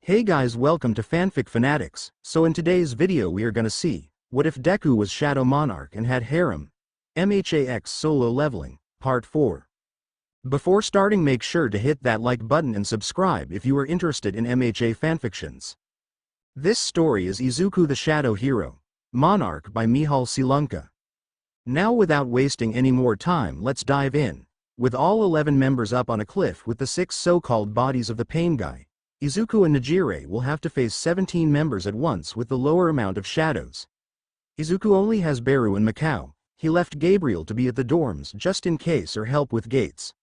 Hey guys, welcome to Fanfic Fanatics. So in today's video we are gonna see, what if Deku was Shadow Monarch and had Harem? MHA solo leveling, part 4. Before starting, make sure to hit that like button and subscribe if you are interested in MHA fanfictions. This story is Izuku the Shadow Hero, Monarch by MichalZielonka. Now without wasting any more time, let's dive in. With all 11 members up on a cliff with the 6 so-called bodies of the pain guy, Izuku and Nejire will have to face 17 members at once with the lower amount of shadows. Izuku only has Beru and Mikao. He left Gabriel to be at the dorms just in case or help with gates.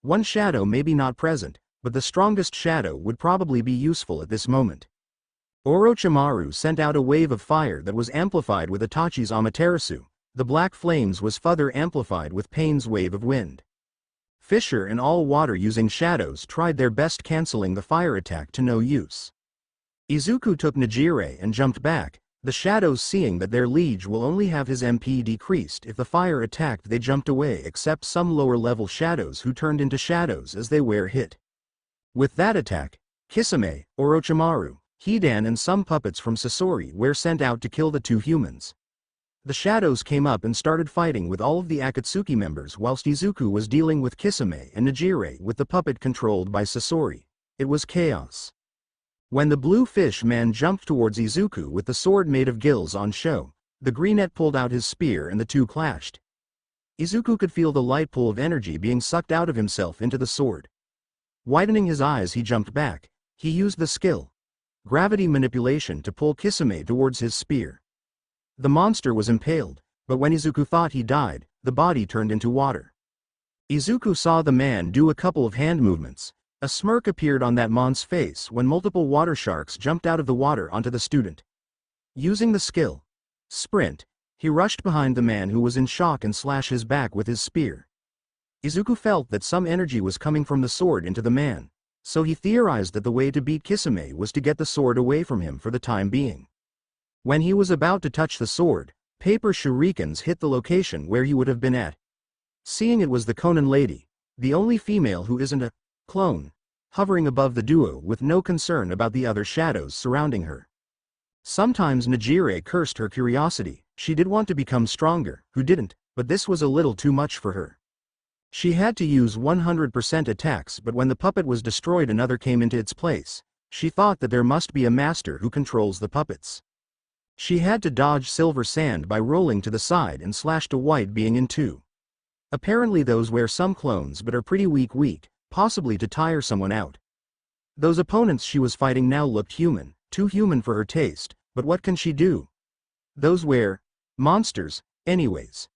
One shadow may be not present, but the strongest shadow would probably be useful at this moment. Orochimaru sent out a wave of fire that was amplified with Itachi's Amaterasu. The black flames was further amplified with Pain's wave of wind. Fisher and all water using shadows tried their best, cancelling the fire attack to no use. Izuku took Nejire and jumped back, the shadows seeing that their liege will only have his MP decreased if the fire attacked. They jumped away except some lower level shadows who turned into shadows as they were hit. With that attack, Kisame, Orochimaru, Hidan and some puppets from Sasori were sent out to kill the 2 humans. The shadows came up and started fighting with all of the Akatsuki members whilst Izuku was dealing with Kisame and Nejire with the puppet controlled by Sasori. It was chaos. When the blue fish man jumped towards Izuku with the sword made of gills on show, the greenette pulled out his spear and the two clashed. Izuku could feel the light pull of energy being sucked out of himself into the sword. Widening his eyes, he jumped back. He used the skill gravity manipulation to pull Kisame towards his spear. The monster was impaled, but when Izuku thought he died, the body turned into water. Izuku saw the man do a couple of hand movements. A smirk appeared on that mon's face when multiple water sharks jumped out of the water onto the student. Using the skill sprint, he rushed behind the man who was in shock and slashed his back with his spear. Izuku felt that some energy was coming from the sword into the man, so he theorized that the way to beat Kisame was to get the sword away from him for the time being. When he was about to touch the sword, paper shurikens hit the location where he would have been at. Seeing it was the Konan lady, the only female who isn't a clone, hovering above the duo with no concern about the other shadows surrounding her. Sometimes Nejire cursed her curiosity. She did want to become stronger, who didn't, but this was a little too much for her. She had to use 100% attacks, but when the puppet was destroyed another came into its place. She thought that there must be a master who controls the puppets. She had to dodge silver sand by rolling to the side and slashed a white being in 2. Apparently those were some clones but are pretty weak, possibly to tire someone out. Those opponents she was fighting now looked human, too human for her taste, but what can she do? Those were monsters, anyways.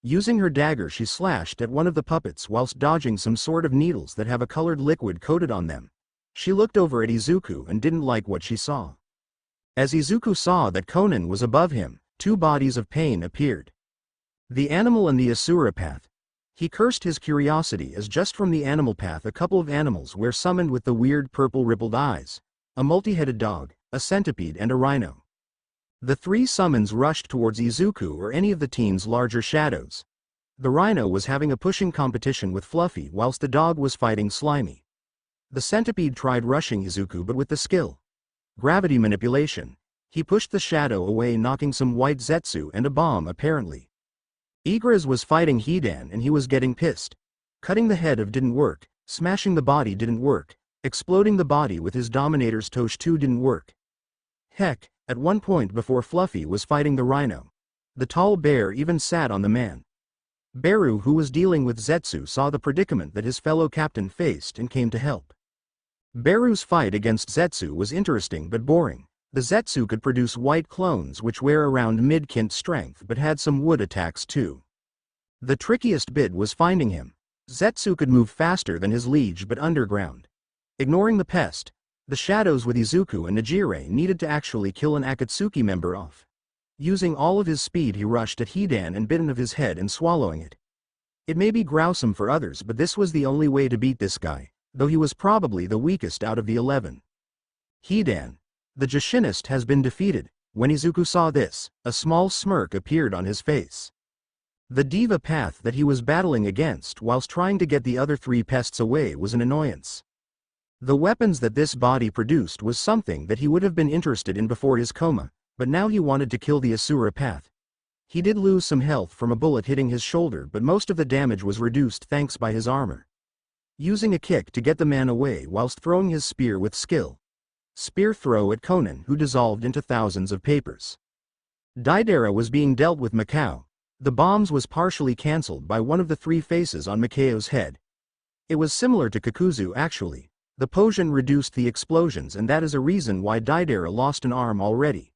Using her dagger she slashed at one of the puppets whilst dodging some sort of needles that have a colored liquid coated on them. She looked over at Izuku and didn't like what she saw. As Izuku saw that Konan was above him, 2 bodies of pain appeared. The animal and the Asura path. He cursed his curiosity as just from the animal path a couple of animals were summoned with the weird purple rippled eyes, a multi-headed dog, a centipede and a rhino. The 3 summons rushed towards Izuku or any of the team's larger shadows. The rhino was having a pushing competition with Fluffy whilst the dog was fighting Slimy. The centipede tried rushing Izuku but with the skill gravity manipulation, he pushed the shadow away, knocking some white zetsu and a bomb apparently. Igris was fighting Hidan and he was getting pissed. Cutting the head of didn't work, smashing the body didn't work, exploding the body with his Dominator's Tosh 2 didn't work. Heck, at one point before Fluffy was fighting the rhino, the tall bear even sat on the man. Beru, who was dealing with Zetsu, saw the predicament that his fellow captain faced and came to help. Beru's fight against Zetsu was interesting but boring. The Zetsu could produce white clones which were around mid-kint strength but had some wood attacks too. The trickiest bit was finding him. Zetsu could move faster than his liege but underground. Ignoring the pest, the shadows with Izuku and Nejire needed to actually kill an Akatsuki member off. Using all of his speed he rushed at Hidan and bitten of his head and swallowing it. It may be gruesome for others but this was the only way to beat this guy, though he was probably the weakest out of the 11. Hidan, the Jushinist, has been defeated. When Izuku saw this, a small smirk appeared on his face. The diva path that he was battling against whilst trying to get the other 3 pests away was an annoyance. The weapons that this body produced was something that he would have been interested in before his coma, but now he wanted to kill the Asura path. He did lose some health from a bullet hitting his shoulder, but most of the damage was reduced thanks by his armor. Using a kick to get the man away whilst throwing his spear with skill. Spear throw at Conan, who dissolved into thousands of papers. Deidara was being dealt with Mikao. The bombs was partially cancelled by one of the three faces on Mikao's head. It was similar to Kakuzu actually. The potion reduced the explosions, and that is a reason why Deidara lost an arm already.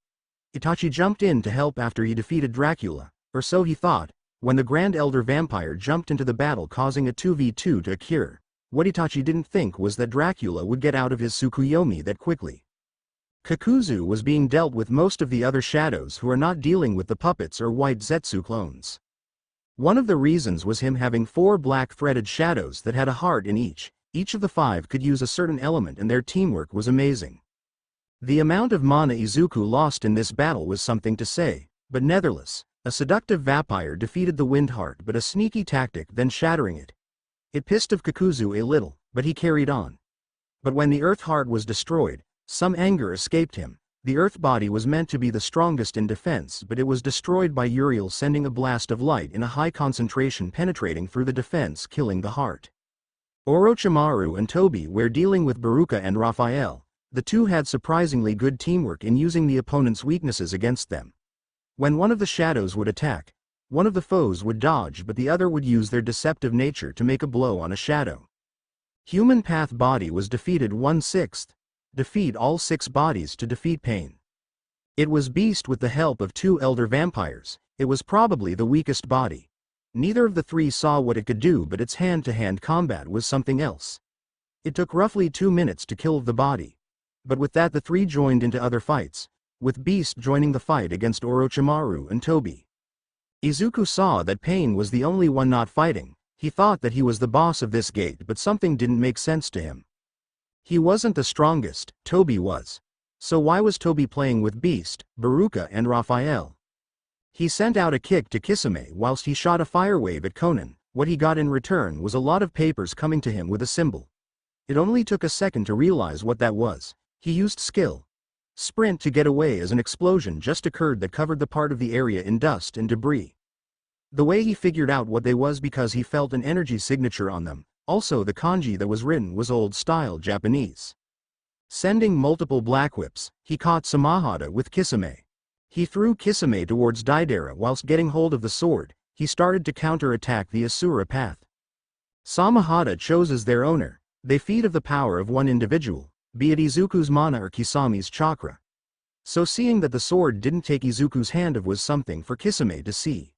Itachi jumped in to help after he defeated Dracula, or so he thought, when the Grand Elder Vampire jumped into the battle causing a 2v2 to occur. What Itachi didn't think was that Dracula would get out of his Tsukuyomi that quickly. Kakuzu was being dealt with most of the other shadows who are not dealing with the puppets or white Zetsu clones. One of the reasons was him having 4 black threaded shadows that had a heart in each. Each of the 5 could use a certain element, and their teamwork was amazing. The amount of mana Izuku lost in this battle was something to say, but nevertheless, a seductive vampire defeated the wind heart, but a sneaky tactic then shattering it. It pissed off Kakuzu a little, but he carried on. But when the earth heart was destroyed, some anger escaped him. The earth body was meant to be the strongest in defense, but it was destroyed by Uriel sending a blast of light in a high concentration penetrating through the defense, killing the heart. Orochimaru and Tobi were dealing with Baruka and Raphael. The two had surprisingly good teamwork in using the opponent's weaknesses against them. When one of the shadows would attack, one of the foes would dodge, but the other would use their deceptive nature to make a blow on a shadow. Human path body was defeated 1/6. Defeat all 6 bodies to defeat pain. It was beast with the help of 2 elder vampires. It was probably the weakest body. Neither of the 3 saw what it could do, but its hand-to-hand combat was something else. It took roughly 2 minutes to kill the body. But with that the 3 joined into other fights, with Beast joining the fight against Orochimaru and Tobi. Izuku saw that Pain was the only one not fighting. He thought that he was the boss of this gate, but something didn't make sense to him. He wasn't the strongest, Tobi was. So why was Tobi playing with Beast, Baruka and Raphael? He sent out a kick to Kisame whilst he shot a fire wave at Conan. What he got in return was a lot of papers coming to him with a symbol. It only took a second to realize what that was. He used skill. Sprint to get away as an explosion just occurred that covered the part of the area in dust and debris. The way he figured out what they was because he felt an energy signature on them. Also the kanji that was written was old-style Japanese. Sending multiple black whips, he caught Samahata with Kisame. He threw Kisame towards Deidara whilst getting hold of the sword. He started to counter-attack the Asura path. Samahata chose as their owner. They feed of the power of one individual, be it Izuku's mana or Kisami's chakra. So seeing that the sword didn't take Izuku's hand of was something for Kisame to see.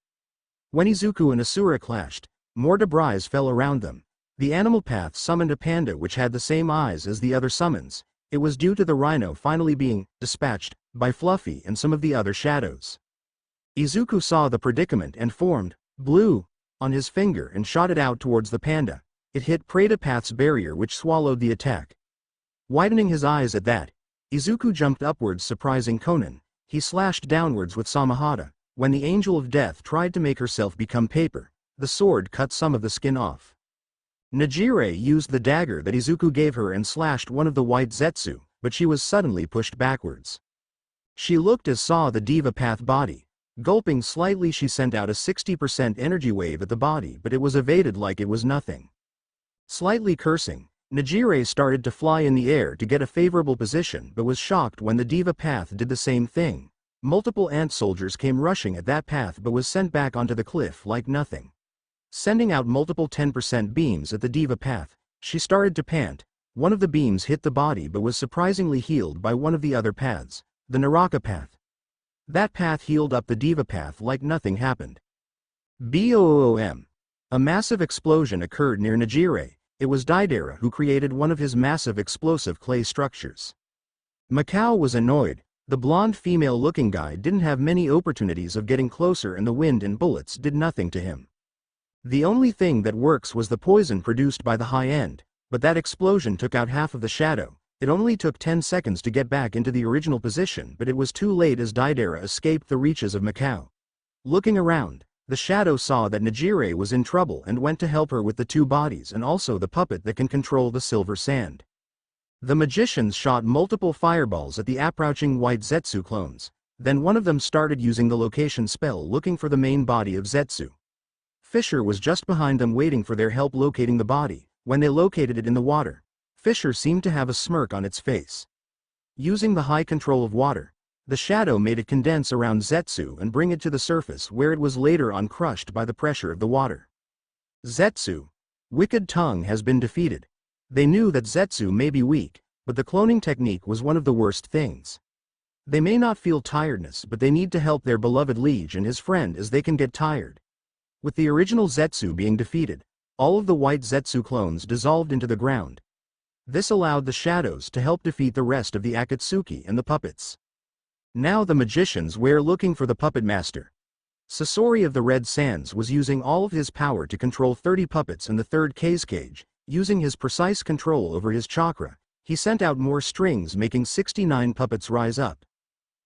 When Izuku and Asura clashed, more debris fell around them. The animal path summoned a panda which had the same eyes as the other summons. It was due to the rhino finally being dispatched by Fluffy and some of the other shadows. Izuku saw the predicament and formed blue on his finger and shot it out towards the panda. It hit Pradapath's barrier which swallowed the attack. Widening his eyes at that, Izuku jumped upwards surprising Conan. He slashed downwards with Samahata. When the Angel of Death tried to make herself become paper, the sword cut some of the skin off. Najire used the dagger that Izuku gave her and slashed one of the white Zetsu, but she was suddenly pushed backwards. She looked as saw the Diva Path body. Gulping slightly she sent out a 60% energy wave at the body, but it was evaded like it was nothing. Slightly cursing, Najire started to fly in the air to get a favorable position but was shocked when the Diva Path did the same thing. Multiple ant soldiers came rushing at that path but was sent back onto the cliff like nothing. Sending out multiple 10% beams at the Diva Path, she started to pant. One of the beams hit the body but was surprisingly healed by one of the other paths, the Naraka Path. That path healed up the Diva Path like nothing happened. Boom! A massive explosion occurred near Najire. It was Deidara who created one of his massive explosive clay structures. Mikao was annoyed. The blonde female-looking guy didn't have many opportunities of getting closer and the wind and bullets did nothing to him. The only thing that works was the poison produced by the high end, but that explosion took out half of the shadow. It only took 10 seconds to get back into the original position, but it was too late as Deidara escaped the reaches of Mikao. Looking around, the shadow saw that Najire was in trouble and went to help her with the 2 bodies and also the puppet that can control the silver sand. The magicians shot multiple fireballs at the approaching white Zetsu clones. Then one of them started using the location spell looking for the main body of Zetsu. Fisher was just behind them waiting for their help locating the body. When they located it in the water, Fisher seemed to have a smirk on its face. Using the high control of water, the shadow made it condense around Zetsu and bring it to the surface where it was later on crushed by the pressure of the water. Zetsu, Wicked Tongue, has been defeated. They knew that Zetsu may be weak, but the cloning technique was one of the worst things. They may not feel tiredness, but they need to help their beloved liege and his friend as they can get tired. With the original Zetsu being defeated, all of the white Zetsu clones dissolved into the ground. This allowed the shadows to help defeat the rest of the Akatsuki and the puppets. Now the magicians were looking for the puppet master. Sasori of the Red Sands was using all of his power to control 30 puppets in the third cage. Using his precise control over his chakra, he sent out more strings, making 69 puppets rise up.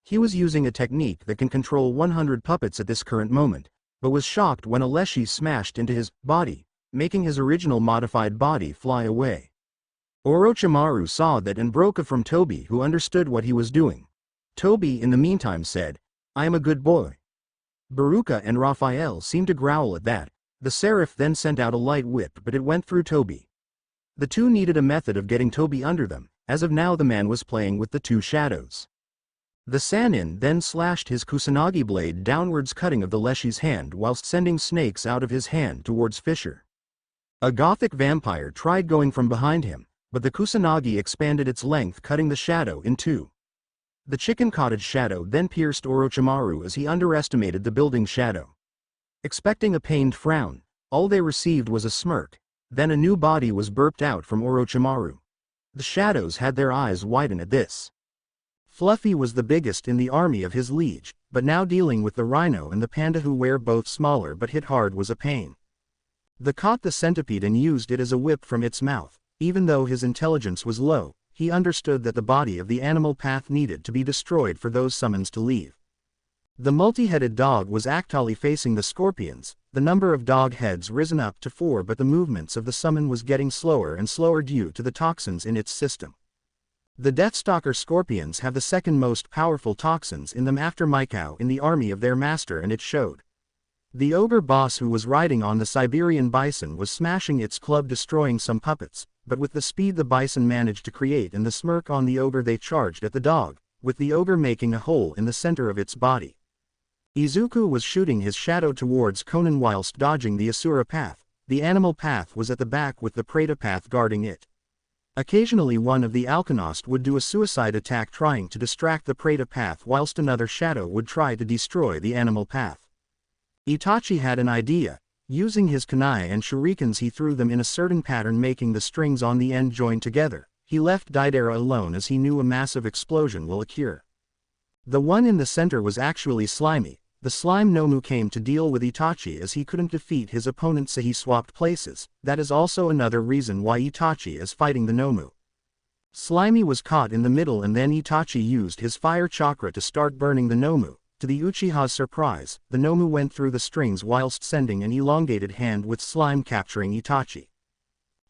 He was using a technique that can control 100 puppets at this current moment, but was shocked when a leshy smashed into his body, making his original modified body fly away. Orochimaru saw that and broke it from Toby, who understood what he was doing. Toby in the meantime said, "I am a good boy." Baruka and Raphael seemed to growl at that. The Seraph then sent out a light whip, but it went through Toby. The two needed a method of getting Toby under them. As of now the man was playing with the two shadows. The Sannin then slashed his Kusanagi blade downwards, cutting of the Leshy's hand whilst sending snakes out of his hand towards Fisher. A Gothic vampire tried going from behind him, but the Kusanagi expanded its length, cutting the shadow in two. The chicken cottage shadow then pierced Orochimaru as he underestimated the building shadow. Expecting a pained frown, all they received was a smirk. Then a new body was burped out from Orochimaru. The shadows had their eyes widen at this. Fluffy was the biggest in the army of his liege, but now dealing with the rhino and the panda, who were both smaller but hit hard, was a pain. They caught the centipede and used it as a whip from its mouth. Even though his intelligence was low, he understood that the body of the animal path needed to be destroyed for those summons to leave. The multi-headed dog was actually facing the scorpions, the number of dog heads risen up to 4, but the movements of the summon was getting slower and slower due to the toxins in its system. The Deathstalker scorpions have the second most powerful toxins in them after MHA in the army of their master, and it showed. The ogre boss who was riding on the Siberian bison was smashing its club, destroying some puppets, but with the speed the bison managed to create and the smirk on the ogre, they charged at the dog, with the ogre making a hole in the center of its body. Izuku was shooting his shadow towards Conan whilst dodging the Asura path. The animal path was at the back with the Preta path guarding it. Occasionally one of the Alkanost would do a suicide attack trying to distract the Preta path, whilst another shadow would try to destroy the animal path. Itachi had an idea. Using his kunai and shurikens he threw them in a certain pattern, making the strings on the end join together. He left Deidara alone as he knew a massive explosion will occur. The one in the center was actually slimy. The slime Nomu came to deal with Itachi as he couldn't defeat his opponent, so he swapped places. That is also another reason why Itachi is fighting the Nomu. Slimy was caught in the middle and then Itachi used his fire chakra to start burning the Nomu. To the Uchiha's surprise, the Nomu went through the strings whilst sending an elongated hand with slime capturing Itachi.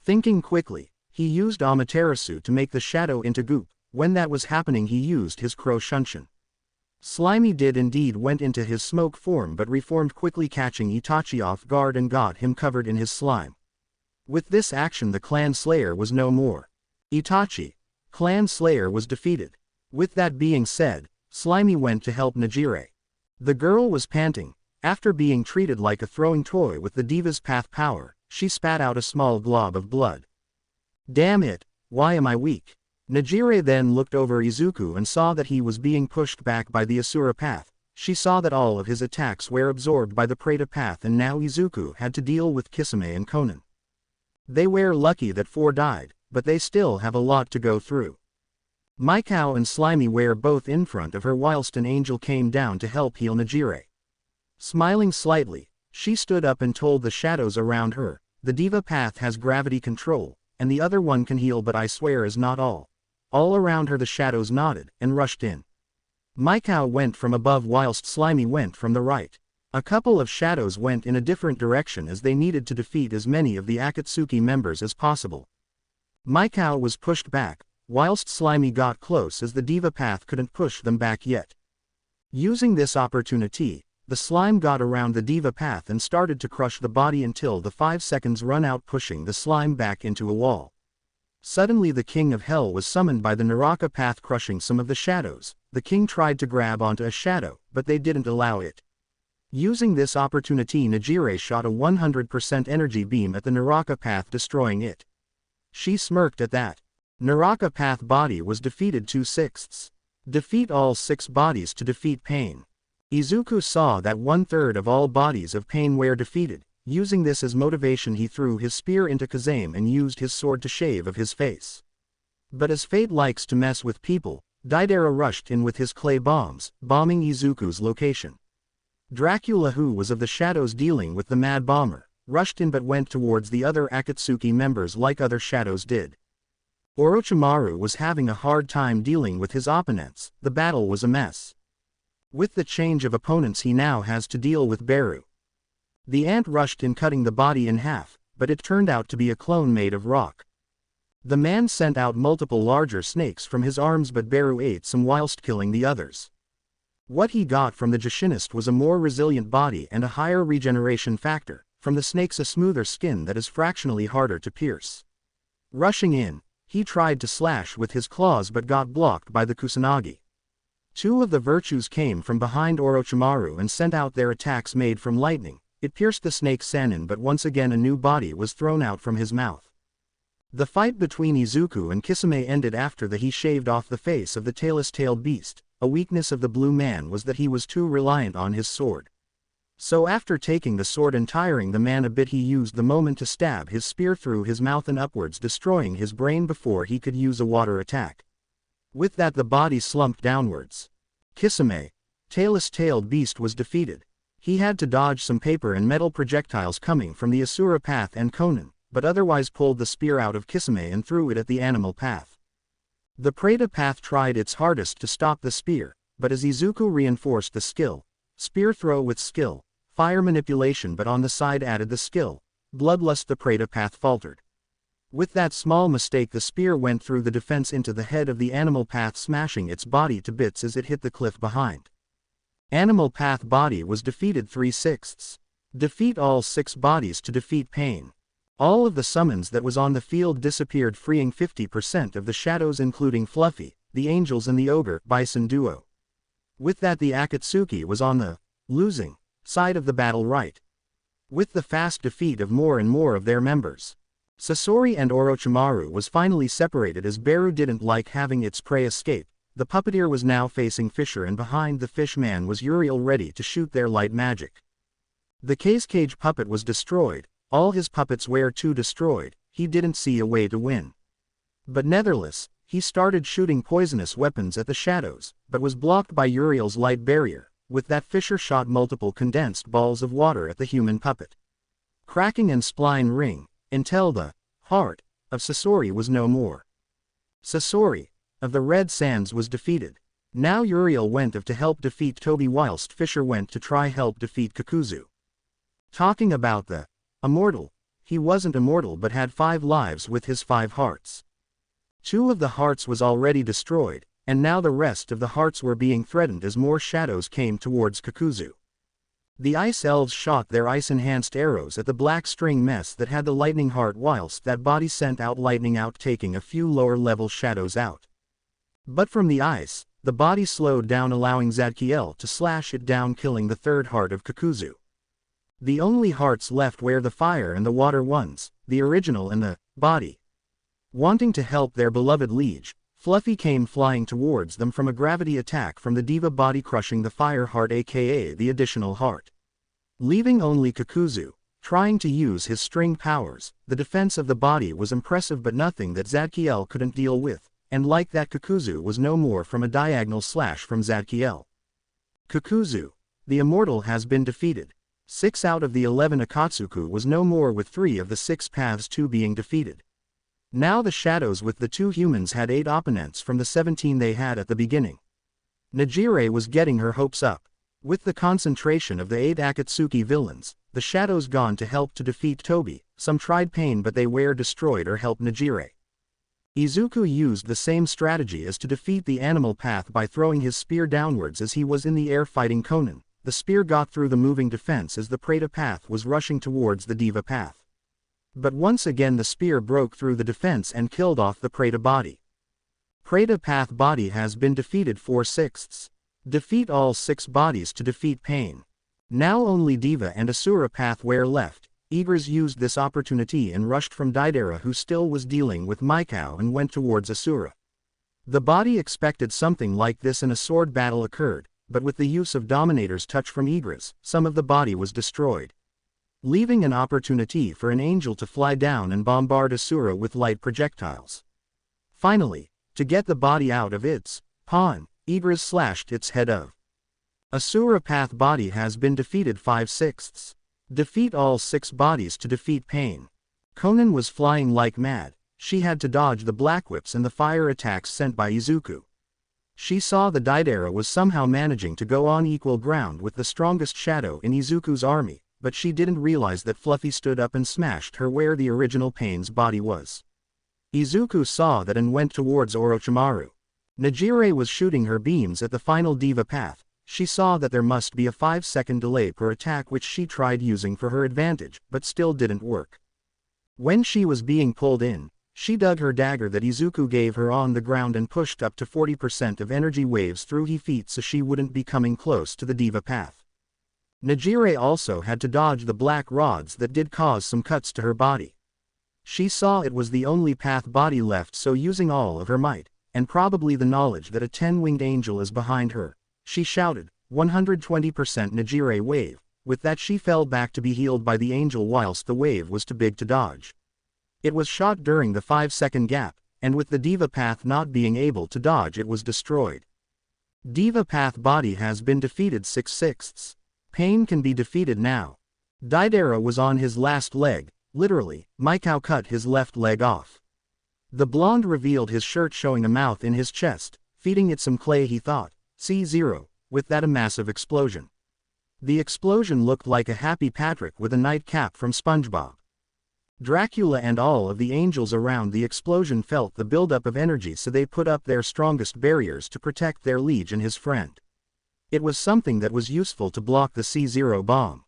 Thinking quickly, he used Amaterasu to make the shadow into goop. When that was happening he used his Crow Shunshin. Slimy did indeed went into his smoke form but reformed quickly, catching Itachi off guard and got him covered in his slime. With this action the Clan Slayer was no more. Itachi, Clan Slayer, was defeated. With that being said, Slimy went to help Najire. The girl was panting. After being treated like a throwing toy with the Diva's path power, she spat out a small glob of blood. Damn it, why am I weak? Najire then looked over Izuku and saw that he was being pushed back by the Asura path. She saw that all of his attacks were absorbed by the Preta path, and now Izuku had to deal with Kisame and Conan. They were lucky that 4 died, but they still have a lot to go through. MHA and Slimy were both in front of her whilst an angel came down to help heal Najire. Smiling slightly, she stood up and told the shadows around her, "The Diva path has gravity control, and the other one can heal, but I swear is not all." All around her the shadows nodded and rushed in. MHA went from above whilst Slimy went from the right. A couple of shadows went in a different direction as they needed to defeat as many of the Akatsuki members as possible. MHA was pushed back, whilst Slimy got close as the diva path couldn't push them back yet. Using this opportunity, the slime got around the diva path and started to crush the body until the 5 seconds run out, pushing the slime back into a wall. Suddenly the King of Hell was summoned by the Naraka path, crushing some of the shadows. The king tried to grab onto a shadow, but they didn't allow it. Using this opportunity, Najire shot a 100% energy beam at the Naraka path, destroying it. She smirked at that. Naraka path body was defeated 2/6. Defeat all 6 bodies to defeat pain. Izuku saw that 1/3 of all bodies of pain were defeated. Using this as motivation, he threw his spear into Kazame and used his sword to shave of his face. But as fate likes to mess with people, Deidara rushed in with his clay bombs, bombing Izuku's location. Dracula, who was of the shadows dealing with the Mad Bomber, rushed in but went towards the other Akatsuki members like other shadows did. Orochimaru was having a hard time dealing with his opponents. The battle was a mess. With the change of opponents, he now has to deal with Beru. The ant rushed in, cutting the body in half, but it turned out to be a clone made of rock. The man sent out multiple larger snakes from his arms, but Beru ate some whilst killing the others. What he got from the Jashinist was a more resilient body and a higher regeneration factor, from the snakes a smoother skin that is fractionally harder to pierce. Rushing in, he tried to slash with his claws but got blocked by the Kusanagi. 2 of the virtues came from behind Orochimaru and sent out their attacks made from lightning. It pierced the snake Sannin, but once again a new body was thrown out from his mouth. The fight between Izuku and Kisame ended after he shaved off the face of the tailless-tailed beast. A weakness of the blue man was that he was too reliant on his sword. So after taking the sword and tiring the man a bit, he used the moment to stab his spear through his mouth and upwards, destroying his brain before he could use a water attack. With that the body slumped downwards. Kisame, tailless-tailed beast, was defeated. He had to dodge some paper and metal projectiles coming from the Asura path and Konan, but otherwise pulled the spear out of Kisame and threw it at the animal path. The Preta path tried its hardest to stop the spear, but as Izuku reinforced the skill, spear throw with skill, fire manipulation, but on the side added the skill, bloodlust, the Preta path faltered. With that small mistake, the spear went through the defense into the head of the animal path, smashing its body to bits as it hit the cliff behind. Animal path body was defeated 3/6. Defeat all 6 bodies to defeat pain. All of the summons that was on the field disappeared, freeing 50% of the shadows, including Fluffy, the angels and the ogre bison duo. With that the Akatsuki was on the losing side of the battle, right? With the fast defeat of more and more of their members. Sasori and Orochimaru was finally separated as Beru didn't like having its prey escape. The puppeteer was now facing Fisher, and behind the fish man was Uriel, ready to shoot their light magic. The cage puppet was destroyed. All his puppets were too destroyed. He didn't see a way to win. But nevertheless, he started shooting poisonous weapons at the shadows, but was blocked by Uriel's light barrier. With that, Fisher shot multiple condensed balls of water at the human puppet, cracking and spline ring, until the heart of Sasori was no more. Sasori of the Red Sands was defeated. Now Uriel went to help defeat Toby, whilst Fisher went to try help defeat Kakuzu. Talking about the immortal, he wasn't immortal but had 5 lives with his 5 hearts. 2 of the hearts was already destroyed, and now the rest of the hearts were being threatened as more shadows came towards Kakuzu. The ice elves shot their ice-enhanced arrows at the black string mess that had the lightning heart, whilst that body sent out lightning out, taking a few lower-level shadows out. But from the ice, the body slowed down, allowing Zadkiel to slash it down, killing the 3rd heart of Kakuzu. The only hearts left were the fire and the water ones, the original and the body. Wanting to help their beloved liege, Fluffy came flying towards them from a gravity attack from the diva body, crushing the fire heart, aka the additional heart. Leaving only Kakuzu, trying to use his string powers. The defense of the body was impressive but nothing that Zadkiel couldn't deal with, and like that Kakuzu was no more from a diagonal slash from Zadkiel. Kakuzu, the immortal, has been defeated. 6 out of the 11 Akatsuki was no more, with 3 of the 6 paths 2 being defeated. Now the shadows with the 2 humans had 8 opponents from the 17 they had at the beginning. Najire was getting her hopes up. With the concentration of the 8 Akatsuki villains, the shadows gone to help to defeat Toby, some tried pain but they were destroyed or helped Najire. Izuku used the same strategy as to defeat the animal path by throwing his spear downwards as he was in the air fighting Conan. The spear got through the moving defense as the Preta path was rushing towards the Diva path. But once again the spear broke through the defense and killed off the Preta body. Preta path body has been defeated 4/6. Defeat all 6 bodies to defeat pain. Now only Diva and Asura path were left. Igris used this opportunity and rushed from Deidara, who still was dealing with Michal, and went towards Asura. The body expected something like this and a sword battle occurred, but with the use of Dominator's touch from Igris, some of the body was destroyed, leaving an opportunity for an angel to fly down and bombard Asura with light projectiles. Finally, to get the body out of its pawn, Igris slashed its head of. Asura path body has been defeated 5/6. Defeat all 6 bodies to defeat pain. Conan was flying like mad. She had to dodge the black whips and the fire attacks sent by Izuku. She saw the Deidara was somehow managing to go on equal ground with the strongest shadow in Izuku's army, but she didn't realize that Fluffy stood up and smashed her where the original Pain's body was. Izuku saw that and went towards Orochimaru. Nejire was shooting her beams at the final Diva path. She saw that there must be a 5-second delay per attack, which she tried using for her advantage, but still didn't work. When she was being pulled in, she dug her dagger that Izuku gave her on the ground and pushed up to 40% of energy waves through her feet so she wouldn't be coming close to the Diva path. Nejire also had to dodge the black rods that did cause some cuts to her body. She saw it was the only path body left, so using all of her might, and probably the knowledge that a 10-winged angel is behind her, she shouted, 120% Nejire wave. With that she fell back to be healed by the angel whilst the wave was too big to dodge. It was shot during the 5-second gap, and with the Diva path not being able to dodge it was destroyed. Diva path body has been defeated 6/6. Pain can be defeated now. Deidara was on his last leg, literally. Michal cut his left leg off. The blonde revealed his shirt showing a mouth in his chest, feeding it some clay, he thought. C0, with that a massive explosion. The explosion looked like a Happy Patrick with a nightcap from SpongeBob. Dracula and all of the angels around the explosion felt the buildup of energy, so they put up their strongest barriers to protect their liege and his friend. It was something that was useful to block the C0 bomb.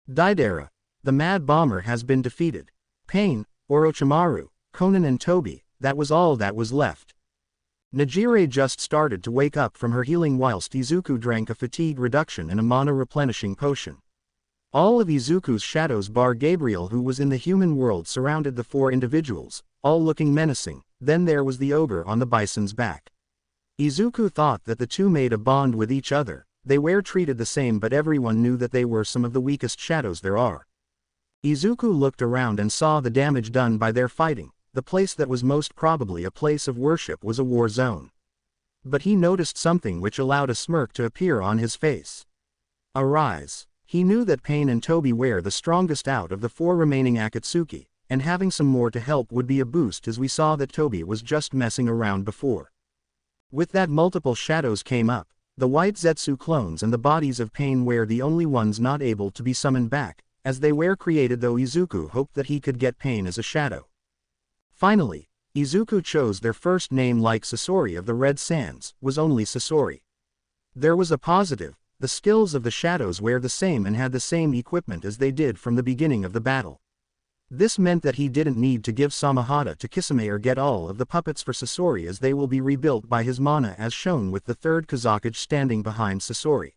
Deidara, the Mad Bomber, has been defeated. Pain, Orochimaru, Conan and Toby, that was all that was left. Nejire just started to wake up from her healing whilst Izuku drank a fatigue reduction and a mana replenishing potion. All of Izuku's shadows bar Gabriel, who was in the human world, surrounded the 4 individuals, all looking menacing. Then there was the ogre on the bison's back. Izuku thought that the two made a bond with each other. They were treated the same, but everyone knew that they were some of the weakest shadows there are. Izuku looked around and saw the damage done by their fighting. The place that was most probably a place of worship was a war zone. But he noticed something which allowed a smirk to appear on his face. Arise. He knew that Pain and Toby were the strongest out of the 4 remaining Akatsuki, and having some more to help would be a boost, as we saw that Toby was just messing around before. With that, multiple shadows came up. The white Zetsu clones and the bodies of Pain were the only ones not able to be summoned back, as they were created, though Izuku hoped that he could get Pain as a shadow. Finally, Izuku chose their first name, like Sasori of the Red Sands, was only Sasori. There was a positive. The skills of the shadows were the same and had the same equipment as they did from the beginning of the battle. This meant that he didn't need to give Samahata to Kisame or get all of the puppets for Sasori, as they will be rebuilt by his mana, as shown with the 3rd Kazakage standing behind Sasori.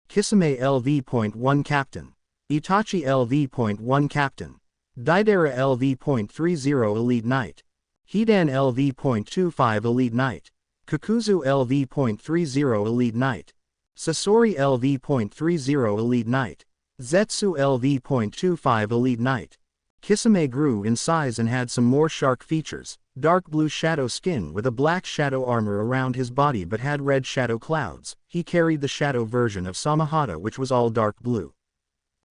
Kisame LV.1 Captain. Itachi LV.1 Captain. Deidara LV.30 Elite Knight. Hidan LV.25 Elite Knight. Kakuzu LV.30 Elite Knight. Sasori LV.30 Elite Knight. Zetsu LV.25 Elite Knight. Kisame grew in size and had some more shark features. Dark blue shadow skin with a black shadow armor around his body, but had red shadow clouds. He carried the shadow version of Samahata, which was all dark blue.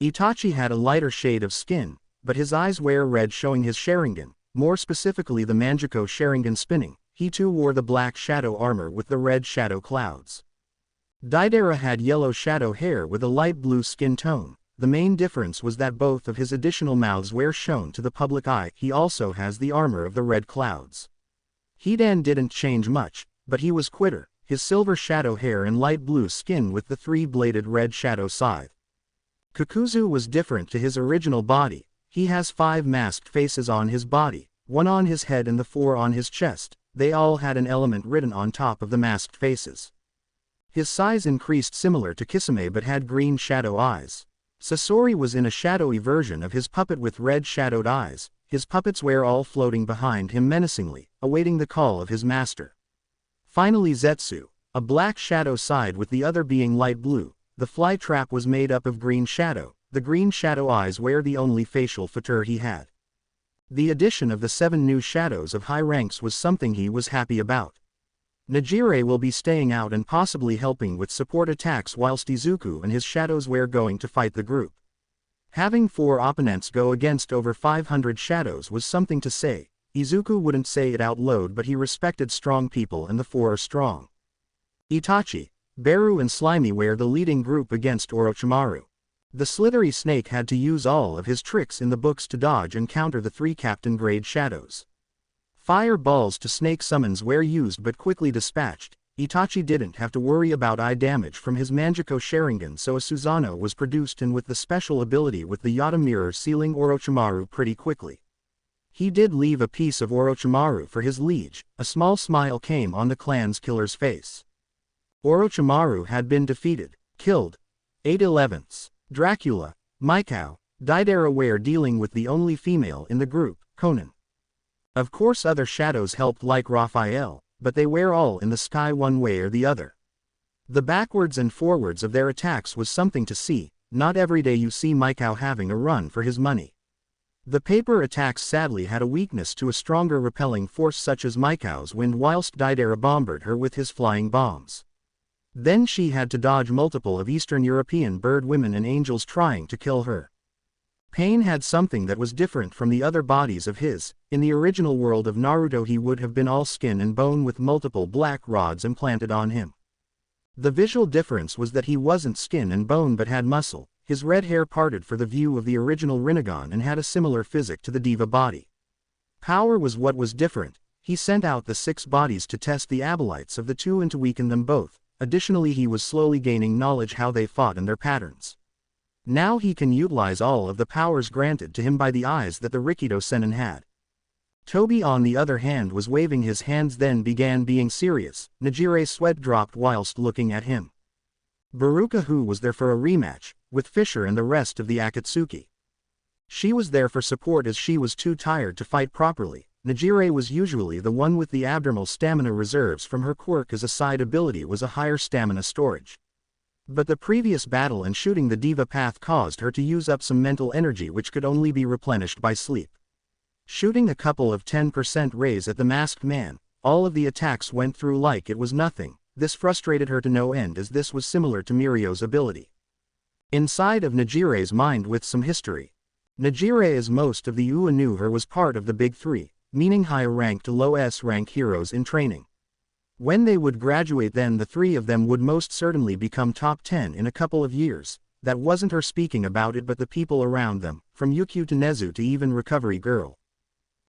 Itachi had a lighter shade of skin, but his eyes were red, showing his Sharingan, more specifically the Manjiko Sharingan spinning. He too wore the black shadow armor with the red shadow clouds. Deidara had yellow shadow hair with a light blue skin tone. The main difference was that both of his additional mouths were shown to the public eye. He also has the armor of the red clouds. Hidan didn't change much, but he was quitter, his silver shadow hair and light blue skin with the three-bladed red shadow scythe. Kakuzu was different to his original body. He has 5 masked faces on his body, 1 on his head and the 4 on his chest. They all had an element written on top of the masked faces. His size increased similar to Kisame but had green shadow eyes. Sasori was in a shadowy version of his puppet with red shadowed eyes. His puppets were all floating behind him menacingly, awaiting the call of his master. Finally Zetsu, a black shadow side with the other being light blue. The fly trap was made up of green shadow. The green shadow eyes were the only facial feature he had. The addition of the 7 new shadows of high ranks was something he was happy about. Nejire will be staying out and possibly helping with support attacks whilst Izuku and his shadows were going to fight the group. Having 4 opponents go against over 500 shadows was something to say. Izuku wouldn't say it out loud but he respected strong people and the 4 are strong. Itachi, Beru and Slimy were the leading group against Orochimaru. The slithery snake had to use all of his tricks in the books to dodge and counter the 3 captain grade shadows. Fire balls to snake summons were used but quickly dispatched. Itachi didn't have to worry about eye damage from his Manjiko Sharingan, so a Susanoo was produced and with the special ability with the Yata mirror sealing Orochimaru pretty quickly. He did leave a piece of Orochimaru for his liege. A small smile came on the clan's killer's face. Orochimaru had been defeated, killed. 8/11. Dracula, Mikao, Deidara were dealing with the only female in the group, Konan. Of course other shadows helped like Raphael, but they were all in the sky one way or the other. The backwards and forwards of their attacks was something to see. Not every day you see Mikao having a run for his money. The paper attacks sadly had a weakness to a stronger repelling force such as Mikao's wind whilst Deidara bombarded her with his flying bombs. Then she had to dodge multiple of Eastern European bird women and angels trying to kill her. Pain had something that was different from the other bodies of his. In the original world of Naruto he would have been all skin and bone with multiple black rods implanted on him. The visual difference was that he wasn't skin and bone but had muscle. His red hair parted for the view of the original Rinnegan and had a similar physique to the diva body. Power was what was different. He sent out the 6 bodies to test the abelites of the 2 and to weaken them both. Additionally he was slowly gaining knowledge how they fought and their patterns. Now he can utilize all of the powers granted to him by the eyes that the Rikido Sennin had. Toby on the other hand was waving his hands then began being serious. Nejire's sweat dropped whilst looking at him. Baruka who was there for a rematch, with Fisher and the rest of the Akatsuki. She was there for support as she was too tired to fight properly. Nejire was usually the one with the abnormal stamina reserves from her quirk as a side ability was a higher stamina storage. But the previous battle and shooting the diva path caused her to use up some mental energy which could only be replenished by sleep. Shooting a couple of 10% rays at the masked man, all of the attacks went through like it was nothing. This frustrated her to no end as this was similar to Mirio's ability. Inside of Nejire's mind with some history. Nejire as most of the UA knew her was part of the Big Three, meaning high-ranked to low-S-rank heroes in training. When they would graduate then the 3 of them would most certainly become top 10 in a couple of years. That wasn't her speaking about it but the people around them, from Yukio to Nezu to even Recovery Girl.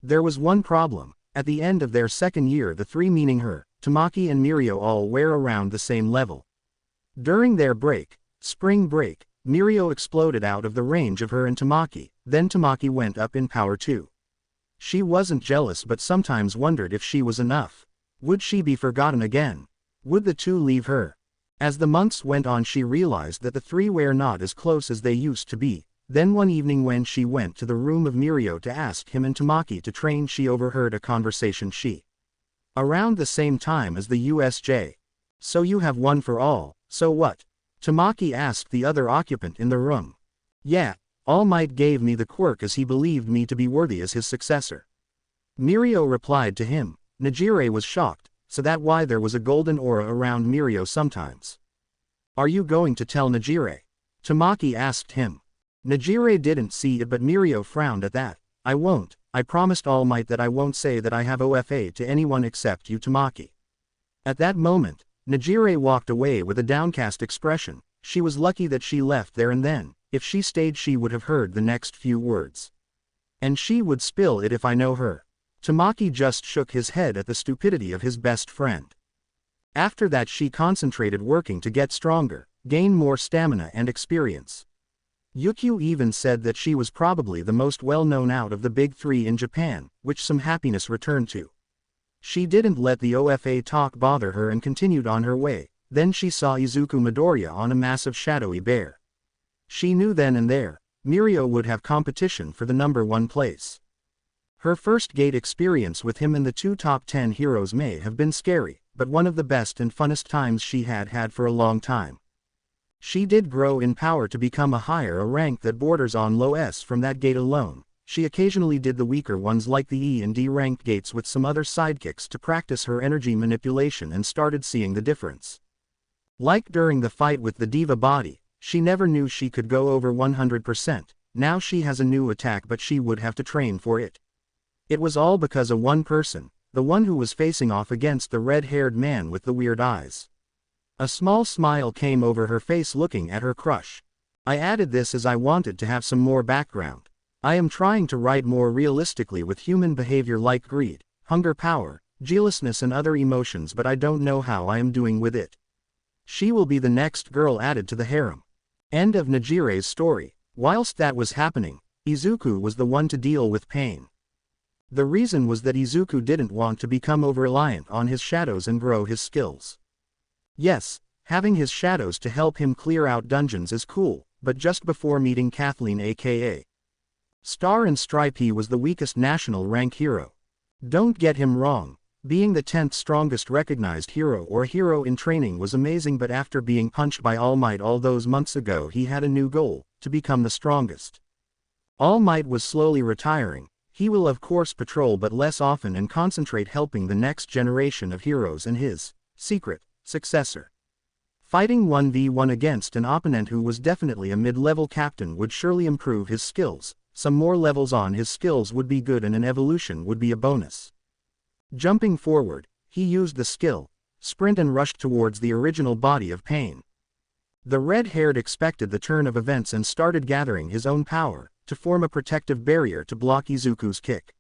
There was one problem. At the end of their second year the 3 meaning her, Tamaki and Mirio all were around the same level. During their break, spring break, Mirio exploded out of the range of her and Tamaki, then Tamaki went up in power too. She wasn't jealous but sometimes wondered if she was enough. Would she be forgotten again? Would the 2 leave her? As the months went on she realized that the 3 were not as close as they used to be. Then one evening when she went to the room of Mirio to ask him and Tamaki to train she overheard a conversation around the same time as the USJ. So you have one for all, so what? Tamaki asked the other occupant in the room. Yeah, All Might gave me the quirk as he believed me to be worthy as his successor. Mirio replied to him. Nejire was shocked, so that why there was a golden aura around Mirio sometimes. Are you going to tell Nejire? Tamaki asked him. Nejire didn't see it but Mirio frowned at that. I won't, I promised All Might that I won't say that I have OFA to anyone except you Tamaki. At that moment, Nejire walked away with a downcast expression. She was lucky that she left there and then. If she stayed she would have heard the next few words. And she would spill it if I know her. Tamaki just shook his head at the stupidity of his best friend. After that she concentrated working to get stronger, gain more stamina and experience. Yukio even said that she was probably the most well-known out of the big three in Japan, which some happiness returned to. She didn't let the OFA talk bother her and continued on her way. Then she saw Izuku Midoriya on a massive shadowy bear. She knew then and there, Mirio would have competition for the #1 place. Her first gate experience with him and the 2 top 10 heroes may have been scary, but one of the best and funnest times she had had for a long time. She did grow in power to become a higher rank that borders on low S from that gate alone. She occasionally did the weaker ones like the E and D ranked gates with some other sidekicks to practice her energy manipulation and started seeing the difference. Like during the fight with the diva body, she never knew she could go over 100%, now she has a new attack but she would have to train for it. It was all because of one person, the one who was facing off against the red-haired man with the weird eyes. A small smile came over her face looking at her crush. I added this as I wanted to have some more background. I am trying to write more realistically with human behavior like greed, hunger, power, jealousness and other emotions, but I don't know how I am doing with it. She will be the next girl added to the harem. End of Najire's story. Whilst that was happening, Izuku was the one to deal with pain. The reason was that Izuku didn't want to become over-reliant on his shadows and grow his skills. Yes, having his shadows to help him clear out dungeons is cool, but just before meeting Kathleen aka Star and Stripe, he was the weakest national rank hero. Don't get him wrong, being the 10th strongest recognized hero or hero in training was amazing, but after being punched by All Might all those months ago he had a new goal, to become the strongest. All Might was slowly retiring. He will of course patrol but less often and concentrate helping the next generation of heroes and his secret successor. Fighting 1v1 against an opponent who was definitely a mid-level captain would surely improve his skills. Some more levels on his skills would be good and an evolution would be a bonus. Jumping forward, he used the skill sprint and rushed towards the original body of Pain. The red-haired expected the turn of events and started gathering his own power to form a protective barrier to block Izuku's kick.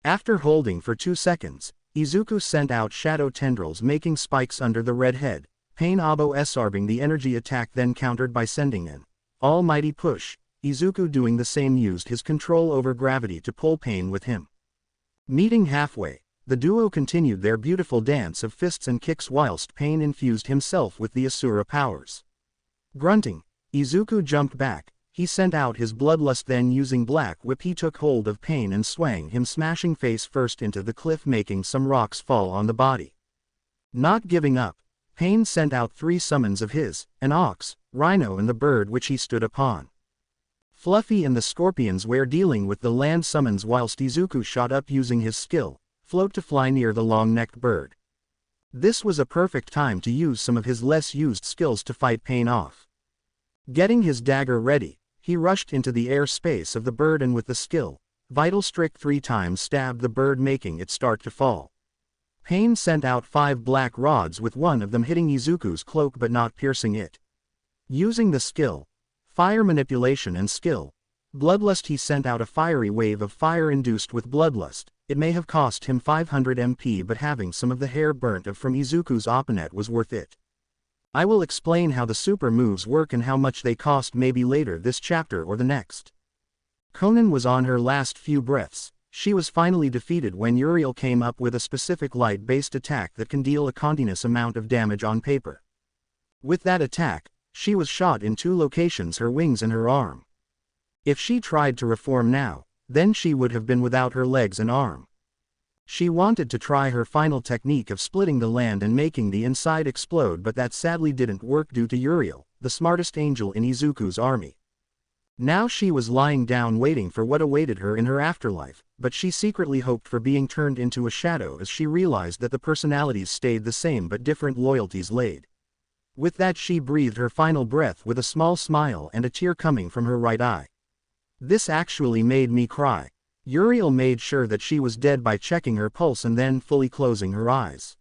After holding for 2 seconds, Izuku sent out shadow tendrils making spikes under the red head. Pain absorbing the energy attack, then countered by sending an almighty push. Izuku doing the same used his control over gravity to pull Pain with him. Meeting halfway, the duo continued their beautiful dance of fists and kicks whilst Pain infused himself with the Asura powers. Grunting, Izuku jumped back. He sent out his bloodlust, then using Black Whip he took hold of Pain and swung him smashing face first into the cliff, making some rocks fall on the body. Not giving up, Pain sent out 3 summons of his, an ox, rhino and the bird which he stood upon. Fluffy and the scorpions were dealing with the land summons whilst Izuku shot up using his skill, float to fly near the long-necked bird. This was a perfect time to use some of his less used skills to fight Pain off. Getting his dagger ready, he rushed into the air space of the bird and with the skill, Vital Strike 3 times stabbed the bird making it start to fall. Pain sent out 5 black rods with one of them hitting Izuku's cloak but not piercing it. Using the skill, Fire Manipulation and skill, Bloodlust he sent out a fiery wave of fire induced with Bloodlust. It may have cost him 500 MP but having some of the hair burnt off from Izuku's opponent was worth it. I will explain how the super moves work and how much they cost maybe later this chapter or the next. Conan was on her last few breaths. She was finally defeated when Uriel came up with a specific light-based attack that can deal a continuous amount of damage on paper. With that attack, she was shot in 2 locations, her wings and her arm. If she tried to reform now, then she would have been without her legs and arm. She wanted to try her final technique of splitting the land and making the inside explode, but that sadly didn't work due to Uriel, the smartest angel in Izuku's army. Now she was lying down waiting for what awaited her in her afterlife, but she secretly hoped for being turned into a shadow as she realized that the personalities stayed the same but different loyalties laid. With that she breathed her final breath with a small smile and a tear coming from her right eye. This actually made me cry. Uriel made sure that she was dead by checking her pulse and then fully closing her eyes.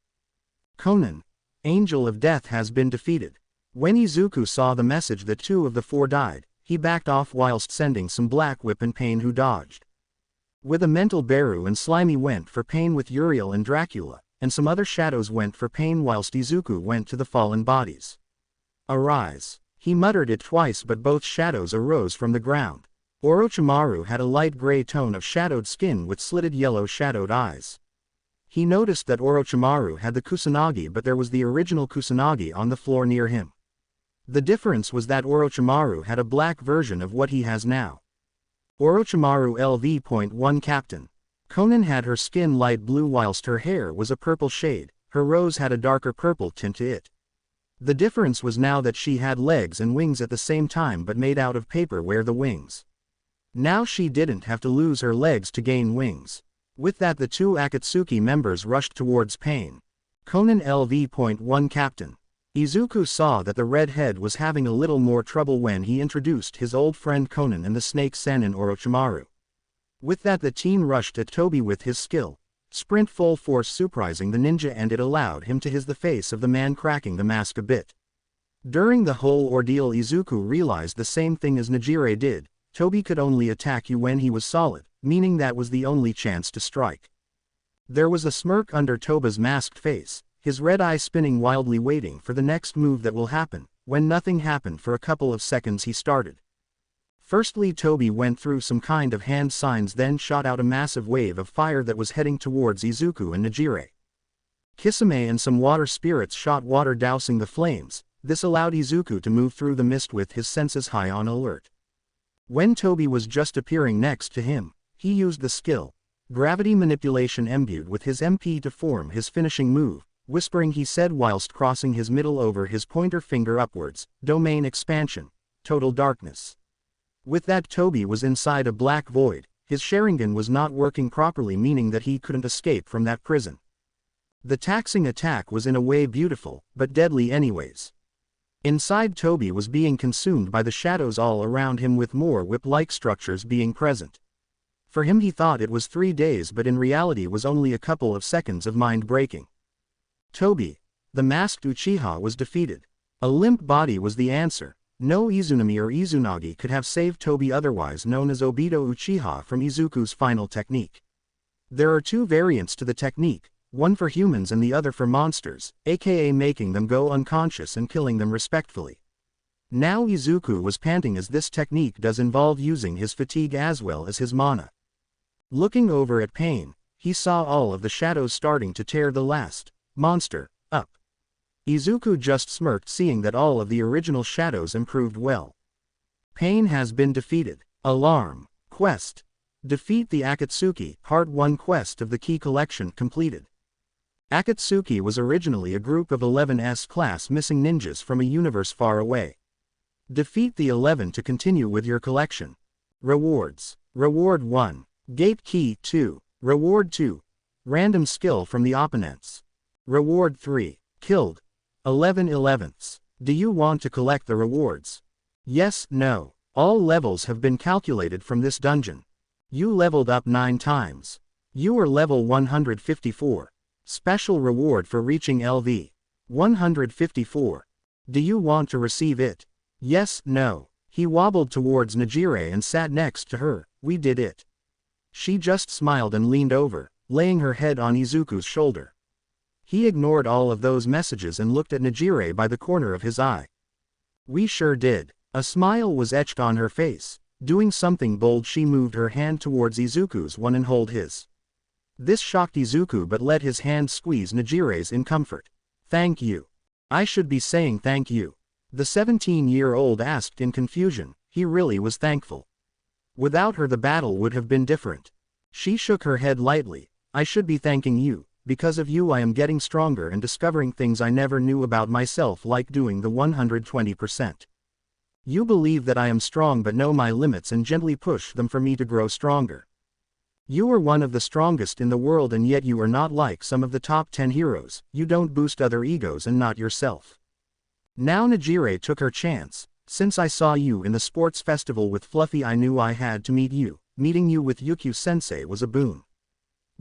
Conan, Angel of Death, has been defeated. When Izuku saw the message that 2 of the 4 died, he backed off whilst sending some Black Whip and Pain who dodged. With a mental Beru and Slimy went for pain with Uriel and Dracula, and some other shadows went for pain whilst Izuku went to the fallen bodies. Arise. He muttered it twice but both shadows arose from the ground. Orochimaru had a light gray tone of shadowed skin with slitted yellow shadowed eyes. He noticed that Orochimaru had the Kusanagi but there was the original Kusanagi on the floor near him. The difference was that Orochimaru had a black version of what he has now. Orochimaru LV.1 Captain. Konan had her skin light blue whilst her hair was a purple shade, her rose had a darker purple tint to it. The difference was now that she had legs and wings at the same time but made out of paper where the wings. Now she didn't have to lose her legs to gain wings. With that the two Akatsuki members rushed towards Pain. Konan LV.1 Captain. Izuku saw that the redhead was having a little more trouble when he introduced his old friend Konan and the snake Sen and Orochimaru. With that the teen rushed at Toby with his skill. Sprint full force surprising the ninja and it allowed him to hit the face of the man cracking the mask a bit. During the whole ordeal Izuku realized the same thing as Nejire did, Toby could only attack you when he was solid, meaning that was the only chance to strike. There was a smirk under Toba's masked face, his red eye spinning wildly waiting for the next move that will happen. When nothing happened for a couple of seconds he started. Firstly Toby went through some kind of hand signs then shot out a massive wave of fire that was heading towards Izuku and Nejire. Kisame and some water spirits shot water dousing the flames, this allowed Izuku to move through the mist with his senses high on alert. When Toby was just appearing next to him, he used the skill, Gravity Manipulation imbued with his MP to form his finishing move. Whispering he said whilst crossing his middle over his pointer finger upwards, Domain Expansion, Total Darkness. With that Toby was inside a black void, his Sharingan was not working properly meaning that he couldn't escape from that prison. The taxing attack was in a way beautiful, but deadly anyways. Inside Toby was being consumed by the shadows all around him with more whip-like structures being present. For him he thought it was 3 days but in reality was only a couple of seconds of mind-breaking. Toby, the masked Uchiha was defeated. A limp body was the answer. No Izunami or Izunagi could have saved Toby otherwise known as Obito Uchiha from Izuku's final technique. There are two variants to the technique, one for humans and the other for monsters, aka making them go unconscious and killing them respectfully. Now Izuku was panting as this technique does involve using his fatigue as well as his mana. Looking over at Pain, he saw all of the shadows starting to tear the last monster up. Izuku just smirked seeing that all of the original shadows improved well. Pain has been defeated. Alarm. Quest. Defeat the Akatsuki. Part 1 Quest of the Key Collection completed. Akatsuki was originally a group of 11 S-class missing ninjas from a universe far away. Defeat the 11 to continue with your collection. Rewards. Reward 1. Gate Key 2. Reward 2. Random skill from the opponents. Reward 3. Killed 11 11ths. Do you want to collect the rewards? Yes, no. All levels have been calculated from this dungeon. You leveled up 9 times. You are level 154. Special reward for reaching LV 154. Do you want to receive it? Yes, no. He wobbled towards Nejire and sat next to her. We did it. She just smiled and leaned over, laying her head on Izuku's shoulder. He ignored all of those messages and looked at Nejire by the corner of his eye. We sure did. A smile was etched on her face. Doing something bold she moved her hand towards Izuku's one and held his. This shocked Izuku but let his hand squeeze Nejire's in comfort. Thank you. I should be saying thank you. The 17-year-old asked in confusion. He really was thankful. Without her the battle would have been different. She shook her head lightly. I should be thanking you. Because of you I am getting stronger and discovering things I never knew about myself like doing the 120%. You believe that I am strong but know my limits and gently push them for me to grow stronger. You are one of the strongest in the world and yet you are not like some of the top 10 heroes, you don't boost other egos and not yourself. Now Nejire took her chance. Since I saw you in the sports festival with Fluffy I knew I had to meet you. Meeting you with Yukio-sensei was a boon.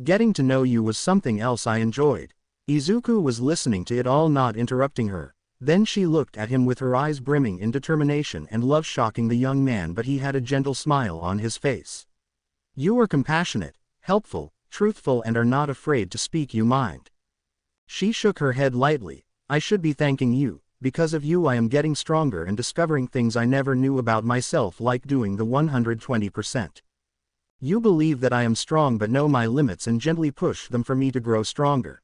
Getting to know you was something else I enjoyed. Izuku was listening to it all not interrupting her. Then she looked at him with her eyes brimming in determination and love shocking the young man but he had a gentle smile on his face. You are compassionate, helpful, truthful and are not afraid to speak your mind. She shook her head lightly. I should be thanking you. Because of you I am getting stronger and discovering things I never knew about myself, like doing the 120%. You believe that I am strong but know my limits and gently push them for me to grow stronger.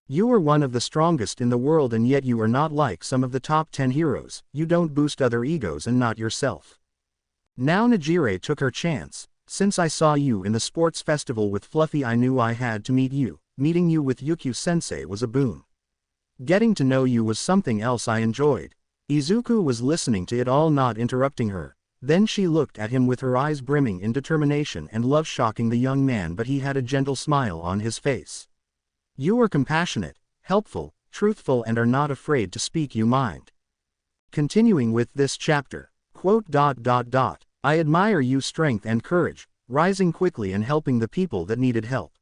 You are one of the strongest in the world and yet you are not like some of the top 10 heroes, you don't boost other egos and not yourself. Now Najire took her chance. Since I saw you in the sports festival with Fluffy I knew I had to meet you. Meeting you with Yukio-sensei was a boon. Getting to know you was something else I enjoyed. Izuku was listening to it all, not interrupting her. Then she looked at him with her eyes brimming in determination and love, shocking the young man, but he had a gentle smile on his face. You are compassionate, helpful, truthful and are not afraid to speak your mind. Continuing with this chapter, quote, I admire your strength and courage, rising quickly and helping the people that needed help.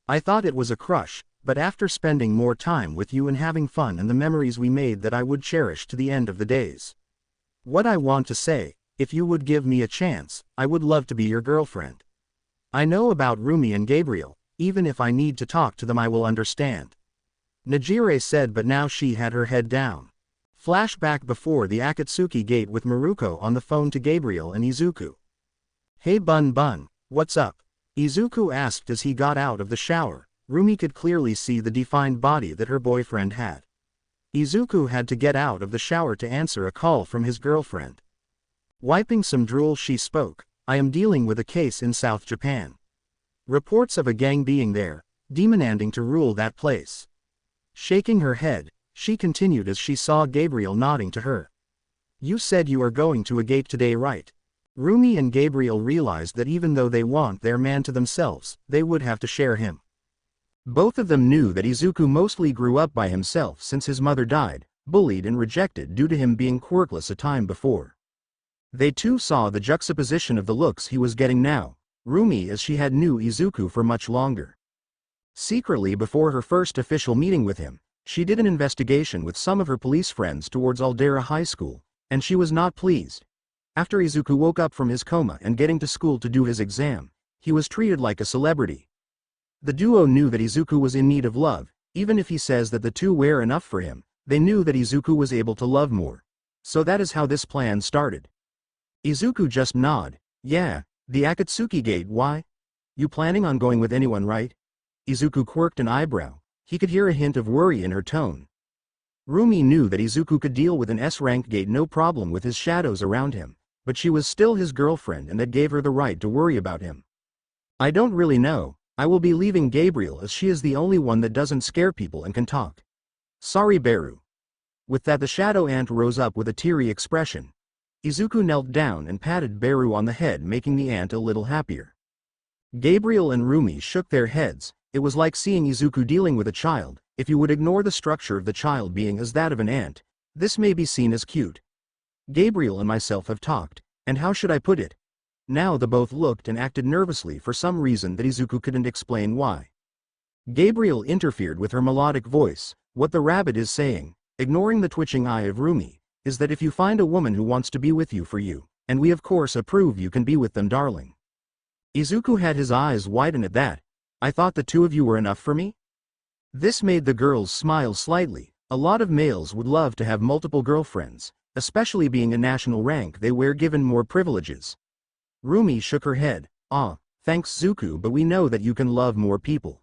I thought it was a crush, but after spending more time with you and having fun and the memories we made that I would cherish to the end of the days. What I want to say, if you would give me a chance, I would love to be your girlfriend. I know about Rumi and Gabriel, even if I need to talk to them I will understand. Najire said, but now she had her head down. Flashback before the Akatsuki gate with Maruko on the phone to Gabriel and Izuku. Hey Bun, what's up? Izuku asked as he got out of the shower. Rumi could clearly see the defined body that her boyfriend had. Izuku had to get out of the shower to answer a call from his girlfriend. Wiping some drool she spoke, I am dealing with a case in South Japan. Reports of a gang being there, demanding to rule that place. Shaking her head, she continued as she saw Gabriel nodding to her. You said you are going to a gate today, right? Rumi and Gabriel realized that even though they want their man to themselves, they would have to share him. Both of them knew that Izuku mostly grew up by himself since his mother died, bullied and rejected due to him being quirkless a time before. They too saw the juxtaposition of the looks he was getting now. Rumi, as she had knew Izuku for much longer. Secretly, before her first official meeting with him, she did an investigation with some of her police friends towards Aldera High School, and she was not pleased. After Izuku woke up from his coma and getting to school to do his exam, he was treated like a celebrity. The duo knew that Izuku was in need of love, even if he says that the two were enough for him, they knew that Izuku was able to love more. So that is how this plan started. Izuku just nodded. Yeah. The Akatsuki gate, why? You planning on going with anyone, right? Izuku quirked an eyebrow. He could hear a hint of worry in her tone. Rumi knew that Izuku could deal with an S-rank gate no problem with his shadows around him, but she was still his girlfriend and that gave her the right to worry about him. I don't really know, I will be leaving Gabriel as she is the only one that doesn't scare people and can talk. Sorry Beru. With that the shadow ant rose up with a teary expression. Izuku knelt down and patted Beru on the head, making the ant a little happier. Gabriel and Rumi shook their heads. It was like seeing Izuku dealing with a child. If you would ignore the structure of the child being as that of an ant, this may be seen as cute. Gabriel and myself have talked, and how should I put it? Now the both looked and acted nervously for some reason that Izuku couldn't explain why. Gabriel interfered with her melodic voice. What the rabbit is saying, ignoring the twitching eye of Rumi, is that if you find a woman who wants to be with you for you, and we of course approve, you can be with them, darling. Izuku had his eyes widen at that. I thought the two of you were enough for me? This made the girls smile slightly. A lot of males would love to have multiple girlfriends, especially being a national rank they were given more privileges. Rumi shook her head. Thanks Zuku, but we know that you can love more people.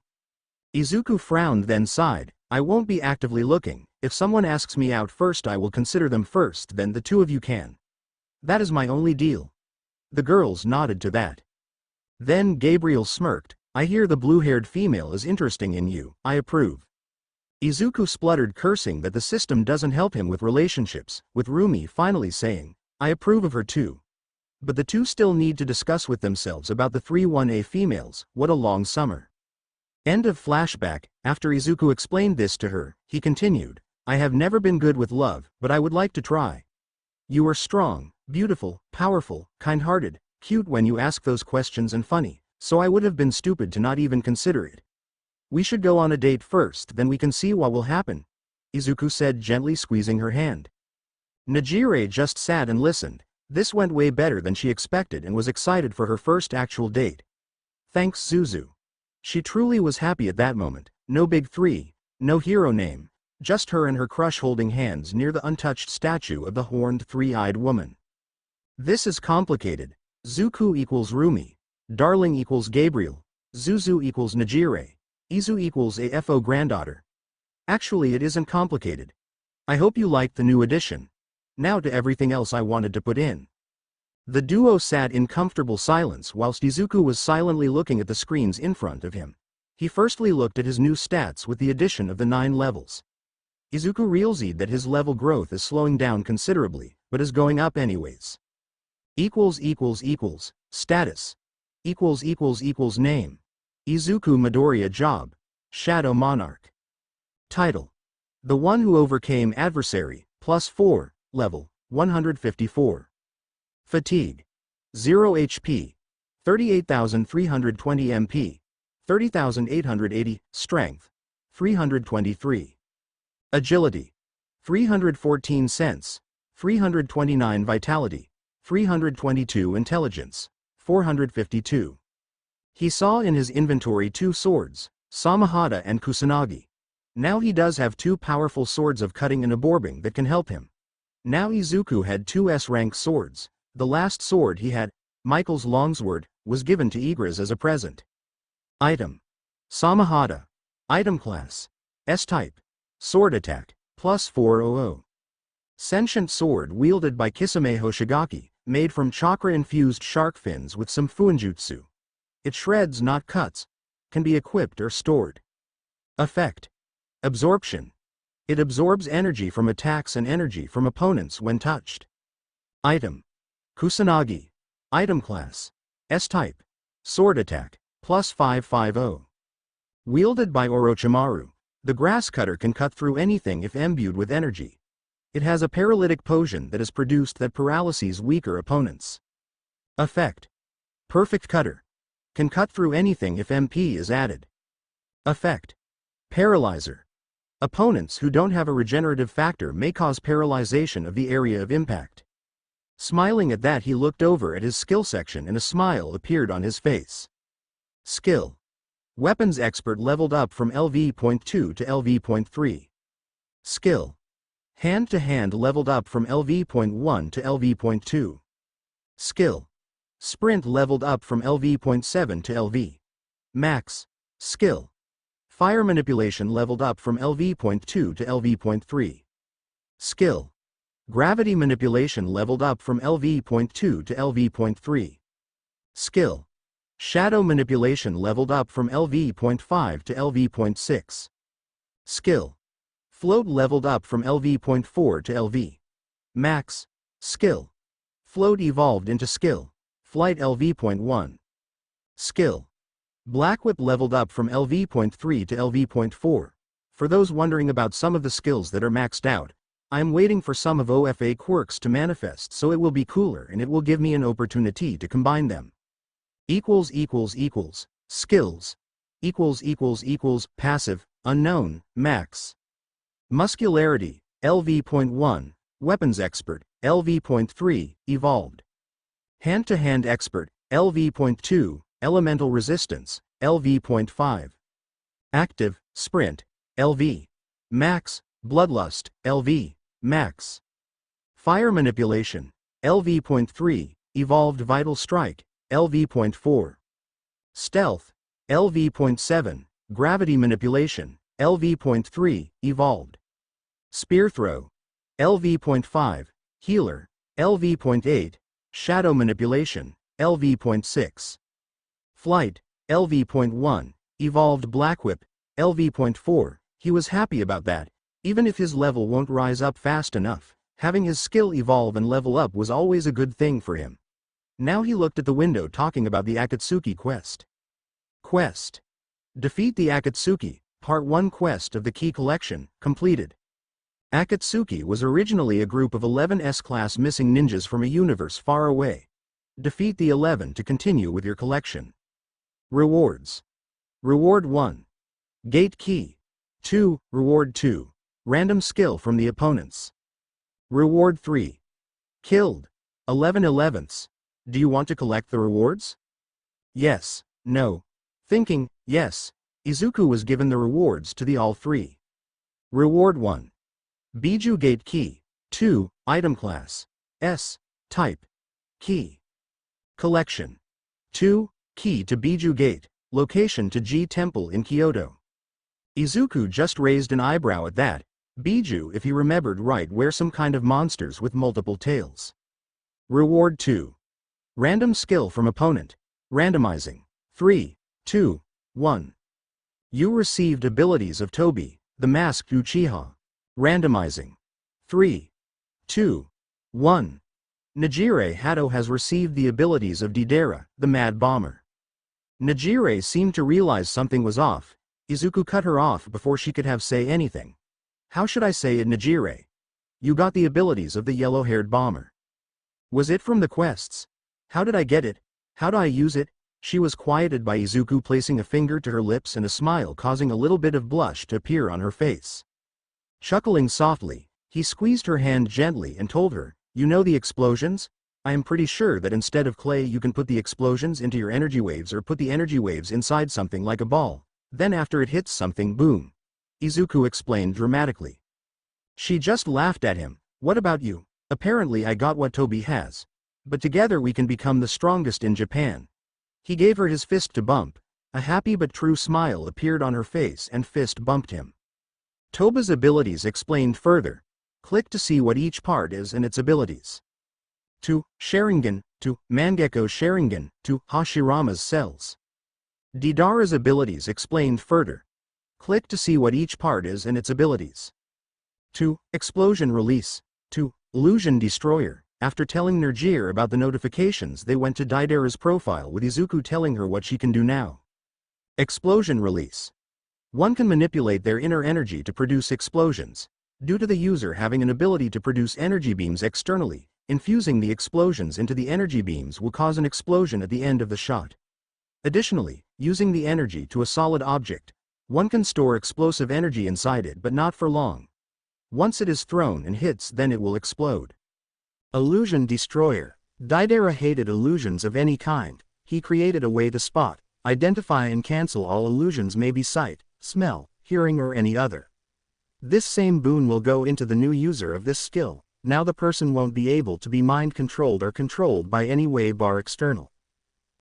Izuku frowned then sighed. I won't be actively looking. If someone asks me out first I will consider them first, then the two of you can. That is my only deal. The girls nodded to that. Then Gabriel smirked. I hear the blue-haired female is interesting in you, I approve. Izuku spluttered, cursing that the system doesn't help him with relationships, with Rumi finally saying, I approve of her too. But the two still need to discuss with themselves about the 3-1A females. What a long summer. End of flashback. After Izuku explained this to her, he continued, I have never been good with love, but I would like to try. You are strong, beautiful, powerful, kind-hearted, cute when you ask those questions and funny, so I would have been stupid to not even consider it. We should go on a date first, then we can see what will happen, Izuku said, gently squeezing her hand. Najire just sat and listened. This went way better than she expected and was excited for her first actual date. Thanks Zuzu. She truly was happy at that moment. No big three, no hero name, just her and her crush holding hands near the untouched statue of the horned three-eyed woman. This is complicated. Zuku equals Rumi, Darling equals Gabriel, Zuzu equals Najire, Izu equals AFO granddaughter. Actually it isn't complicated. I hope you liked the new addition. Now to everything else I wanted to put in. The duo sat in comfortable silence whilst Izuku was silently looking at the screens in front of him. He firstly looked at his new stats with the addition of the 9 levels. Izuku realized that his level growth is slowing down considerably, but is going up anyways. Status. Name. Izuku Midoriya Job. Shadow Monarch. Title. The one who overcame adversary, +4, level, 154. Fatigue. 0 HP. 38,320 MP. 30,880, Strength. 323. Agility. 314 Sense. 329 Vitality. 322 Intelligence. 452. He saw in his inventory 2 swords, Samahata and Kusanagi. Now he does have 2 powerful swords of cutting and absorbing that can help him. Now Izuku had 2 S-rank swords. The last sword he had, Michael's longsword, was given to Igris as a present. Item. Samahata. Item class. S-type. Sword attack, +400. Sentient sword wielded by Kisame Hoshigaki, made from chakra-infused shark fins with some fuinjutsu. It shreds not cuts. Can be equipped or stored. Effect. Absorption. It absorbs energy from attacks and energy from opponents when touched. Item. Kusanagi. Item class. S-type. Sword attack, +550. Wielded by Orochimaru, the grass cutter can cut through anything if imbued with energy. It has a paralytic potion that is produced that paralyses weaker opponents. Effect. Perfect cutter. Can cut through anything if MP is added. Effect. Paralyzer. Opponents who don't have a regenerative factor may cause paralyzation of the area of impact. Smiling at that, he looked over at his skill section and a smile appeared on his face. Skill. Weapons expert leveled up from LV.2 to LV.3. Skill. Hand-to-hand leveled up from LV.1 to LV.2. Skill. Sprint leveled up from LV.7 to LV. Max. Skill. Fire manipulation leveled up from LV.2 to LV.3. Skill. Gravity manipulation leveled up from LV.2 to LV.3. Skill. Shadow manipulation leveled up from LV.5 to LV.6. Skill. Float leveled up from LV.4 to LV. Max. Skill. Float evolved into skill. Flight LV.1. Skill. Black Whip leveled up from LV.3 to LV.4. For those wondering about some of the skills that are maxed out, I am waiting for some of OFA quirks to manifest so it will be cooler and it will give me an opportunity to combine them. Skills. Passive, unknown, max. Muscularity, LV.1, Weapons Expert, LV.3, Evolved. Hand-to-hand Expert, LV.2, Elemental Resistance, LV.5. Active, Sprint, LV. Max, Bloodlust, LV, Max. Fire Manipulation, LV.3, Evolved Vital Strike, LV.4. Stealth, LV.7, Gravity Manipulation, LV.3, Evolved. Spear Throw, LV.5, Healer, LV.8, Shadow Manipulation, LV.6. Flight, LV.1, Evolved Black Whip, LV.4, he was happy about that, even if his level won't rise up fast enough, having his skill evolve and level up was always a good thing for him. Now he looked at the window talking about the Akatsuki quest. Quest. Defeat the Akatsuki, Part 1 quest of the Key Collection, completed. Akatsuki was originally a group of 11 S-class missing ninjas from a universe far away. Defeat the 11 to continue with your collection. Rewards. Reward 1. Gate Key. 2. Reward 2. Random skill from the opponents. Reward 3. Killed. 11/11. Do you want to collect the rewards? Yes, no. Thinking, yes. Izuku was given the rewards to the all three. Reward 1. Biju Gate Key. 2. Item Class. S. Type. Key. Collection. 2. Key to Biju Gate. Location to G Temple in Kyoto. Izuku just raised an eyebrow at that. Biju, if he remembered right, were some kind of monsters with multiple tails. Reward 2. Random skill from opponent. Randomizing. 3, 2, 1. You received abilities of Tobi, the masked Uchiha. Randomizing. 3, 2, 1. Nijire Hato has received the abilities of Deidara, the mad bomber. Nijire seemed to realize something was off. Izuku cut her off before she could have say anything. How should I say it, Nijire? You got the abilities of the yellow-haired bomber. Was it from the quests? How did I get it? How do I use it? She was quieted by Izuku placing a finger to her lips and a smile causing a little bit of blush to appear on her face. Chuckling softly, he squeezed her hand gently and told her, you know the explosions? I am pretty sure that instead of clay you can put the explosions into your energy waves or put the energy waves inside something like a ball. Then after it hits something, boom. Izuku explained dramatically. She just laughed at him. What about you? Apparently I got what Tobi has. But together we can become the strongest in Japan. He gave her his fist to bump. A happy but true smile appeared on her face and fist bumped him. Toba's abilities explained further. Click to see what each part is and its abilities. 2. Sharingan. 2. Mangekyo Sharingan. 2. Hashirama's cells. Deidara's abilities explained further. Click to see what each part is and its abilities. 2. Explosion Release. 2. Illusion Destroyer. After telling Nijire about the notifications, they went to Deidara's profile with Izuku telling her what she can do now. Explosion Release. One can manipulate their inner energy to produce explosions. Due to the user having an ability to produce energy beams externally, infusing the explosions into the energy beams will cause an explosion at the end of the shot. Additionally, using the energy to a solid object, one can store explosive energy inside it but not for long. Once it is thrown and hits, then it will explode. Illusion Destroyer. Deidara hated illusions of any kind. He created a way to spot, identify and cancel all illusions, may be sight, smell, hearing or any other. This same boon will go into the new user of this skill. Now the person won't be able to be mind controlled or controlled by any way bar external.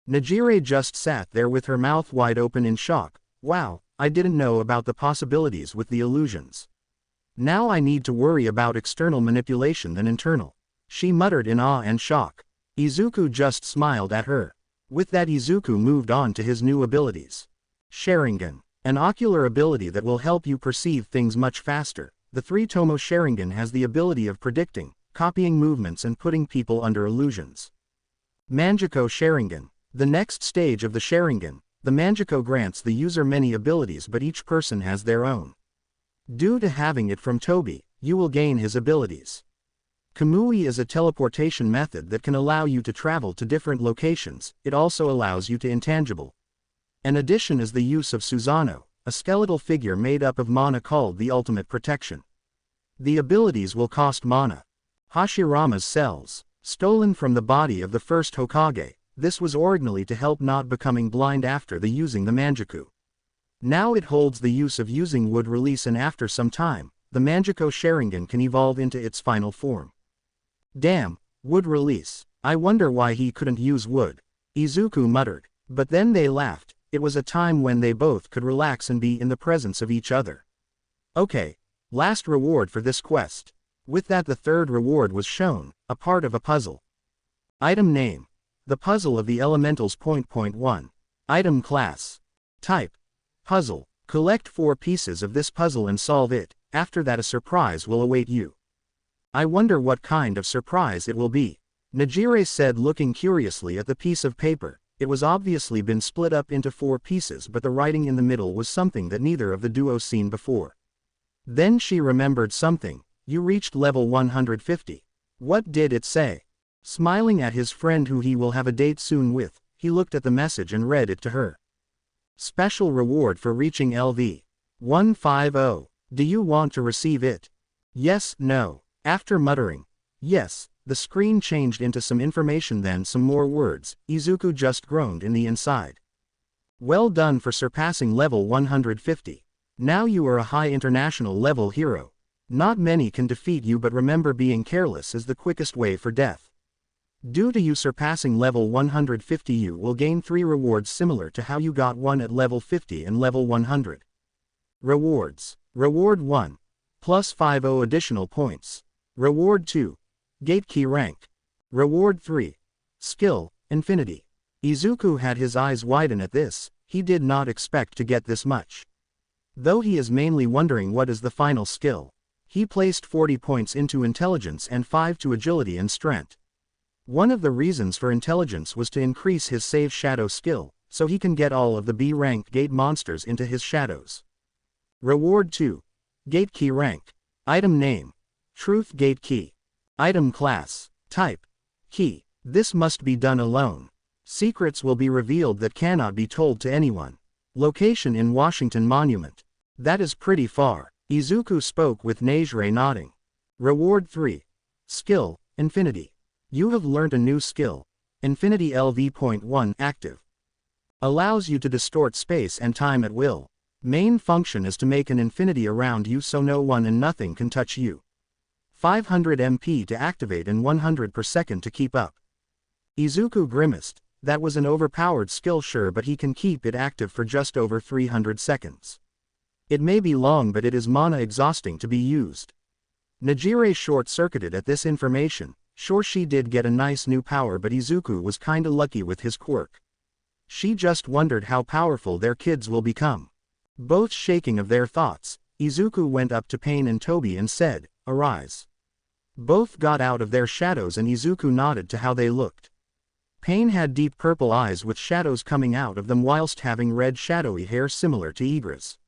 Nijire just sat there with her mouth wide open in shock. Wow, I didn't know about the possibilities with the illusions. Now I need to worry about external manipulation than internal. She muttered in awe and shock. Izuku just smiled at her. With that, Izuku moved on to his new abilities. Sharingan. An ocular ability that will help you perceive things much faster. The 3-Tomo Sharingan has the ability of predicting, copying movements and putting people under illusions. Mangekyo Sharingan. The next stage of the Sharingan. The Mangekyo grants the user many abilities but each person has their own. Due to having it from Tobi, you will gain his abilities. Kamui is a teleportation method that can allow you to travel to different locations. It also allows you to intangible. An addition is the use of Susanoo, a skeletal figure made up of mana called the Ultimate Protection. The abilities will cost mana. Hashirama's cells. Stolen from the body of the first Hokage, this was originally to help not becoming blind after the using the Mangekyo. Now it holds the use of using wood release, and after some time, the Mangekyo Sharingan can evolve into its final form. Damn, wood release. I wonder why he couldn't use wood. Izuku muttered. But then they laughed. It was a time when they both could relax and be in the presence of each other. Okay. Last reward for this quest. With that, the third reward was shown, a part of a puzzle. Item name. The Puzzle of the Elementals. 1. Item class. Type. Puzzle. Collect 4 pieces of this puzzle and solve it. After that, a surprise will await you. I wonder what kind of surprise it will be. Nijire said, looking curiously at the piece of paper. It was obviously been split up into 4 pieces, but the writing in the middle was something that neither of the duo seen before. Then she remembered something. You reached level 150. What did it say? Smiling at his friend who he will have a date soon with, he looked at the message and read it to her. Special reward for reaching LV 150. Do you want to receive it? Yes, no. After muttering, yes, The screen changed into some information, then some more words. Izuku just groaned in the inside. Well done for surpassing level 150. Now you are a high international level hero. Not many can defeat you, but remember, being careless is the quickest way for death. Due to you surpassing level 150, you will gain 3 rewards similar to how you got 1 at level 50 and level 100. Rewards. Reward 1. Plus 50 additional points. Reward 2. Gate key rank. Reward 3. Skill, Infinity. Izuku had his eyes widen at this. He did not expect to get this much. Though he is mainly wondering what is the final skill. He placed 40 points into intelligence and 5 to agility and strength. One of the reasons for intelligence was to increase his save shadow skill, so he can get all of the B-rank gate monsters into his shadows. Reward 2. Gate key rank. Item name. Truth gate key. Item class. Type. Key. This must be done alone. Secrets will be revealed that cannot be told to anyone. Location in Washington Monument. That is pretty far. Izuku spoke with Nejire nodding. Reward 3. Skill, Infinity. You have learned a new skill. Infinity LV.1 active. Allows you to distort space and time at will. Main function is to make an infinity around you so no one and nothing can touch you. 500 MP to activate and 100 per second to keep up. Izuku grimaced. That was an overpowered skill, sure, but he can keep it active for just over 300 seconds. It may be long, but it is mana exhausting to be used. Nejire short-circuited at this information. Sure, she did get a nice new power, but Izuku was kinda lucky with his quirk. She just wondered how powerful their kids will become. Both shaking of their thoughts, Izuku went up to Pain and Toby and said, "Arise." Both got out of their shadows and Izuku nodded to how they looked. Pain had deep purple eyes with shadows coming out of them whilst having red shadowy hair similar to Igra's.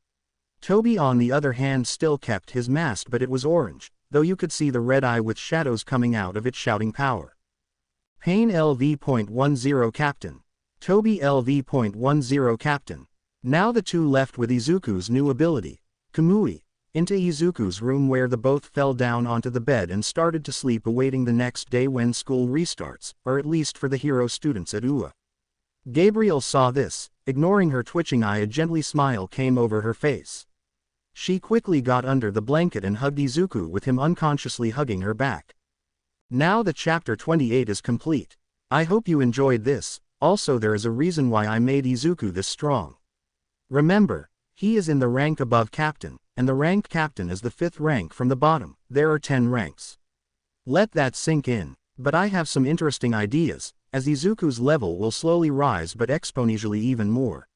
Toby on the other hand still kept his mask, but it was orange, though you could see the red eye with shadows coming out of it shouting power. Pain LV.10 Captain. Toby LV.10 Captain. Now the two left with Izuku's new ability, Kamui, into Izuku's room, where the both fell down onto the bed and started to sleep, awaiting the next day when school restarts, or at least for the hero students at UA. Gabriel saw this. Ignoring her twitching eye, a gently smile came over her face. She quickly got under the blanket and hugged Izuku, with him unconsciously hugging her back. Now the chapter 28 is complete. I hope you enjoyed this. Also, there is a reason why I made Izuku this strong. Remember, he is in the rank above captain, and the rank captain is the 5th rank from the bottom. There are 10 ranks. Let that sink in. But I have some interesting ideas, as Izuku's level will slowly rise but exponentially even more.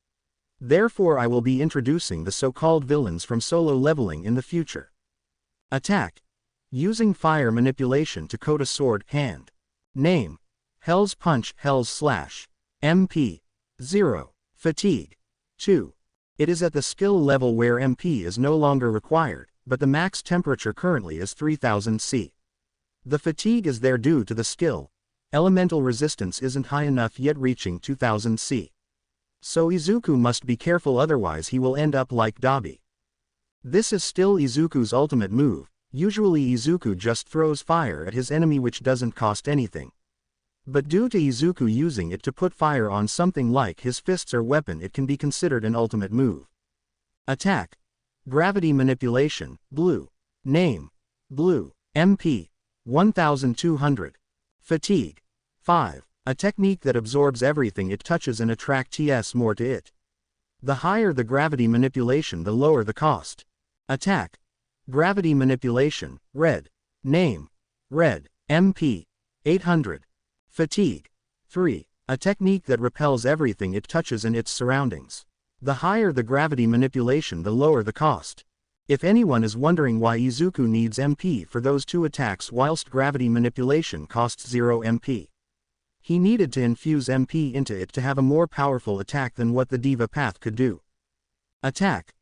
Therefore I will be introducing the so-called villains from solo leveling in the future. Attack. Using fire manipulation to coat a sword hand. Name. Hell's Punch, Hell's Slash. MP. 0. Fatigue. 2. It is at the skill level where MP is no longer required, but the max temperature currently is 3000 C. The fatigue is there due to the skill. Elemental resistance isn't high enough yet, reaching 2000 C. So Izuku must be careful, otherwise he will end up like Dabi. This is still Izuku's ultimate move. Usually Izuku just throws fire at his enemy, which doesn't cost anything. But due to Izuku using it to put fire on something like his fists or weapon, it can be considered an ultimate move. Attack. Gravity manipulation, blue. Name. Blue. MP. 1200. Fatigue. 5. A technique that absorbs everything it touches and attracts more to it. The higher the gravity manipulation, the lower the cost. Attack. Gravity manipulation, red. Name. Red. MP. 800. Fatigue. 3. A technique that repels everything it touches and its surroundings. The higher the gravity manipulation, the lower the cost. If anyone is wondering why Izuku needs MP for those two attacks whilst gravity manipulation costs 0 MP. He needed to infuse MP into it to have a more powerful attack than what the Diva Path could do. Attack.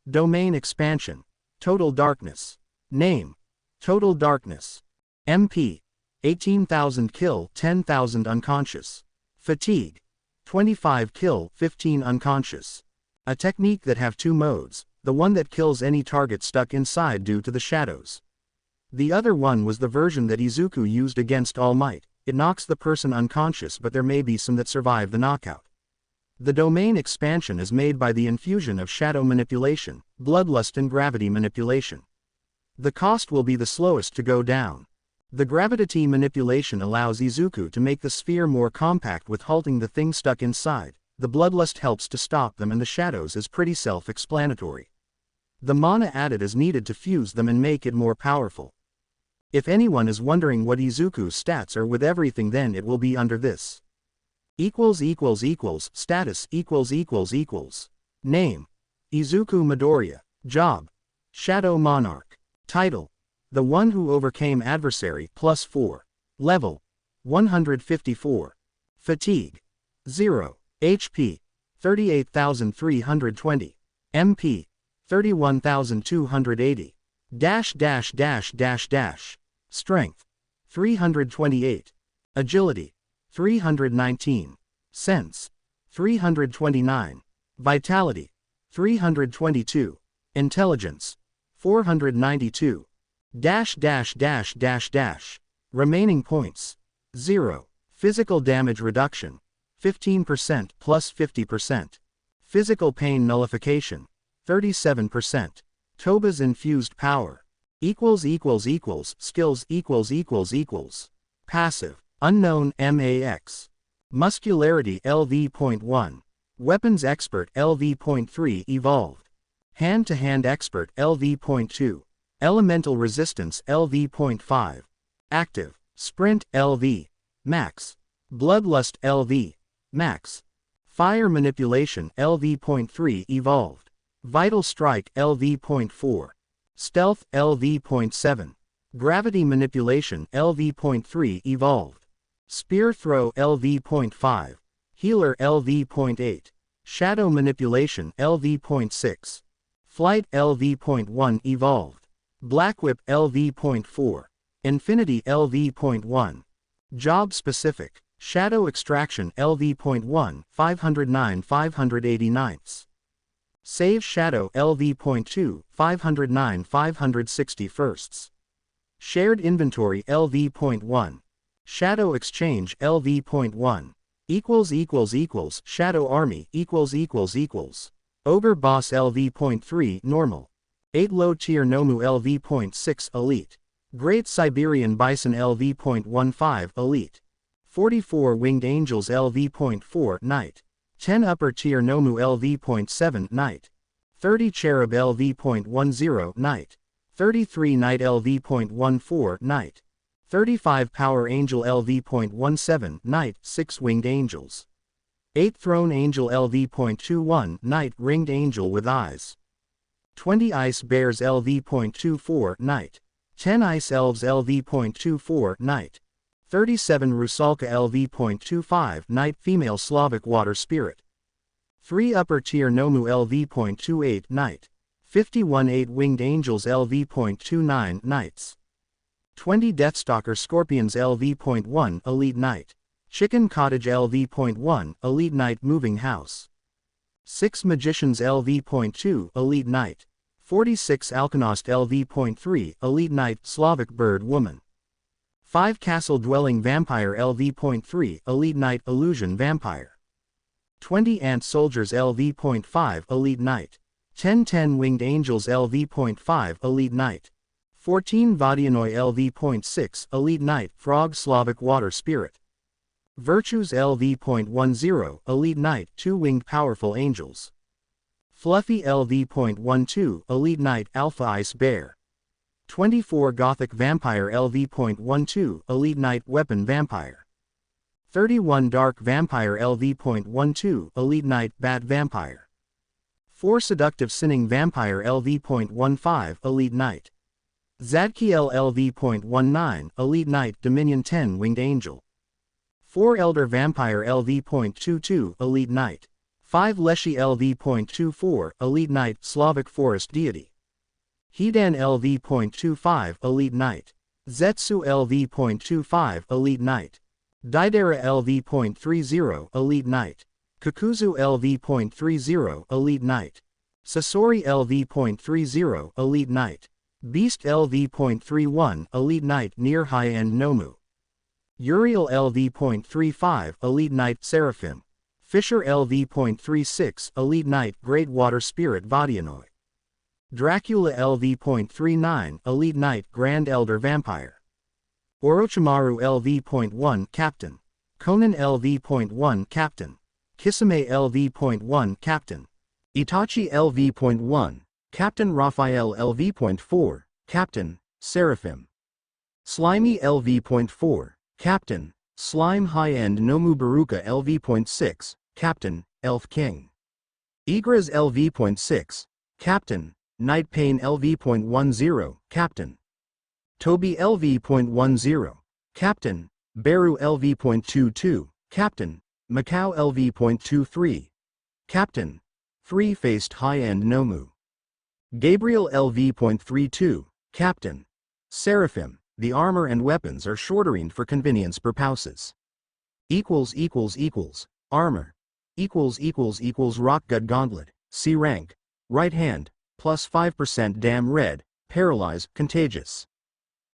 Domain expansion. Total darkness. Name. Total darkness. MP. 18,000 kill, 10,000 unconscious. Fatigue. 25 kill, 15 unconscious. A technique that have two modes, the one that kills any target stuck inside due to the shadows. The other one was the version that Izuku used against All Might. It knocks the person unconscious, but there may be some that survive the knockout. The domain expansion is made by the infusion of shadow manipulation, bloodlust and gravity manipulation. The cost will be the slowest to go down. The gravity manipulation allows Izuku to make the sphere more compact with halting the thing stuck inside. The bloodlust helps to stop them, and the shadows is pretty self-explanatory. The mana added is needed to fuse them and make it more powerful. If anyone is wondering what Izuku's stats are with everything, then it will be under this. Status Name Izuku Midoriya. Job Shadow Monarch. Title The One Who Overcame Adversary +4. Level 154. Fatigue 0. HP 38,320. MP 31,280. Strength 328. Agility 319. Sense 329. Vitality 322. Intelligence 492. Remaining points 0. Physical damage reduction 15% plus 50%. Physical pain nullification 37%. Toba's infused power Skills Passive Unknown MAX. Muscularity LV.1. Weapons Expert LV.3 Evolved. Hand-to-hand Expert LV.2. Elemental Resistance LV.5. Active Sprint LV. Max. Bloodlust LV. Max. Fire Manipulation LV.3 Evolved. Vital Strike LV.4. Stealth LV.7. Gravity Manipulation LV.3 Evolved. Spear Throw LV.5. Healer LV.8. Shadow Manipulation LV.6. Flight LV.1 Evolved. Black Whip LV.4. Infinity LV.1. Job Specific. Shadow Extraction LV.1 509 589. Save Shadow LV.2 509 561. Shared Inventory LV.1. Shadow Exchange LV.1. Shadow Army Ogre Boss LV.3 Normal. 8 Low Tier Nomu LV.6 Elite. Great Siberian Bison LV.15 Elite. 44 Winged Angels LV.4 Knight. 10 Upper Tier Nomu LV.7 Knight. 30 Cherub LV.10 Knight. 33 Knight LV.14 Knight. 35 Power Angel LV.17 Knight 6 Winged Angels. 8 Throne Angel LV.21 Knight Ringed Angel with Eyes. 20 Ice Bears LV.24 Knight. 10 Ice Elves LV.24 Knight. 37 Rusalka LV.25 Knight Female Slavic Water Spirit. 3 Upper Tier Nomu LV.28 Knight. 51 8 Winged Angels LV.29 Knights. 20 Deathstalker Scorpions LV.1 Elite Knight. Chicken Cottage LV.1 Elite Knight Moving House. 6 Magicians LV.2 Elite Knight. 46 Alkanost LV.3 Elite Knight Slavic Bird Woman. 5 Castle Dwelling Vampire LV.3 Elite Knight Illusion Vampire. 20 Ant Soldiers LV.5 Elite Knight. 10 Winged Angels LV.5 Elite Knight. 14 Vodianoi LV.6 Elite Knight Frog Slavic Water Spirit. Virtues LV.10 Elite Knight 2 Winged Powerful Angels. Fluffy LV.12 Elite Knight Alpha Ice Bear. 24 Gothic Vampire LV.12 Elite Knight Weapon Vampire. 31 Dark Vampire LV.12 Elite Knight Bat Vampire. 4 Seductive Sinning Vampire LV.15 Elite Knight. Zadkiel LV.19 Elite Knight Dominion 10 Winged Angel. 4 Elder Vampire LV.22 Elite Knight. 5 Leshy LV.24 Elite Knight Slavic Forest Deity. Hidan LV.25 Elite Knight. Zetsu LV.25 Elite Knight. Daidara LV.30 Elite Knight. Kakuzu LV.30 Elite Knight. Sasori LV.30 Elite Knight. Beast LV.31 Elite Knight near high-end Nomu. Uriel LV.35 Elite Knight Seraphim. Fisher LV.36 Elite Knight Great Water Spirit Vadianoi. Dracula LV.39 Elite Knight Grand Elder Vampire. Orochimaru LV.1 Captain. Conan LV.1 Captain. Kisame LV.1 Captain. Itachi LV.1 Captain. Raphael LV.4 Captain, Seraphim. Slimy LV.4 Captain, Slime High-End Nomu. Baruka LV.6 Captain, Elf King. Igras LV.6 Captain, Night Pain LV.10 Captain. Toby LV.10 Captain, Beru LV.22 Captain, Macau LV.23 Captain, Three-Faced High-End Nomu. Gabriel LV.32 Captain. Seraphim, the armor and weapons are shortened for convenience purposes. Armor. Rock Gut Gauntlet, C rank, right hand, plus 5% Damn Red, Paralyze, Contagious.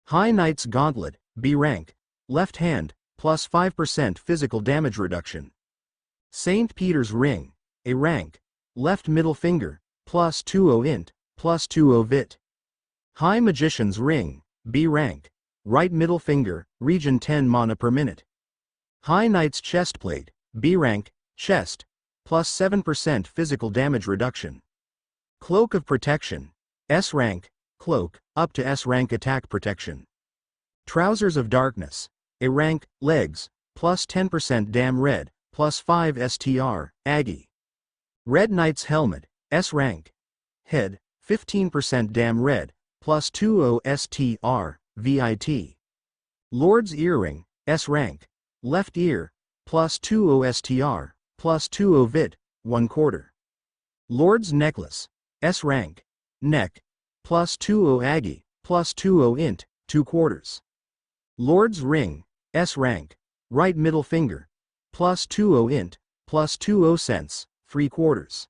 High Knight's Gauntlet, B rank, left hand, plus 5% physical damage reduction. St. Peter's Ring, A rank, left middle finger, plus 20 int, plus 20 vit. High Magician's Ring, B rank, right middle finger, region 10 mana per minute. High Knight's Chestplate, B rank, chest, plus 7% physical damage reduction. Cloak of Protection, S rank, cloak, up to S rank attack protection. Trousers of Darkness, A rank, legs, plus 10% Damn Red, plus 5 STR, Aggie. Red Knight's Helmet, S rank. Head, 15% Damn Red, plus 20 STR, VIT. Lord's Earring, S rank. Left ear, plus 20 STR, plus 20 VIT, 1/4. Lord's Necklace, S rank. Neck, plus 20 Aggie, plus 20 int, 2/4. Lord's Ring, S rank. Right middle finger, plus 20 int, plus 20 cents, 3/4.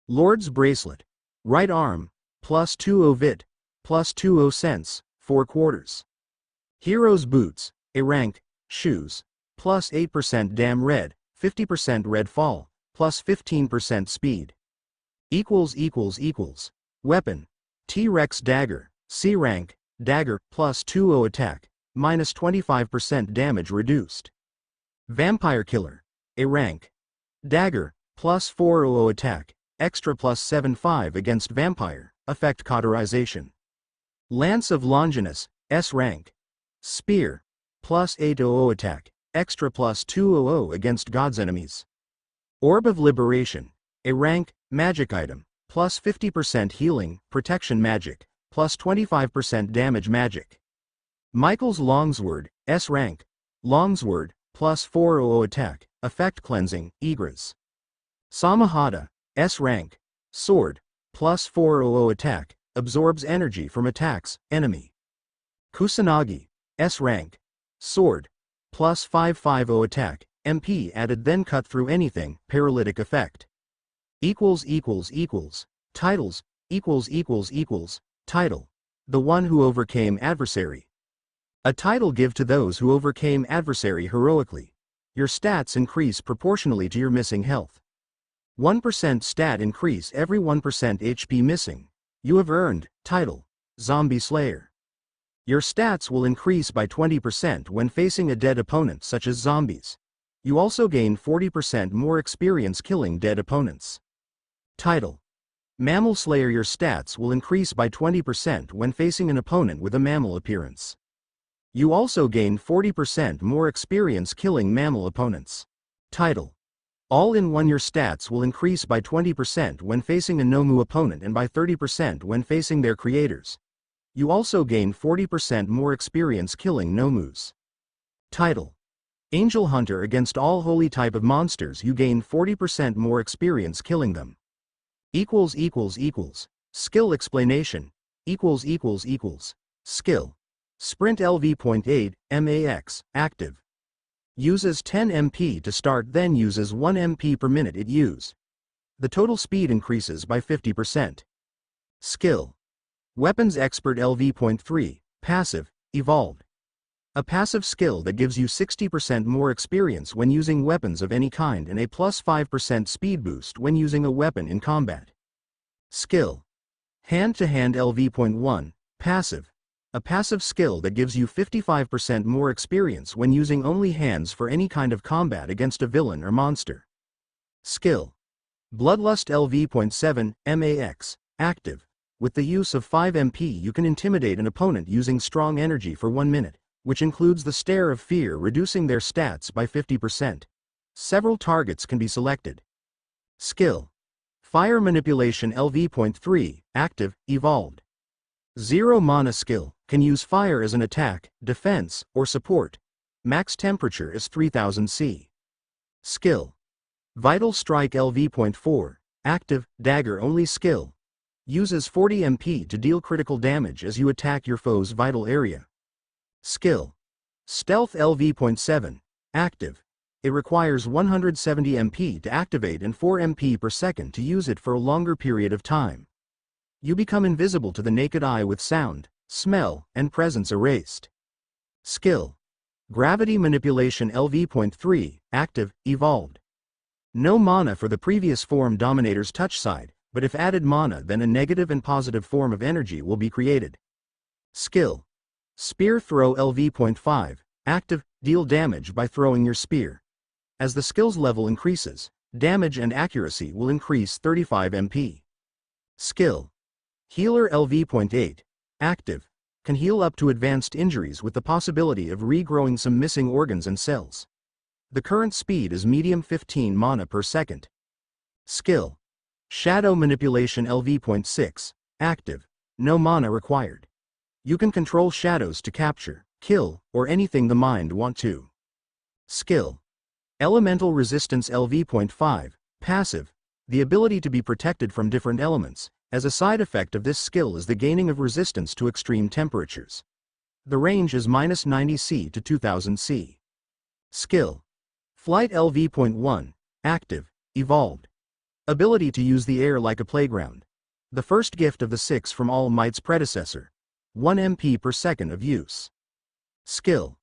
Lord's Bracelet, right arm, plus 20 vit, plus 20 cents, 4/4. Hero's Boots, A rank, shoes, plus 8% Damn Red, 50% Red Fall, plus 15% speed. Weapon, T-Rex Dagger, C rank, dagger, plus 20 attack, minus 25% damage reduced. Vampire Killer, A rank, dagger, plus 400 attack, extra plus 75 against vampire, effect cauterization. Lance of Longinus, S rank. Spear, plus 800 attack, extra plus 200 against God's enemies. Orb of Liberation, A rank, magic item, plus 50% healing, protection magic, plus 25% damage magic. Michael's Longsword, S rank. Longsword, plus 400 attack, effect cleansing, Igras. Samahata, S rank. Sword, plus 400 attack, absorbs energy from attacks, enemy. Kusanagi, S rank. Sword, plus 550 attack, MP added then cut through anything, paralytic effect. Titles, title. The one who overcame adversary. A title give to those who overcame adversary heroically. Your stats increase proportionally to your missing health. 1% stat increase every 1% HP missing. You have earned, title, Zombie Slayer. Your stats will increase by 20% when facing a dead opponent such as zombies. You also gain 40% more experience killing dead opponents. Title, Mammal Slayer. Your stats will increase by 20% when facing an opponent with a mammal appearance. You also gain 40% more experience killing mammal opponents. Title, All-in-One. Your stats will increase by 20% when facing a Nomu opponent and by 30% when facing their creators. You also gain 40% more experience killing Nomus. Title, Angel Hunter. Against all holy type of monsters you gain 40% more experience killing them. Skill explanation. Skill. Sprint LV.8, MAX, active. Uses 10 MP to start, then uses 1 MP per minute it use. The total speed increases by 50%. Skill. Weapons Expert LV.3, Passive, Evolved. A passive skill that gives you 60% more experience when using weapons of any kind and a plus 5% speed boost when using a weapon in combat. Skill. Hand-to-Hand LV.1, Passive. A passive skill that gives you 55% more experience when using only hands for any kind of combat against a villain or monster. Skill. Bloodlust LV.7, MAX, Active. With the use of 5 MP you can intimidate an opponent using strong energy for 1 minute, which includes the Stare of Fear reducing their stats by 50%. Several targets can be selected. Skill. Fire Manipulation LV.3, Active, Evolved. 0 mana skill, can use fire as an attack, defense, or support. Max temperature is 3000 C. Skill. Vital Strike LV.4, Active, Dagger only skill. Uses 40 MP to deal critical damage as you attack your foe's vital area. Skill. Stealth LV.7, Active. It requires 170 MP to activate and 4 MP per second to use it for a longer period of time. You become invisible to the naked eye with sound, smell, and presence erased. Skill. Gravity Manipulation LV.3, Active, Evolved. No mana for the previous form Dominator's Touch side, but if added mana then a negative and positive form of energy will be created. Skill. Spear Throw LV.5, Active, deal damage by throwing your spear. As the skill's level increases, damage and accuracy will increase 35 MP. Skill. Healer LV.8, Active, can heal up to advanced injuries with the possibility of regrowing some missing organs and cells. The current speed is medium 15 mana per second. Skill. Shadow Manipulation LV.6, Active, no mana required. You can control shadows to capture, kill, or anything the mind want to. Skill. Elemental Resistance LV.5, Passive, the ability to be protected from different elements. As a side effect of this skill is the gaining of resistance to extreme temperatures. The range is -90 C to 2000 C. Skill. Flight LV.1, Active, Evolved. Ability to use the air like a playground. The first gift of the 6 from All Might's predecessor. 1 MP per second of use. Skill.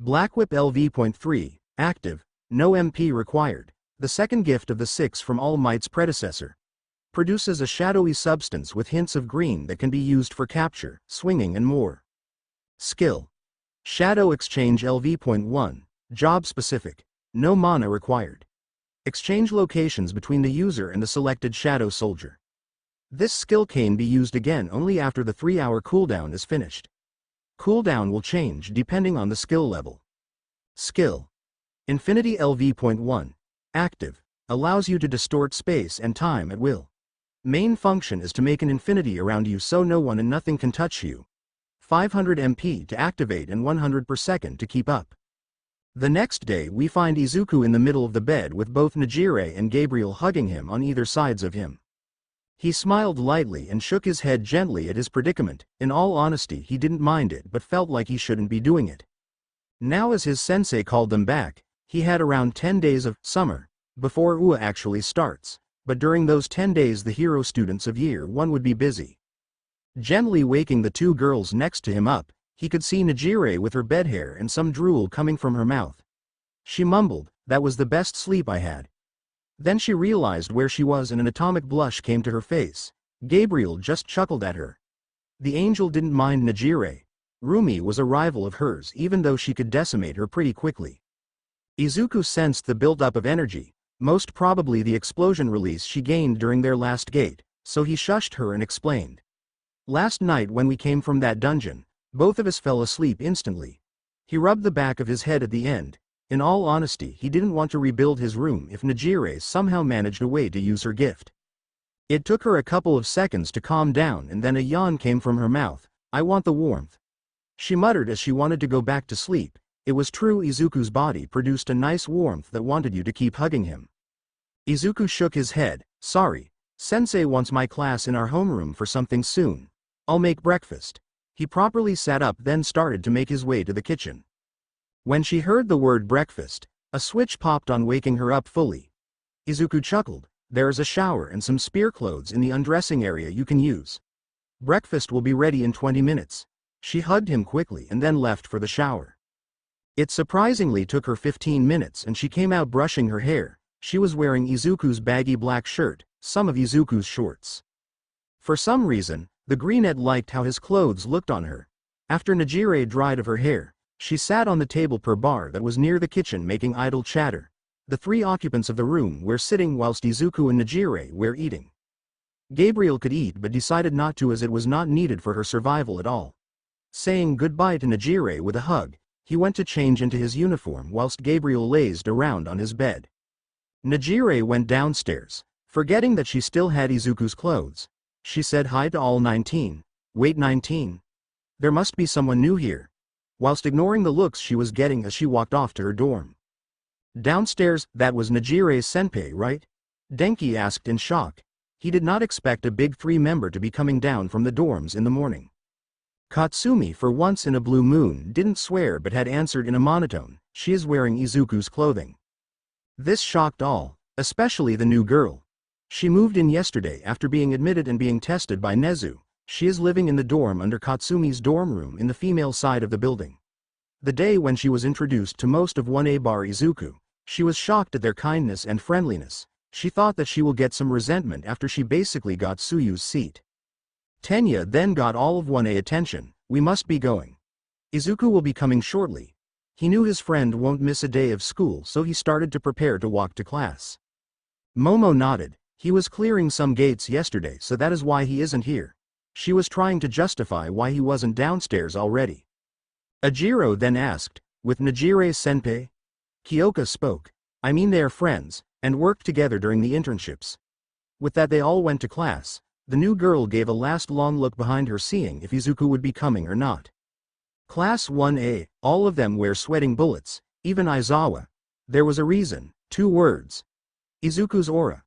Black Whip LV.3, Active, no MP required. The second gift of the 6 from All Might's predecessor. Produces a shadowy substance with hints of green that can be used for capture, swinging and more. Skill. Shadow Exchange LV.1, Job specific. No mana required. Exchange locations between the user and the selected shadow soldier. This skill can be used again only after the 3-hour cooldown is finished. Cooldown will change depending on the skill level. Skill. Infinity LV.1, Active, allows you to distort space and time at will. Main function is to make an infinity around you so no one and nothing can touch you. 500 MP to activate and 100 per second to keep up. The next day we find Izuku in the middle of the bed with both Najire and Gabriel hugging him on either sides of him. He smiled lightly and shook his head gently at his predicament. In all honesty he didn't mind it but felt like he shouldn't be doing it. Now as his sensei called them back, he had around 10 days of summer before UA actually starts, but during those 10 days the hero students of year 1 would be busy. Gently waking the 2 girls next to him up, he could see Najire with her bed hair and some drool coming from her mouth. She mumbled, "That was the best sleep I had." Then she realized where she was and an atomic blush came to her face. Gabriel just chuckled at her. The angel didn't mind Najire. Rumi was a rival of hers even though she could decimate her pretty quickly. Izuku sensed the buildup of energy, most probably the explosion release she gained during their last gate, so he shushed her and explained. "Last night when we came from that dungeon, both of us fell asleep instantly." He rubbed the back of his head at the end. In all honesty he didn't want to rebuild his room if Najire somehow managed a way to use her gift. It took her a couple of seconds to calm down and then a yawn came from her mouth. "I want the warmth," she muttered as she wanted to go back to sleep. It was true, Izuku's body produced a nice warmth that wanted you to keep hugging him. Izuku shook his head. "Sorry, Sensei wants my class in our homeroom for something soon. I'll make breakfast." He properly sat up then started to make his way to the kitchen. When she heard the word breakfast, a switch popped on waking her up fully. Izuku chuckled. "There is a shower and some spear clothes in the undressing area you can use." Breakfast will be ready in 20 minutes. She hugged him quickly and then left for the shower. It surprisingly took her 15 minutes and she came out brushing her hair. She was wearing Izuku's baggy black shirt, some of Izuku's shorts. For some reason, the greenette liked how his clothes looked on her. After Najire dried of her hair, she sat on the table per bar that was near the kitchen making idle chatter. The three occupants of the room were sitting whilst Izuku and Najire were eating. Gabriel could eat but decided not to as it was not needed for her survival at all. Saying goodbye to Najire with a hug, he went to change into his uniform whilst Gabriel lazed around on his bed. Najire went downstairs, forgetting that she still had Izuku's clothes. She said hi to all 19. Wait, 19? There must be someone new here. Whilst ignoring the looks she was getting as she walked off to her dorm. Downstairs, that was Najire's senpai, right? Denki asked in shock. He did not expect a big three-member to be coming down from the dorms in the morning. Katsumi, for once in a blue moon, didn't swear but had answered in a monotone, she is wearing Izuku's clothing. This shocked all, especially the new girl. She moved in yesterday after being admitted and being tested by Nezu. She is living in the dorm under Katsumi's dorm room in the female side of the building. The day when she was introduced to most of 1A bar Izuku, she was shocked at their kindness and friendliness. She thought that she will get some resentment after she basically got Suyu's seat. Tenya then got all of 1A attention. We must be going. Izuku will be coming shortly. He knew his friend won't miss a day of school, so he started to prepare to walk to class. Momo nodded. He was clearing some gates yesterday, so that is why he isn't here. She was trying to justify why he wasn't downstairs already. Ajiro then asked, with Najire-senpai? Kyoka spoke. I mean they are friends, and worked together during the internships. With that they all went to class. The new girl gave a last long look behind her seeing if Izuku would be coming or not. Class 1A, all of them were sweating bullets, even Aizawa. There was a reason, 2 words. Izuku's aura.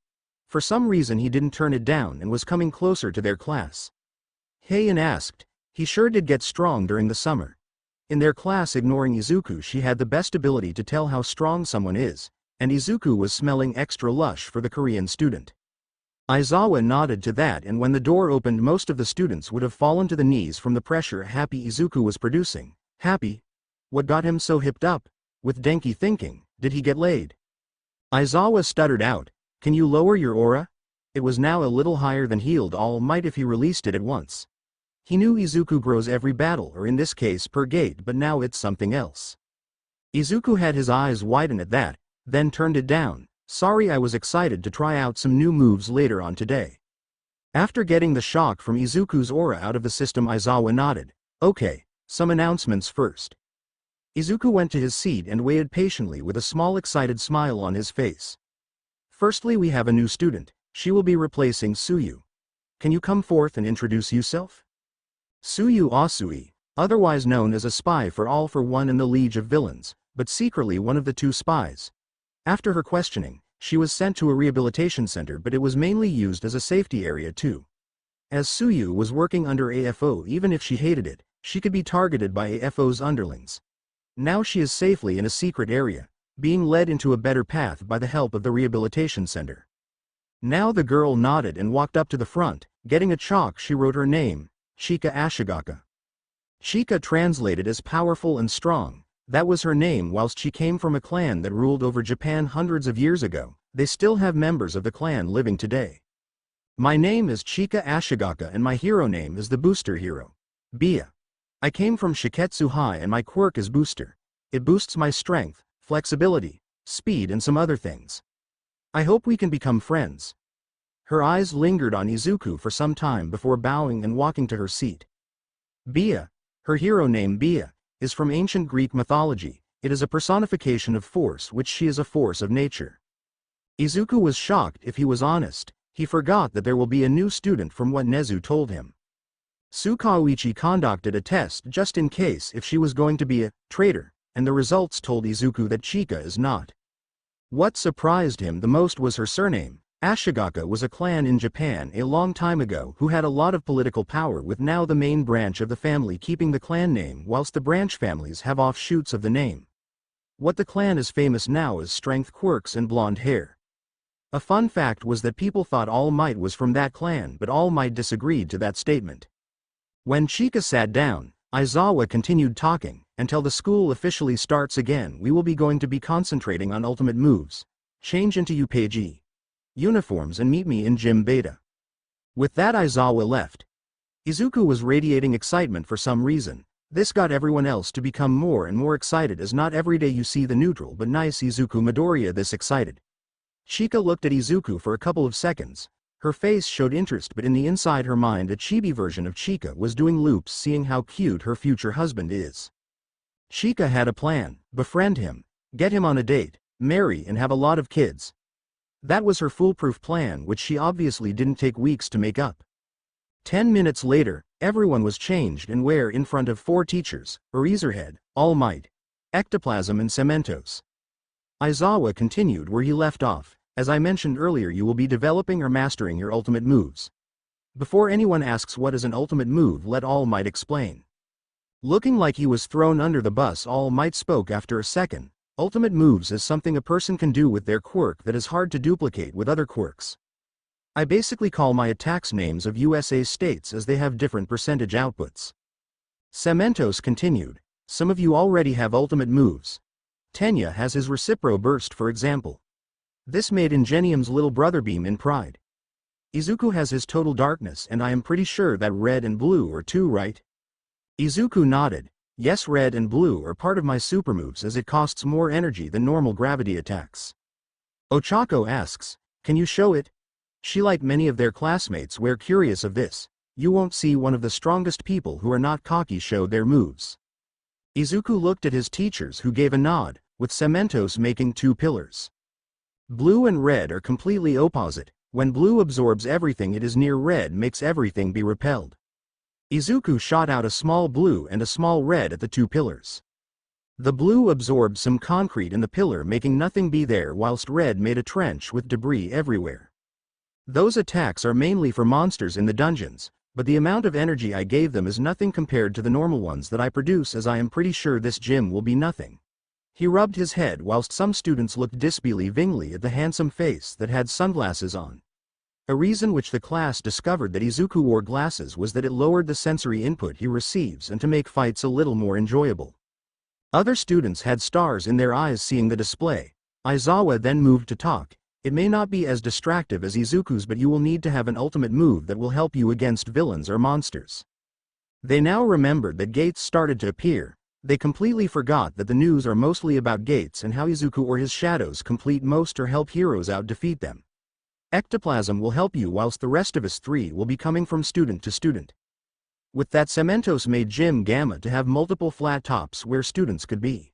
For some reason he didn't turn it down and was coming closer to their class. Heian asked, he sure did get strong during the summer. In their class ignoring Izuku she had the best ability to tell how strong someone is, and Izuku was smelling extra lush for the Korean student. Aizawa nodded to that, and when the door opened most of the students would have fallen to the knees from the pressure happy Izuku was producing. Happy? What got him so hipped up? With Denki thinking, did he get laid? Aizawa stuttered out, can you lower your aura? It was now a little higher than healed all might if he released it at once. He knew Izuku grows every battle, or in this case per gate, but now it's something else. Izuku had his eyes widen at that, then turned it down. Sorry, I was excited to try out some new moves later on today. After getting the shock from Izuku's aura out of the system, Aizawa nodded. Okay, some announcements first. Izuku went to his seat and waited patiently with a small excited smile on his face. Firstly, we have a new student. She will be replacing Suyu. Can you come forth and introduce yourself? Suyu Asui, otherwise known as a spy for All for One in the Liege of Villains, but secretly one of the 2 spies. After her questioning, she was sent to a rehabilitation center, but it was mainly used as a safety area too. As Suyu was working under AFO, even if she hated it, she could be targeted by AFO's underlings. Now she is safely in a secret area, being led into a better path by the help of the rehabilitation center. Now the girl nodded and walked up to the front. Getting a chalk, she wrote her name, Chika Ashigaka. Chika translated as powerful and strong. That was her name. Whilst she came from a clan that ruled over Japan hundreds of years ago, they still have members of the clan living today. My name is Chika Ashigaka and my hero name is the Booster Hero. Bia. I came from Shiketsu High and my quirk is Booster. It boosts my strength, flexibility, speed and some other things. I hope we can become friends. Her eyes lingered on Izuku for some time before bowing and walking to her seat. Bia, her hero name Bia, is from ancient Greek mythology. It is a personification of force, which she is a force of nature. Izuku was shocked. If he was honest, he forgot that there will be a new student from what Nezu told him. Sukaoichi conducted a test just in case if she was going to be a traitor, and the results told Izuku that Chika is not. What surprised him the most was her surname. Ashigaka was a clan in Japan a long time ago who had a lot of political power, with now the main branch of the family keeping the clan name whilst the branch families have offshoots of the name. What the clan is famous now is strength, quirks and blonde hair. A fun fact was that people thought All Might was from that clan, but All Might disagreed to that statement. When Chika sat down, Aizawa continued talking. Until the school officially starts again, we will be going to be concentrating on ultimate moves. Change into UPG uniforms and meet me in Gym Beta. With that, Aizawa left. Izuku was radiating excitement for some reason. This got everyone else to become more and more excited, as not every day you see the neutral but nice Izuku Midoriya this excited. Chika looked at Izuku for a couple of seconds. Her face showed interest, but in the inside her mind a chibi version of Chika was doing loops, seeing how cute her future husband is. Chika had a plan: befriend him, get him on a date, marry and have a lot of kids. That was her foolproof plan, which she obviously didn't take weeks to make up. 10 minutes later, everyone was changed and were in front of 4 teachers: Eraserhead, All Might, Ectoplasm and Cementos. Aizawa continued where he left off. As I mentioned earlier, you will be developing or mastering your ultimate moves. Before anyone asks what is an ultimate move, let All Might explain. Looking like he was thrown under the bus, All Might spoke after a second. Ultimate moves is something a person can do with their quirk that is hard to duplicate with other quirks. I basically call my attacks names of USA states, as they have different percentage outputs. Cementos continued. Some of you already have ultimate moves. Tenya has his Recipro Burst, for example. This made Ingenium's little brother beam in pride. Izuku has his Total Darkness, and I am pretty sure that red and blue are too, right? Izuku nodded. Yes, red and blue are part of my super moves, as it costs more energy than normal gravity attacks. Ochako asks, can you show it? She, like many of their classmates, were curious of this. You won't see one of the strongest people who are not cocky show their moves. Izuku looked at his teachers, who gave a nod, with Cementos making 2 pillars. Blue and red are completely opposite. When blue absorbs everything, it is near red makes everything be repelled. Izuku shot out a small blue and a small red at the 2 pillars. The blue absorbed some concrete in the pillar, making nothing be there, whilst red made a trench with debris everywhere. Those attacks are mainly for monsters in the dungeons, but the amount of energy I gave them is nothing compared to the normal ones that I produce, as I am pretty sure this gym will be nothing. He rubbed his head, whilst some students looked disbelievingly at the handsome face that had sunglasses on. A reason which the class discovered that Izuku wore glasses was that it lowered the sensory input he receives and to make fights a little more enjoyable. Other students had stars in their eyes seeing the display. Aizawa then moved to talk. It may not be as distractive as Izuku's, but you will need to have an ultimate move that will help you against villains or monsters. They now remembered that gates started to appear. They completely forgot that the news are mostly about gates and how Izuku or his shadows complete most or help heroes out defeat them. Ectoplasm will help you, whilst the rest of us 3 will be coming from student to student. With that, Cementos made Gym Gamma to have multiple flat tops where students could be.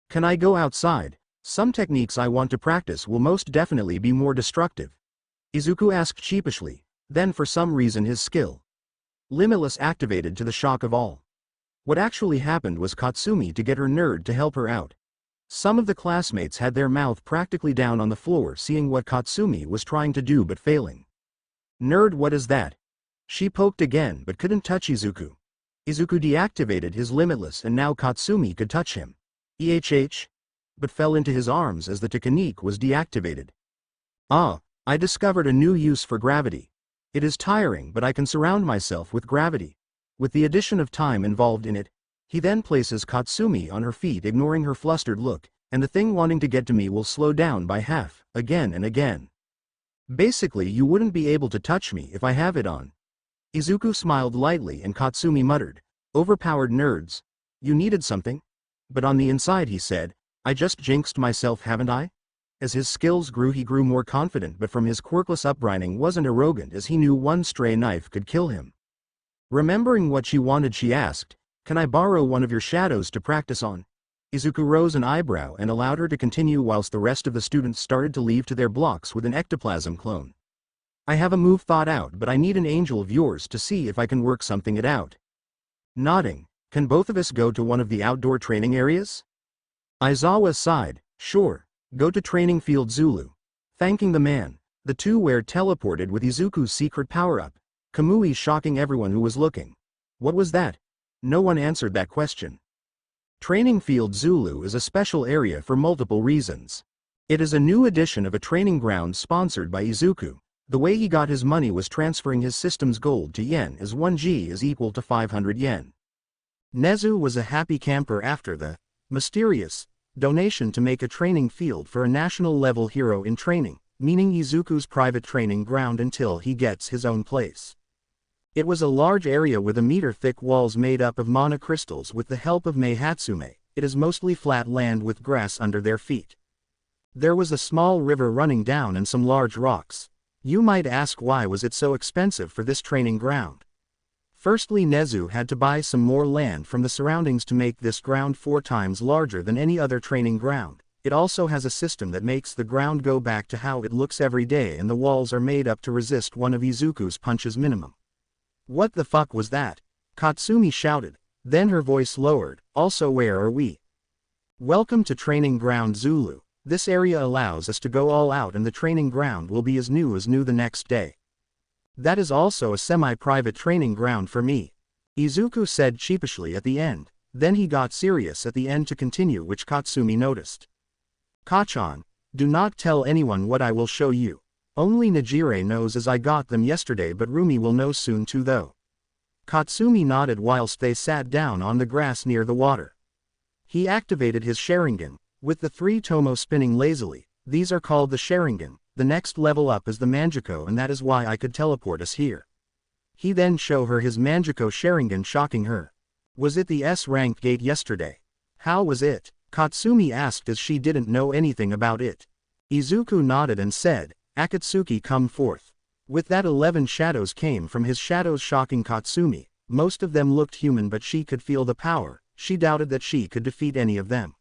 Can I go outside? Some techniques I want to practice will most definitely be more destructive. Izuku asked sheepishly. Then for some reason his skill Limitless activated, to the shock of all. What actually happened was Katsumi to get her nerd to help her out. Some of the classmates had their mouth practically down on the floor, seeing what Katsumi was trying to do but failing. Nerd, what is that? She poked again but couldn't touch Izuku. Izuku deactivated his Limitless and now Katsumi could touch him. But fell into his arms as the technique was deactivated. Ah, I discovered a new use for gravity. It is tiring, but I can surround myself with gravity. With the addition of time involved in it, he then places Katsumi on her feet, ignoring her flustered look, and the thing wanting to get to me will slow down by half, again and again. Basically, you wouldn't be able to touch me if I have it on. Izuku smiled lightly and Katsumi muttered, overpowered nerds. You needed something? But on the inside he said, I just jinxed myself, haven't I? As his skills grew, he grew more confident, but from his quirkless upbringing wasn't arrogant, as he knew one stray knife could kill him. Remembering what she wanted, she asked, can I borrow one of your shadows to practice on? Izuku rose an eyebrow and allowed her to continue, whilst the rest of the students started to leave to their blocks with an ectoplasm clone. I have a move thought out, but I need an angel of yours to see if I can work something it out. Nodding, can both of us go to one of the outdoor training areas? Aizawa sighed, sure, go to training field Zulu. Thanking the man, the 2 were teleported with Izuku's secret power-up, Kamui shocking everyone who was looking. What was that? No one answered that question. Training field Zulu is a special area for multiple reasons. It is a new addition of a training ground sponsored by Izuku. The way he got his money was transferring his system's gold to yen, as 1G is equal to 500 yen. Nezu was a happy camper after the mysterious donation to make a training field for a national-level hero in training, meaning Izuku's private training ground until he gets his own place. It was a large area with a meter-thick walls made up of mana crystals with the help of Meihatsume. It is mostly flat land with grass under their feet. There was a small river running down and some large rocks. You might ask, why was it so expensive for this training ground? Firstly, Nezu had to buy some more land from the surroundings to make this ground 4 times larger than any other training ground. It also has a system that makes the ground go back to how it looks every day, and the walls are made up to resist one of Izuku's punches minimum. What the fuck was that? Katsumi shouted. Then her voice lowered. Also, where are we? Welcome to Training Ground Zulu. This area allows us to go all out, and the training ground will be as new the next day. That is also a semi-private training ground for me, Izuku said sheepishly at the end. Then he got serious at the end to continue, which Katsumi noticed. Kachan, do not tell anyone what I will show you. Only Najire knows, as I got them yesterday, but Rumi will know soon too though. Katsumi nodded whilst they sat down on the grass near the water. He activated his Sharingan, with the 3 tomo spinning lazily. These are called the Sharingan. The next level up is the Manjiko, and that is why I could teleport us here. He then showed her his Manjiko Sharingan, shocking her. Was it the S-rank gate yesterday? How was it? Katsumi asked, as she didn't know anything about it. Izuku nodded and said, Akatsuki, come forth. With that 11 shadows came from his shadows, shocking Katsumi. Most of them looked human, but she could feel the power. She doubted that she could defeat any of them.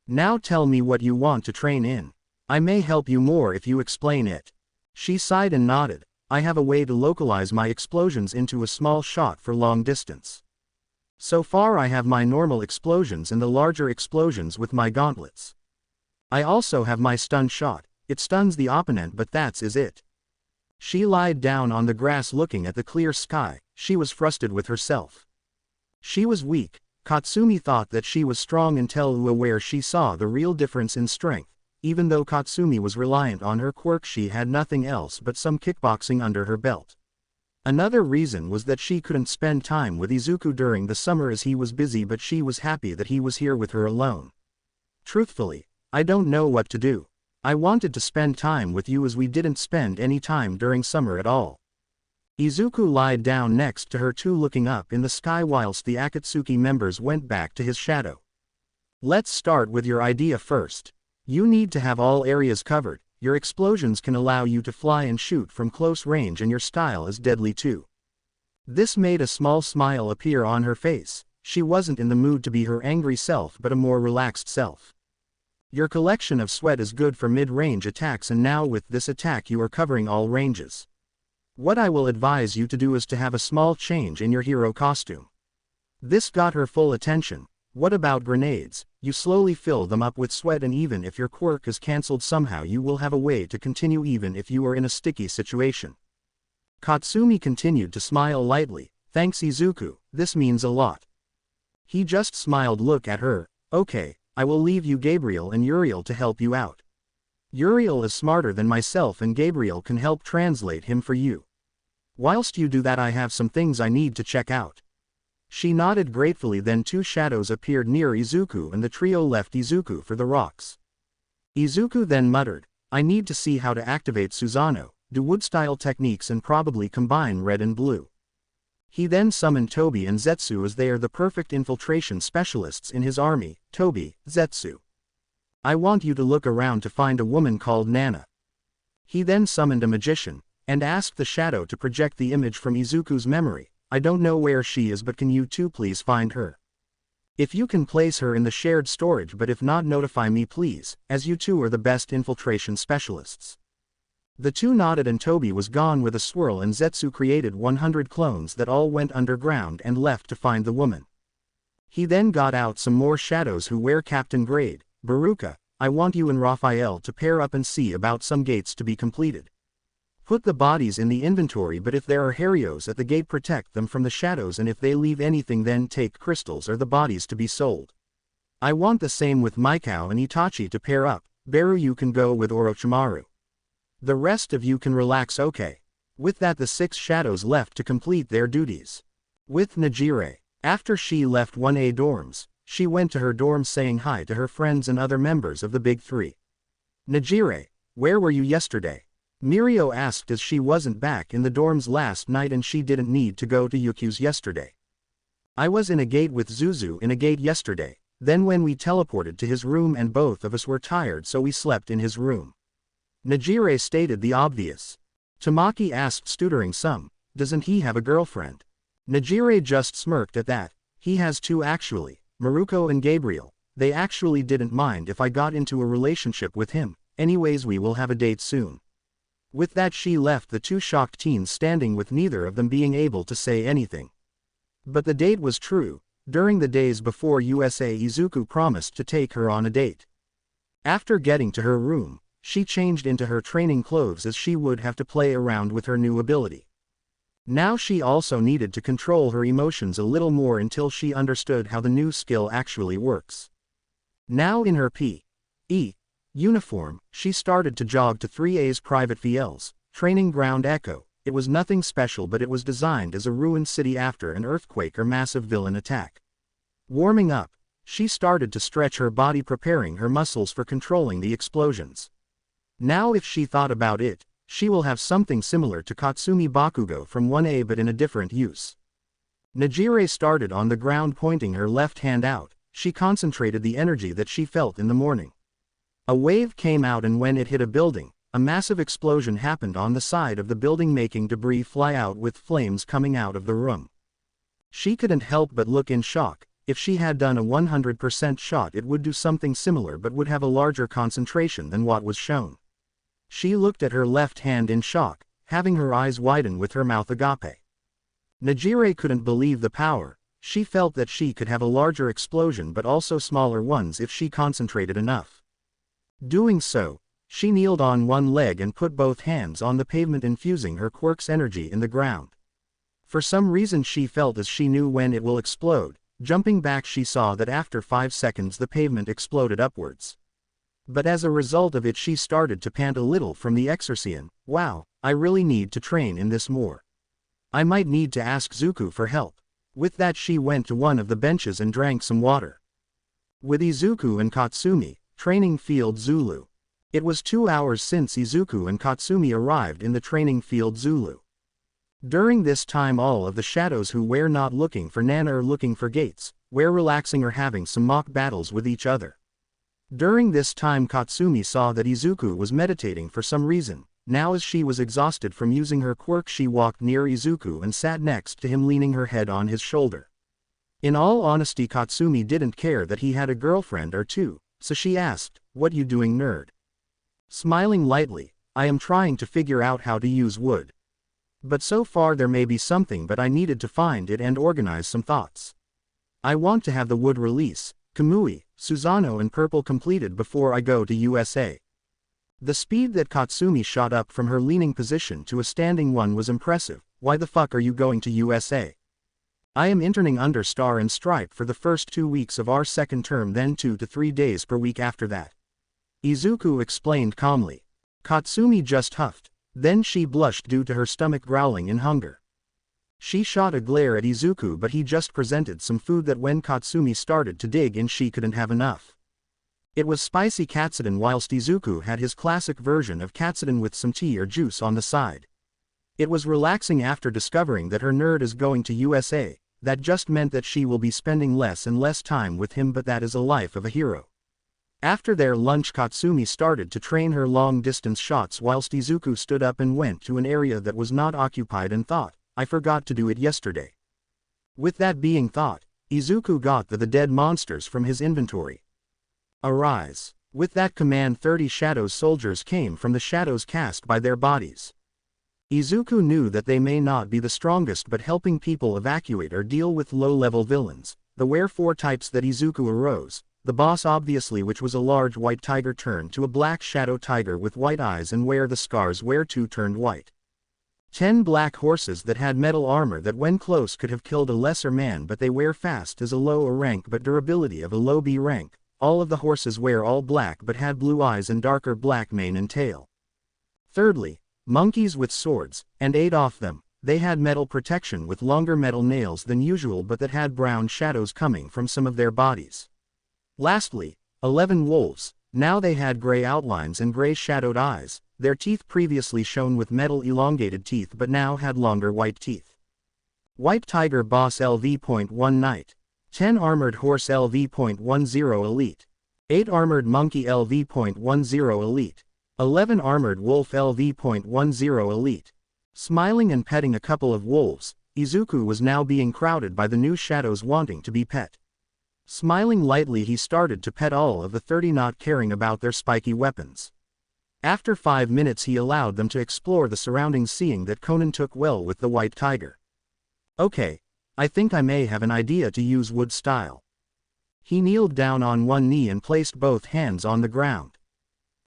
Now tell me what you want to train in. I may help you more if you explain it. She sighed and nodded. I have a way to localize my explosions into a small shot for long distance. So far I have my normal explosions and the larger explosions with my gauntlets. I also have my stun shot. It stuns the opponent, but that's it. She lied down on the grass looking at the clear sky. She was frustrated with herself. She was weak. Katsumi thought that she was strong until where she saw the real difference in strength. Even though Katsumi was reliant on her quirk, she had nothing else but some kickboxing under her belt. Another reason was that she couldn't spend time with Izuku during the summer as he was busy, but she was happy that he was here with her alone. Truthfully, I don't know what to do. I wanted to spend time with you as we didn't spend any time during summer at all. Izuku lied down next to her too, looking up in the sky whilst the Akatsuki members went back to his shadow. Let's start with your idea first. You need to have all areas covered. Your explosions can allow you to fly and shoot from close range, and your style is deadly too. This made a small smile appear on her face. She wasn't in the mood to be her angry self, but a more relaxed self. Your collection of sweat is good for mid-range attacks, and now with this attack you are covering all ranges. What I will advise you to do is to have a small change in your hero costume. This got her full attention. What about grenades? You slowly fill them up with sweat, and even if your quirk is cancelled somehow, you will have a way to continue even if you are in a sticky situation. Katsumi continued to smile lightly. Thanks Izuku, this means a lot. He just smiled. Look at her. Okay, I will leave you Gabriel and Uriel to help you out. Uriel is smarter than myself, and Gabriel can help translate him for you. Whilst you do that, I have some things I need to check out. She nodded gratefully. Then 2 shadows appeared near Izuku, and the trio left Izuku for the rocks. Izuku then muttered, I need to see how to activate Susanoo, do wood-style techniques, and probably combine red and blue. He then summoned Tobi and Zetsu, as they are the perfect infiltration specialists in his army. Tobi, Zetsu. I want you to look around to find a woman called Nana. He then summoned a magician, and asked the shadow to project the image from Izuku's memory. I don't know where she is, but can you two please find her? If you can, place her in the shared storage, but if not, notify me please, as you two are the best infiltration specialists. The 2 nodded, and Tobi was gone with a swirl, and Zetsu created 100 clones that all went underground and left to find the woman. He then got out some more shadows who were Captain Grade. Baruka, I want you and Raphael to pair up and see about some gates to be completed. Put the bodies in the inventory, but if there are Harios at the gate, protect them from the shadows, and if they leave anything, then take crystals or the bodies to be sold. I want the same with Mikao and Itachi to pair up. Beru, you can go with Orochimaru. The rest of you can relax, okay? With that, the 6 shadows left to complete their duties. With Najire, after she left 1A dorms, she went to her dorm saying hi to her friends and other members of the Big Three. Najire, where were you yesterday? Mirio asked as she wasn't back in the dorms last night and she didn't need to go to Yuku's yesterday. I was in a gate with Zuzu in a gate yesterday, then when we teleported to his room and both of us were tired so we slept in his room. Najire stated the obvious. Tamaki asked stuttering some, doesn't he have a girlfriend? Najire just smirked at that. He has 2 actually, Maruko and Gabriel. They actually didn't mind if I got into a relationship with him, anyways we will have a date soon. With that she left the 2 shocked teens standing with neither of them being able to say anything. But the date was true. During the days before USA, Izuku promised to take her on a date. After getting to her room, she changed into her training clothes as she would have to play around with her new ability. Now she also needed to control her emotions a little more until she understood how the new skill actually works. Now in her P.E. uniform, she started to jog to 3A's private VL's training ground Echo. It was nothing special but it was designed as a ruined city after an earthquake or massive villain attack. Warming up, she started to stretch her body preparing her muscles for controlling the explosions. Now if she thought about it, she will have something similar to Katsumi Bakugo from 1A but in a different use. Najire started on the ground pointing her left hand out. She concentrated the energy that she felt in the morning. A wave came out and when it hit a building, a massive explosion happened on the side of the building making debris fly out with flames coming out of the room. She couldn't help but look in shock. If she had done a 100% shot it would do something similar but would have a larger concentration than what was shown. She looked at her left hand in shock, having her eyes widen with her mouth agape. Najire couldn't believe the power. She felt that she could have a larger explosion but also smaller ones if she concentrated enough. Doing so, she kneeled on one leg and put both hands on the pavement infusing her quirk's energy in the ground. For some reason she felt as she knew when it will explode. Jumping back she saw that after 5 seconds the pavement exploded upwards. But as a result of it she started to pant a little from the exercian. Wow, I really need to train in this more. I might need to ask Zuku for help. With that she went to one of the benches and drank some water. With Izuku and Katsumi, training field Zulu. It was 2 hours since Izuku and Katsumi arrived in the training field Zulu. During this time all of the shadows who were not looking for Nana or looking for Gates, were relaxing or having some mock battles with each other. During this time Katsumi saw that Izuku was meditating for some reason. Now as she was exhausted from using her quirk she walked near Izuku and sat next to him leaning her head on his shoulder. In all honesty Katsumi didn't care that he had a girlfriend or 2, so she asked, "What you doing, nerd?" Smiling lightly, "I am trying to figure out how to use wood. But so far there may be something but I needed to find it and organize some thoughts. I want to have the wood release, Kamui, Susano and Purple completed before I go to USA." The speed that Katsumi shot up from her leaning position to a standing one was impressive. "Why the fuck are you going to USA?" "I am interning under Star and Stripe for the first 2 weeks of our second term then 2 to 3 days per week after that," Izuku explained calmly. Katsumi just huffed. Then she blushed due to her stomach growling in hunger. She shot a glare at Izuku but he just presented some food that when Katsumi started to dig in she couldn't have enough. It was spicy katsudon whilst Izuku had his classic version of katsudon with some tea or juice on the side. It was relaxing after discovering that her nerd is going to USA, that just meant that she will be spending less and less time with him but that is a life of a hero. After their lunch Katsumi started to train her long-distance shots whilst Izuku stood up and went to an area that was not occupied and thought, "I forgot to do it yesterday." With that being thought, Izuku got the dead monsters from his inventory. "Arise." With that command 30 shadows soldiers came from the shadows cast by their bodies. Izuku knew that they may not be the strongest but helping people evacuate or deal with low-level villains. There were 4 types that Izuku arose. The boss obviously which was a large white tiger turned to a black shadow tiger with white eyes and where the scars were 2 turned white. 10 black horses that had metal armor that when close could have killed a lesser man but they were fast as a low A rank but durability of a low B rank. All of the horses were all black but had blue eyes and darker black mane and tail. Thirdly, monkeys with swords, and 8 off them. They had metal protection with longer metal nails than usual but that had brown shadows coming from some of their bodies. Lastly, 11 wolves. Now they had gray outlines and gray shadowed eyes, their teeth previously shown with metal elongated teeth but now had longer white teeth. White Tiger Boss LV.1 Knight. 10 Armored Horse LV.10 Elite. 8 Armored Monkey LV.10 Elite. 11 Armored Wolf LV.10 Elite. Smiling and petting a couple of wolves, Izuku was now being crowded by the new shadows wanting to be pet. Smiling lightly he started to pet all of the 30, not caring about their spiky weapons. After 5 minutes he allowed them to explore the surroundings, seeing that Conan took well with the white tiger. Okay, I think I may have an idea to use wood style. He kneeled down on one knee and placed both hands on the ground.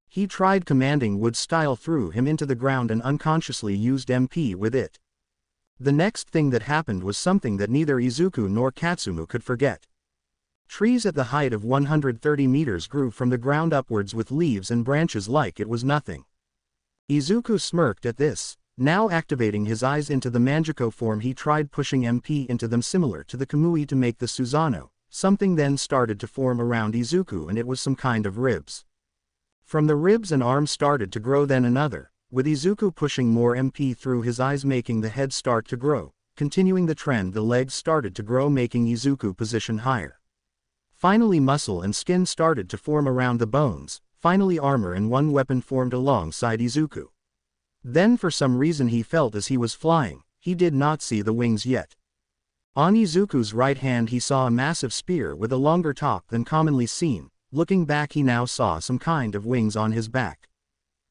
He tried commanding wood style, threw him into the ground and unconsciously used MP with it. The next thing that happened was something that neither Izuku nor Katsumu could forget. Trees at the height of 130 meters grew from the ground upwards with leaves and branches like it was nothing. Izuku smirked at this. Now activating his eyes into the Manjiko form, he tried pushing MP into them similar to the Kamui to make the Susanoo. Something then started to form around Izuku and it was some kind of ribs. From the ribs an arm started to grow, then another, with Izuku pushing more MP through his eyes making the head start to grow. Continuing the trend, the legs started to grow making Izuku position higher. Finally muscle and skin started to form around the bones, finally armor and one weapon formed alongside Izuku. Then for some reason he felt as he was flying, he did not see the wings yet. On Izuku's right hand he saw a massive spear with a longer top than commonly seen. Looking back he now saw some kind of wings on his back.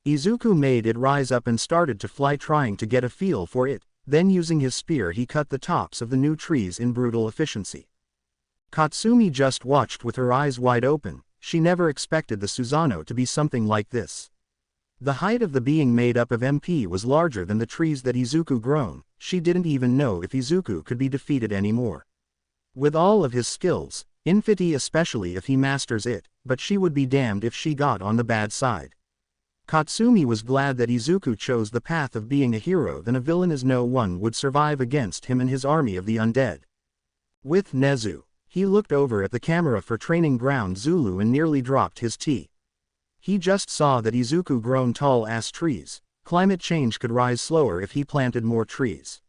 Izuku made it rise up and started to fly, trying to get a feel for it, then using his spear he cut the tops of the new trees in brutal efficiency. Katsumi just watched with her eyes wide open. She never expected the Susanoo to be something like this. The height of the being made up of MP was larger than the trees that Izuku grown. She didn't even know if Izuku could be defeated anymore. With all of his skills, infinity especially if he masters it, but she would be damned if she got on the bad side. Katsumi was glad that Izuku chose the path of being a hero than a villain, as no one would survive against him and his army of the undead. With Nezu, he looked over at the camera for training ground Zulu and nearly dropped his tea. He just saw that Izuku grown tall ass trees. Climate change could rise slower if he planted more trees.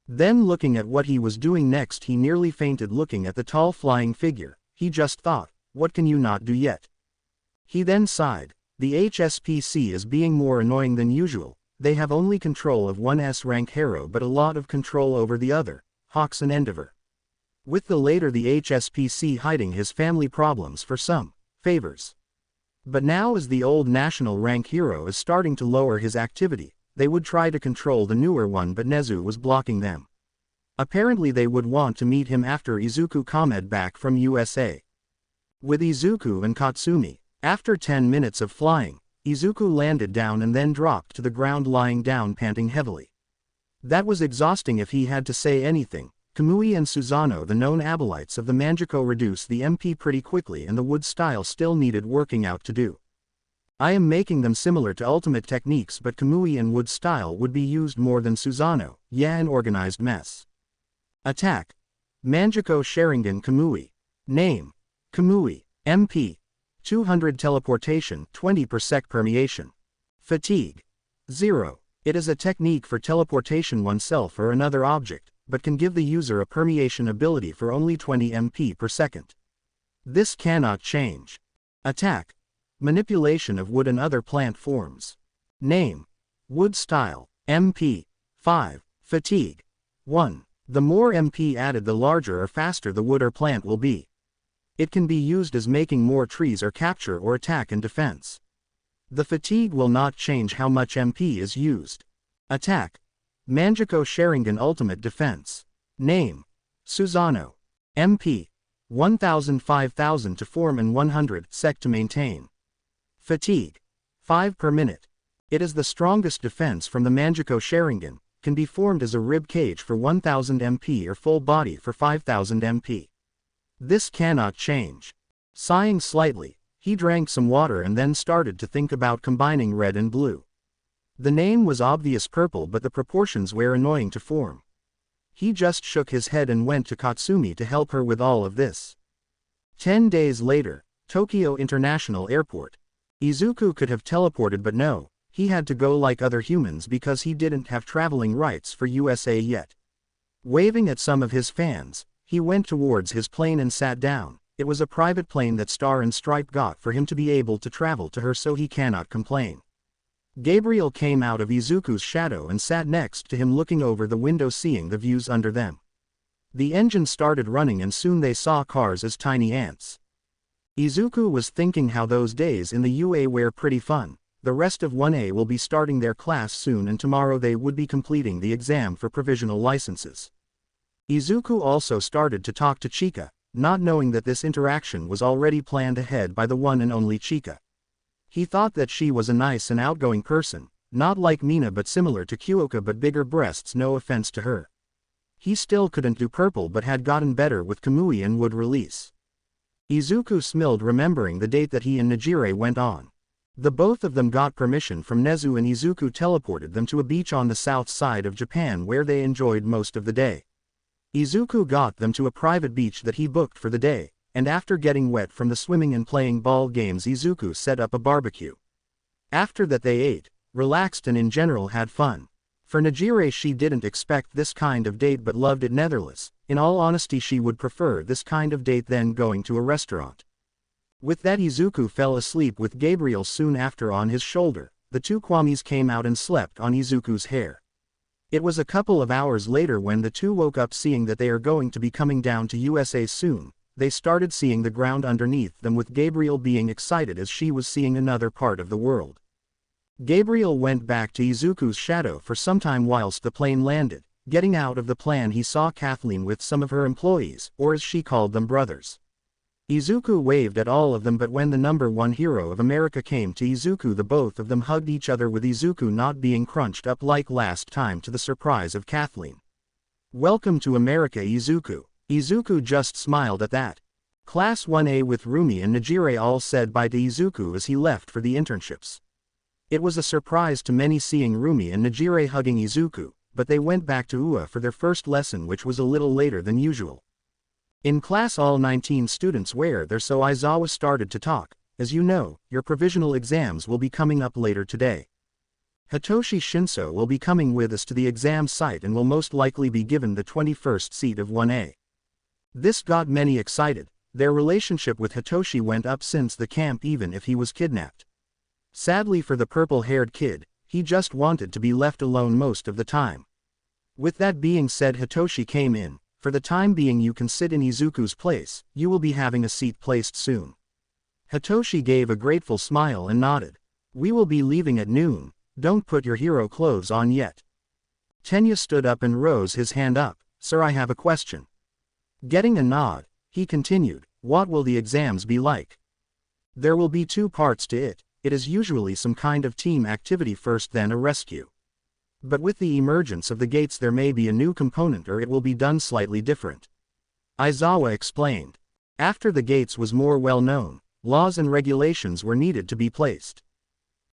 Then looking at what he was doing next he nearly fainted looking at the tall flying figure. He just thought, what can you not do yet? He then sighed. The HSPC is being more annoying than usual. They have only control of one S-rank hero but a lot of control over the other, Hawks and Endeavor. With the later the HSPC hiding his family problems for some favors. But now as the old national rank hero is starting to lower his activity, they would try to control the newer one but Nezu was blocking them. Apparently they would want to meet him after Izuku comed back from USA. With Izuku and Katsumi, after 10 minutes of flying, Izuku landed down and then dropped to the ground lying down panting heavily. That was exhausting if he had to say anything. Kamui and Susanoo, the known abolites of the Manjiko, reduced the MP pretty quickly and the wood style still needed working out to do. I am making them similar to ultimate techniques but Kamui and wood style would be used more than Susanoo. Yeah, an organized mess. Attack. Manjiko Sharingan Kamui. Name. Kamui. MP. 200 teleportation, 20 per sec permeation. Fatigue. 0. It is a technique for teleportation oneself or another object, but can give the user a permeation ability for only 20 MP per second. This cannot change. Attack. Manipulation of wood and other plant forms. Name. Wood style. MP. 5. Fatigue. 1. The more MP added the larger or faster the wood or plant will be. It can be used as making more trees or capture or attack and defense. The fatigue will not change how much MP is used. Attack. Manjiko Sharingan Ultimate Defense. Name. Susanoo. MP. 1000 5000 to form and 100 sec to maintain. Fatigue. 5 per minute. It is the strongest defense from the Manjiko Sharingan, can be formed as a rib cage for 1000 MP or full body for 5000 MP. This cannot change. Sighing slightly, he drank some water and then started to think about combining red and blue. The name was obvious purple, but the proportions were annoying to form. He just shook his head and went to Katsumi to help her with all of this. 10 days later, Tokyo International Airport. Izuku could have teleported, but no, he had to go like other humans because he didn't have traveling rights for USA yet. Waving at some of his fans, he went towards his plane and sat down. It was a private plane that Star and Stripe got for him to be able to travel to her, so he cannot complain. Gabriel came out of Izuku's shadow and sat next to him, looking over the window, seeing the views under them. The engine started running and soon they saw cars as tiny ants. Izuku was thinking how those days in the UA were pretty fun. The rest of 1A will be starting their class soon and tomorrow they would be completing the exam for provisional licenses. Izuku also started to talk to Chika, not knowing that this interaction was already planned ahead by the one and only Chika. He thought that she was a nice and outgoing person, not like Mina but similar to Kyoka but bigger breasts, no offense to her. He still couldn't do purple but had gotten better with Kamui and would release. Izuku smiled remembering the date that he and Nejire went on. The both of them got permission from Nezu and Izuku teleported them to a beach on the south side of Japan where they enjoyed most of the day. Izuku got them to a private beach that he booked for the day, and after getting wet from the swimming and playing ball games, Izuku set up a barbecue. After that they ate, relaxed and in general had fun. For Nejire, she didn't expect this kind of date but loved it nevertheless. In all honesty, she would prefer this kind of date than going to a restaurant. With that, Izuku fell asleep with Gabriel soon after on his shoulder. The two Kwamis came out and slept on Izuku's hair. It was a couple of hours later when the two woke up, seeing that they are going to be coming down to USA soon. They started seeing the ground underneath them, with Gabriel being excited as she was seeing another part of the world. Gabriel went back to Izuku's shadow for some time whilst the plane landed. Getting out of the plane, he saw Kathleen with some of her employees, or as she called them, brothers. Izuku waved at all of them, but when the #1 hero of America came to Izuku, the both of them hugged each other, with Izuku not being crunched up like last time to the surprise of Kathleen. "Welcome to America, Izuku." Izuku just smiled at that. Class 1A with Rumi and Nejire all said bye to Izuku as he left for the internships. It was a surprise to many seeing Rumi and Nejire hugging Izuku, but they went back to UA for their first lesson, which was a little later than usual. In class all 19 students were there, so Aizawa started to talk. "As you know, your provisional exams will be coming up later today. Hitoshi Shinso will be coming with us to the exam site and will most likely be given the 21st seat of 1A. This got many excited. Their relationship with Hitoshi went up since the camp, even if he was kidnapped. Sadly for the purple-haired kid, he just wanted to be left alone most of the time. With that being said, Hitoshi came in. "For the time being you can sit in Izuku's place, you will be having a seat placed soon." Hitoshi gave a grateful smile and nodded. "We will be leaving at noon, don't put your hero clothes on yet." Tenya stood up and rose his hand up. "Sir, I have a question." Getting a nod, he continued, "What will the exams be like?" "There will be two parts to it. It is usually some kind of team activity first, then a rescue. But with the emergence of the gates there may be a new component, or it will be done slightly different." Aizawa explained. After the gates was more well known, laws and regulations were needed to be placed.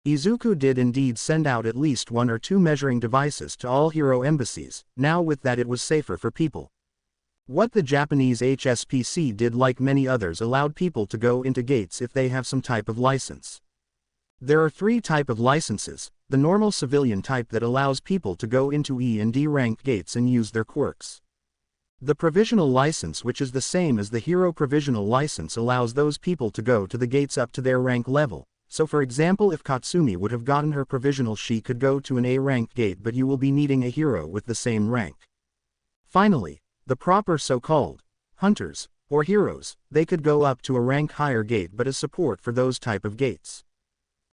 Izuku did indeed send out at least 1 or 2 measuring devices to all hero embassies. Now with that it was safer for people. What the Japanese HSPC did, like many others, allowed people to go into gates if they have some type of license. There are 3 types of licenses: the normal civilian type that allows people to go into E and D ranked gates and use their quirks. The provisional license, which is the same as the hero provisional license, allows those people to go to the gates up to their rank level. So for example, if Katsumi would have gotten her provisional, she could go to an A ranked gate, but you will be needing a hero with the same rank. Finally, the proper so-called hunters, or heroes, they could go up to a rank higher gate but as support for those type of gates.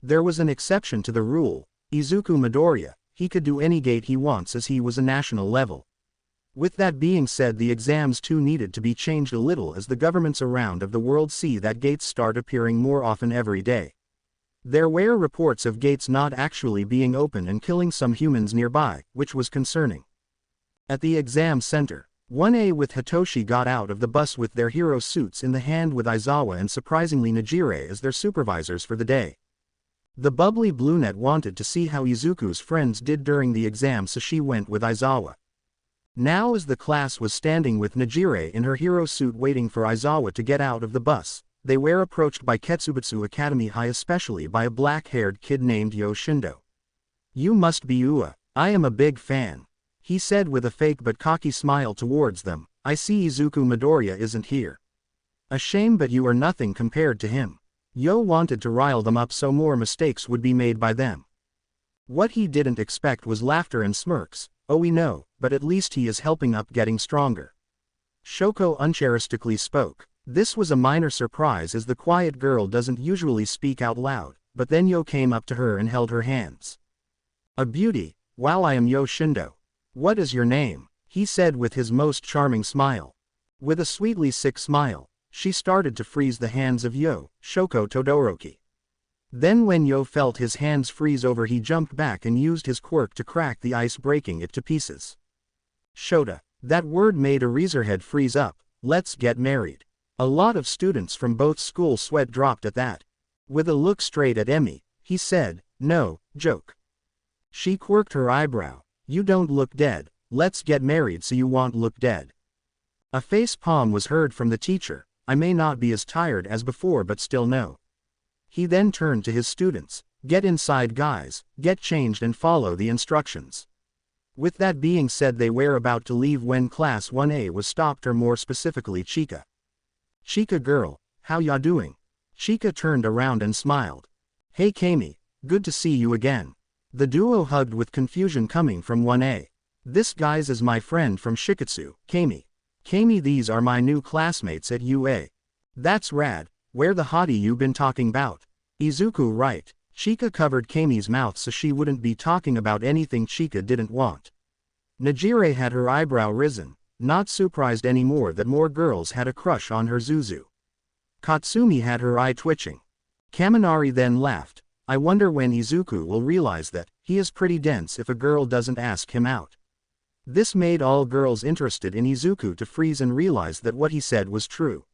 There was an exception to the rule. Izuku Midoriya, he could do any gate he wants as he was a national level. With that being said, the exams too needed to be changed a little as the governments around of the world see that gates start appearing more often every day. There were reports of gates not actually being open and killing some humans nearby, which was concerning. At the exam center, 1A with Hitoshi got out of the bus with their hero suits in the hand, with Aizawa and surprisingly Nejire as their supervisors for the day. The bubbly brunette wanted to see how Izuku's friends did during the exam, so she went with Aizawa. Now as the class was standing with Najire in her hero suit waiting for Aizawa to get out of the bus, they were approached by Ketsubutsu Academy High, especially by a black-haired kid named Yoshindo. "You must be Ua. I am a big fan," he said with a fake but cocky smile towards them. "I see Izuku Midoriya isn't here. A shame, but you are nothing compared to him." Yo wanted to rile them up so more mistakes would be made by them. What he didn't expect was laughter and smirks. "Oh, we know, but at least he is helping up getting stronger." Shoko uncharacteristically spoke. This was a minor surprise as the quiet girl doesn't usually speak out loud, but then Yo came up to her and held her hands. "A beauty. Wow, I am Yoshindo. What is your name?" he said with his most charming smile. With a sweetly sick smile, she started to freeze the hands of Yo, Shoko Todoroki. Then when Yo felt his hands freeze over, he jumped back and used his quirk to crack the ice, breaking it to pieces. "Shota." That word made Eraserhead freeze up. "Let's get married." A lot of students from both schools sweat dropped at that. With a look straight at Emi, he said, "No, joke." She quirked her eyebrow. "You don't look dead. Let's get married so you won't look dead." A face palm was heard from the teacher. "I may not be as tired as before, but still no." He then turned to his students. "Get inside, guys, get changed and follow the instructions." With that being said, they were about to leave when Class 1A was stopped, or more specifically Chika. "Chika girl, how ya doing?" Chika turned around and smiled. "Hey Kami, good to see you again." The duo hugged with confusion coming from 1A. "This guy's is my friend from Shiketsu, Kami. Kami, these are my new classmates at UA. That's rad. Where the hottie you been talking about?" "Izuku, right." Chika covered Kami's mouth so she wouldn't be talking about anything Chika didn't want. Najire had her eyebrow risen, not surprised anymore that more girls had a crush on her Zuzu. Katsumi had her eye twitching. Kaminari then laughed. "I wonder when Izuku will realize that he is pretty dense if a girl doesn't ask him out." This made all girls interested in Izuku to freeze and realize that what he said was true.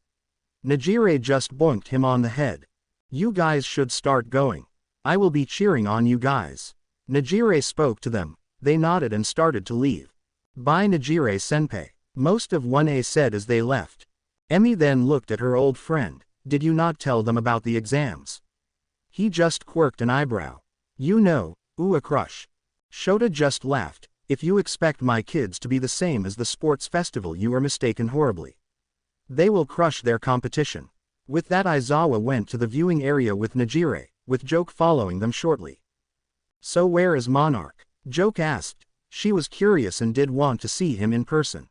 Najire just boinked him on the head. "You guys should start going. I will be cheering on you guys." Najire spoke to them. They nodded and started to leave. "Bye Najire senpai," most of 1A said as they left. Emi then looked at her old friend. "Did you not tell them about the exams?" He just quirked an eyebrow. "You know, ooh, a crush." Shota just laughed. "If you expect my kids to be the same as the sports festival, you are mistaken horribly. They will crush their competition." With that, Aizawa went to the viewing area with Najire, with Joke following them shortly. "So where is Monarch?" Joke asked. She was curious and did want to see him in person.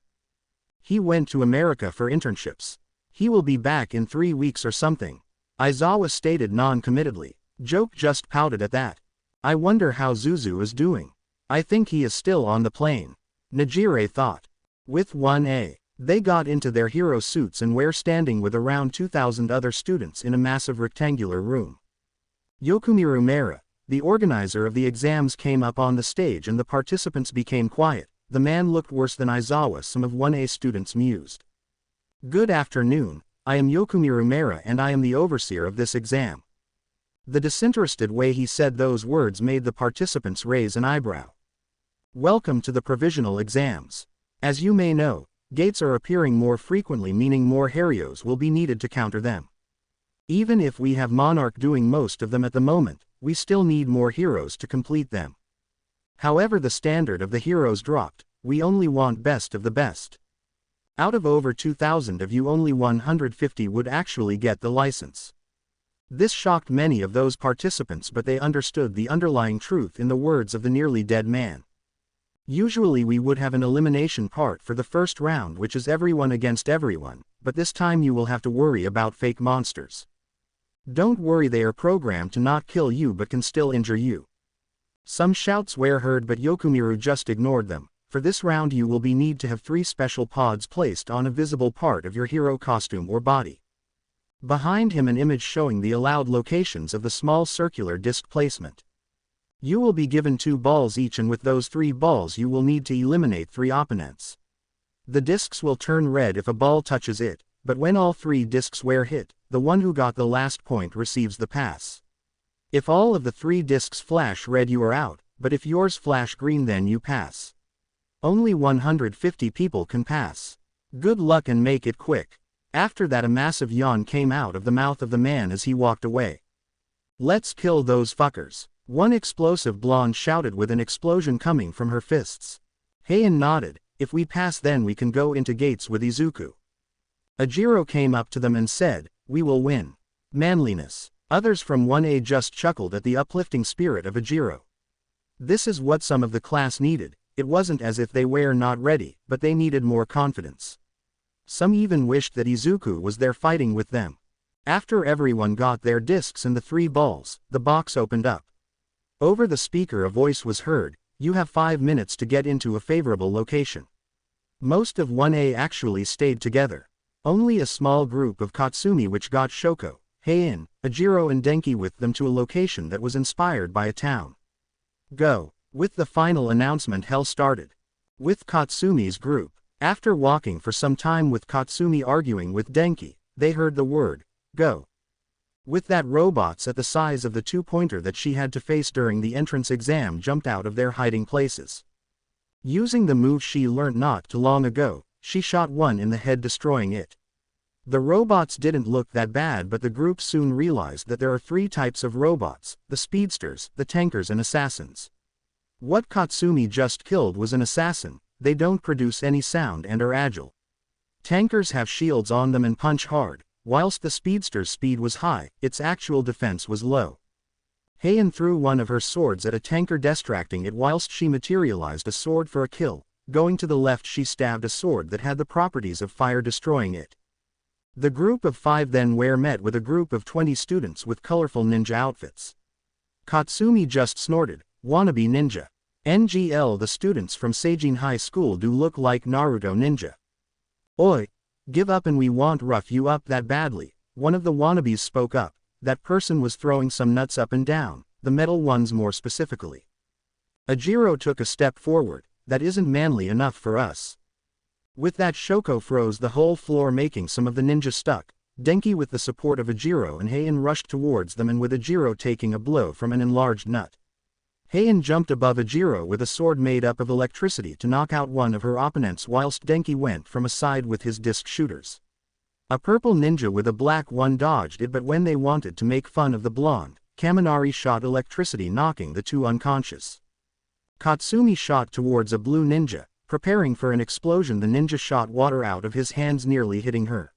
"He went to America for internships. He will be back in 3 weeks or something," Aizawa stated non-committedly. Joke just pouted at that. "I wonder how Zuzu is doing. I think he is still on the plane," Najire thought. With 1A, they got into their hero suits and were standing with around 2,000 other students in a massive rectangular room. Yokumiru Mera, the organizer of the exams, came up on the stage and the participants became quiet. The man looked worse than Aizawa, some of 1A students mused. "Good afternoon, I am Yokumiru Mera and I am the overseer of this exam." The disinterested way he said those words made the participants raise an eyebrow. "Welcome to the provisional exams. As you may know, gates are appearing more frequently, meaning more heroes will be needed to counter them. Even if we have Monarch doing most of them at the moment, we still need more heroes to complete them. However, the standard of the heroes dropped. We only want best of the best. Out of over 2,000 of you, only 150 would actually get the license." This shocked many of those participants, but they understood the underlying truth in the words of the nearly dead man. "Usually we would have an elimination part for the first round, which is everyone against everyone, but this time you will have to worry about fake monsters. Don't worry, they are programmed to not kill you but can still injure you." Some shouts were heard, but Yokumiru just ignored them. "For this round you will be need to have 3 special pods placed on a visible part of your hero costume or body. Behind him an image showing the allowed locations of the small circular disc placement. You will be given 2 balls each, and with those 3 balls you will need to eliminate 3 opponents. The discs will turn red if a ball touches it, but when all 3 discs were hit, the one who got the last point receives the pass. If all of the 3 discs flash red you are out, but if yours flash green then you pass. Only 150 people can pass. Good luck and make it quick. After that a massive yawn came out of the mouth of the man as he walked away. Let's kill those fuckers. One explosive blonde shouted with an explosion coming from her fists. Heian nodded. If we pass then we can go into gates with Izuku. Ajiro came up to them and said, we will win. Manliness. Others from 1A just chuckled at the uplifting spirit of Ajiro. This is what some of the class needed. It wasn't as if they were not ready, but they needed more confidence. Some even wished that Izuku was there fighting with them. After everyone got their discs and the 3 balls, the box opened up. Over the speaker a voice was heard, you have 5 minutes to get into a favorable location. Most of 1A actually stayed together. Only a small group of Katsumi which got Shoko, Heian, Ajiro and Denki with them to a location that was inspired by a town. Go. With the final announcement hell started. With Katsumi's group. After walking for some time with Katsumi arguing with Denki, they heard the word, go. With that robots at the size of the 2-pointer that she had to face during the entrance exam jumped out of their hiding places. Using the move she learnt not too long ago, she shot one in the head destroying it. The robots didn't look that bad but the group soon realized that there are 3 types of robots, the speedsters, the tankers and assassins. What Katsumi just killed was an assassin, they don't produce any sound and are agile. Tankers have shields on them and punch hard, whilst the speedster's speed was high, its actual defense was low. Heian threw one of her swords at a tanker distracting it whilst she materialized a sword for a kill, going to the left she stabbed a sword that had the properties of fire destroying it. The group of 5 then were met with a group of 20 students with colorful ninja outfits. Katsumi just snorted, wannabe ninja. NGL the students from Seijin High School do look like Naruto ninja. Oi! Give up and we won't rough you up that badly, one of the wannabes spoke up, that person was throwing some nuts up and down, the metal ones more specifically. Ajiro took a step forward, that isn't manly enough for us. With that Shoko froze the whole floor making some of the ninja stuck, Denki with the support of Ajiro and Heian rushed towards them and with Ajiro taking a blow from an enlarged nut. Heian jumped above Ajiro with a sword made up of electricity to knock out one of her opponents whilst Denki went from a side with his disc shooters. A purple ninja with a black one dodged it but when they wanted to make fun of the blonde, Kaminari shot electricity knocking the 2 unconscious. Katsumi shot towards a blue ninja, preparing for an explosion the ninja shot water out of his hands nearly hitting her.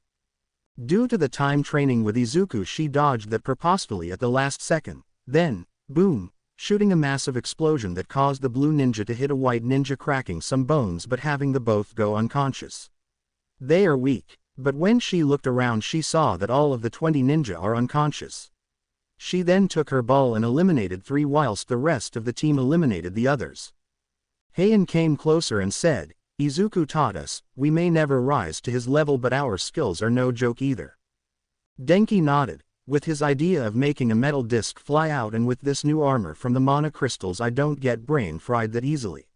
Due to the time training with Izuku she dodged that purposefully at the last second, then, boom! Shooting a massive explosion that caused the blue ninja to hit a white ninja cracking some bones but having the both go unconscious. They are weak, but when she looked around she saw that all of the 20 ninja are unconscious. She then took her ball and eliminated 3 whilst the rest of the team eliminated the others. Heian came closer and said, Izuku taught us, we may never rise to his level but our skills are no joke either. Denki nodded. With his idea of making a metal disc fly out and with this new armor from the mana crystals I don't get brain fried that easily.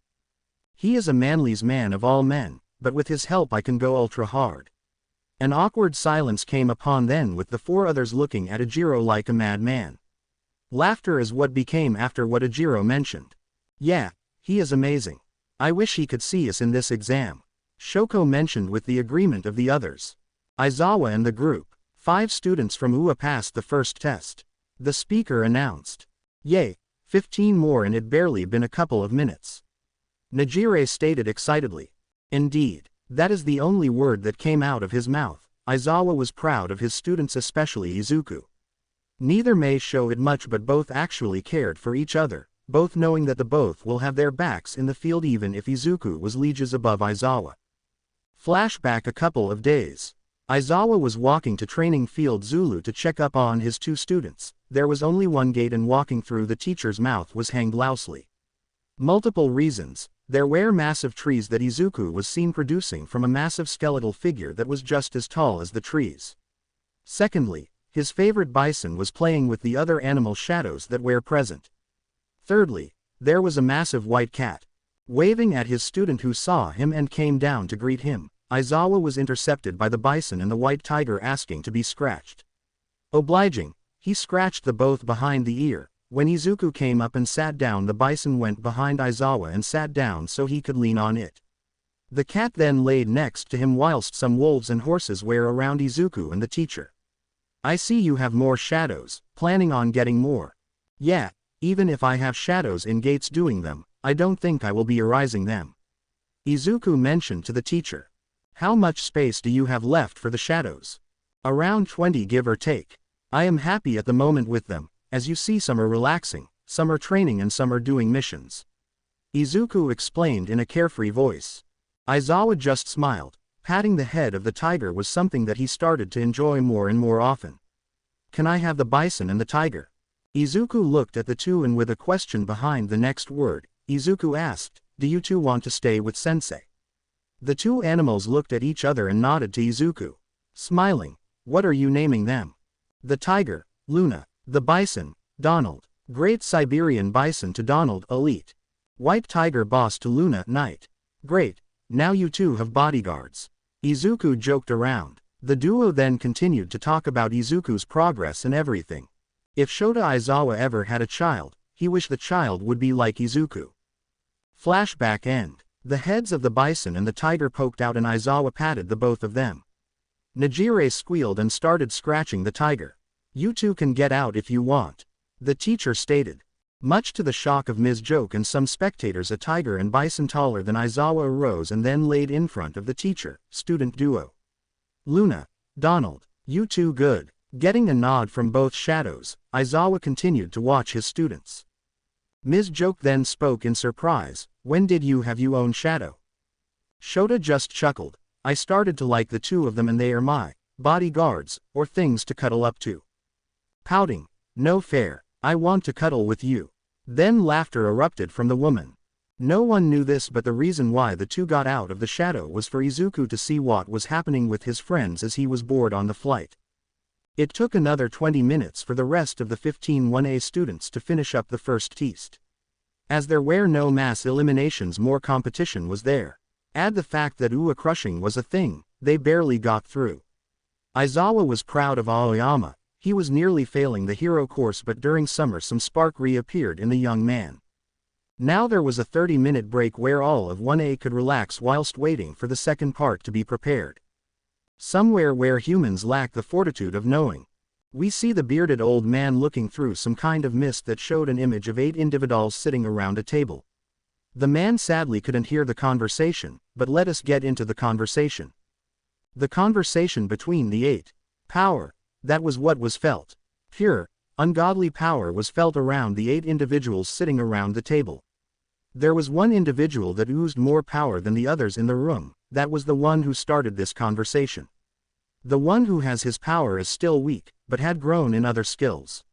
He is a manly's man of all men, but with his help I can go ultra hard. An awkward silence came upon then with the 4 others looking at Ajiro like a madman. Laughter is what became after what Ajiro mentioned. Yeah, he is amazing. I wish he could see us in this exam. Shoko mentioned with the agreement of the others. Aizawa and the group. 5 students from UA passed the first test. The speaker announced. Yay, 15 more and it barely been a couple of minutes. Najire stated excitedly. Indeed, that is the only word that came out of his mouth. Aizawa was proud of his students especially Izuku. Neither may show it much but both actually cared for each other, both knowing that the both will have their backs in the field even if Izuku was lieges above Aizawa. Flashback a couple of days. Aizawa was walking to training field Zulu to check up on his 2 students, there was only one gate and walking through the teacher's mouth was hanged loosely. Multiple reasons, there were massive trees that Izuku was seen producing from a massive skeletal figure that was just as tall as the trees. Secondly, his favorite bison was playing with the other animal shadows that were present. Thirdly, there was a massive white cat, waving at his student who saw him and came down to greet him. Aizawa was intercepted by the bison and the white tiger asking to be scratched. Obliging, he scratched the both behind the ear, When Izuku came up and sat down, the bison went behind Aizawa and sat down so he could lean on it. The cat then laid next to him whilst some wolves and horses were around Izuku and the teacher. I see you have more shadows, planning on getting more. Yeah, even if I have shadows in gates doing them, I don't think I will be erasing them. Izuku mentioned to the teacher. How much space do you have left for the shadows? Around 20 give or take. I am happy at the moment with them, as you see some are relaxing, some are training and some are doing missions. Izuku explained in a carefree voice. Aizawa just smiled. Patting the head of the tiger was something that he started to enjoy more and more often. Can I have the bison and the tiger? Izuku looked at the two and with a question behind the next word, Izuku asked, do you two want to stay with sensei? The two animals looked at each other and nodded to Izuku. Smiling, what are you naming them? The tiger, Luna. The bison, Donald. Great Siberian bison to Donald, elite. White tiger boss to Luna, knight. Great, now you two have bodyguards. Izuku joked around. The duo then continued to talk about Izuku's progress and everything. If Shota Aizawa ever had a child, he wished the child would be like Izuku. Flashback end. The heads of the bison and the tiger poked out and Aizawa patted the both of them. Najire squealed and started scratching the tiger. You two can get out if you want. The teacher stated. Much to the shock of Ms. Joke and some spectators, a tiger and bison taller than Aizawa arose and then laid in front of the teacher, student duo. Luna, Donald, you two good. Getting a nod from both shadows, Aizawa continued to watch his students. Ms. Joke then spoke in surprise, when did you have your own shadow? Shota just chuckled, I started to like the two of them and they are my bodyguards, or things to cuddle up to. Pouting, no fair, I want to cuddle with you. Then laughter erupted from the woman. No one knew this, but the reason why the two got out of the shadow was for Izuku to see what was happening with his friends as he was bored on the flight. It took another 20 minutes for the rest of the 15 1A students to finish up the first test. As there were no mass eliminations, more competition was there. Add the fact that Ua crushing was a thing, they barely got through. Aizawa was proud of Aoyama. He was nearly failing the hero course, but during summer some spark reappeared in the young man. Now there was a 30-minute break where all of 1A could relax whilst waiting for the second part to be prepared. Somewhere where humans lack the fortitude of knowing. We see the bearded old man looking through some kind of mist that showed an image of 8 individuals sitting around a table. The man sadly couldn't hear the conversation, but let us get into the conversation. The conversation between the 8. Power. That was what was felt. Pure, ungodly power was felt around the 8 individuals sitting around the table. There was one individual that oozed more power than the others in the room, that was the one who started this conversation. The one who has his power is still weak, but had grown in other skills.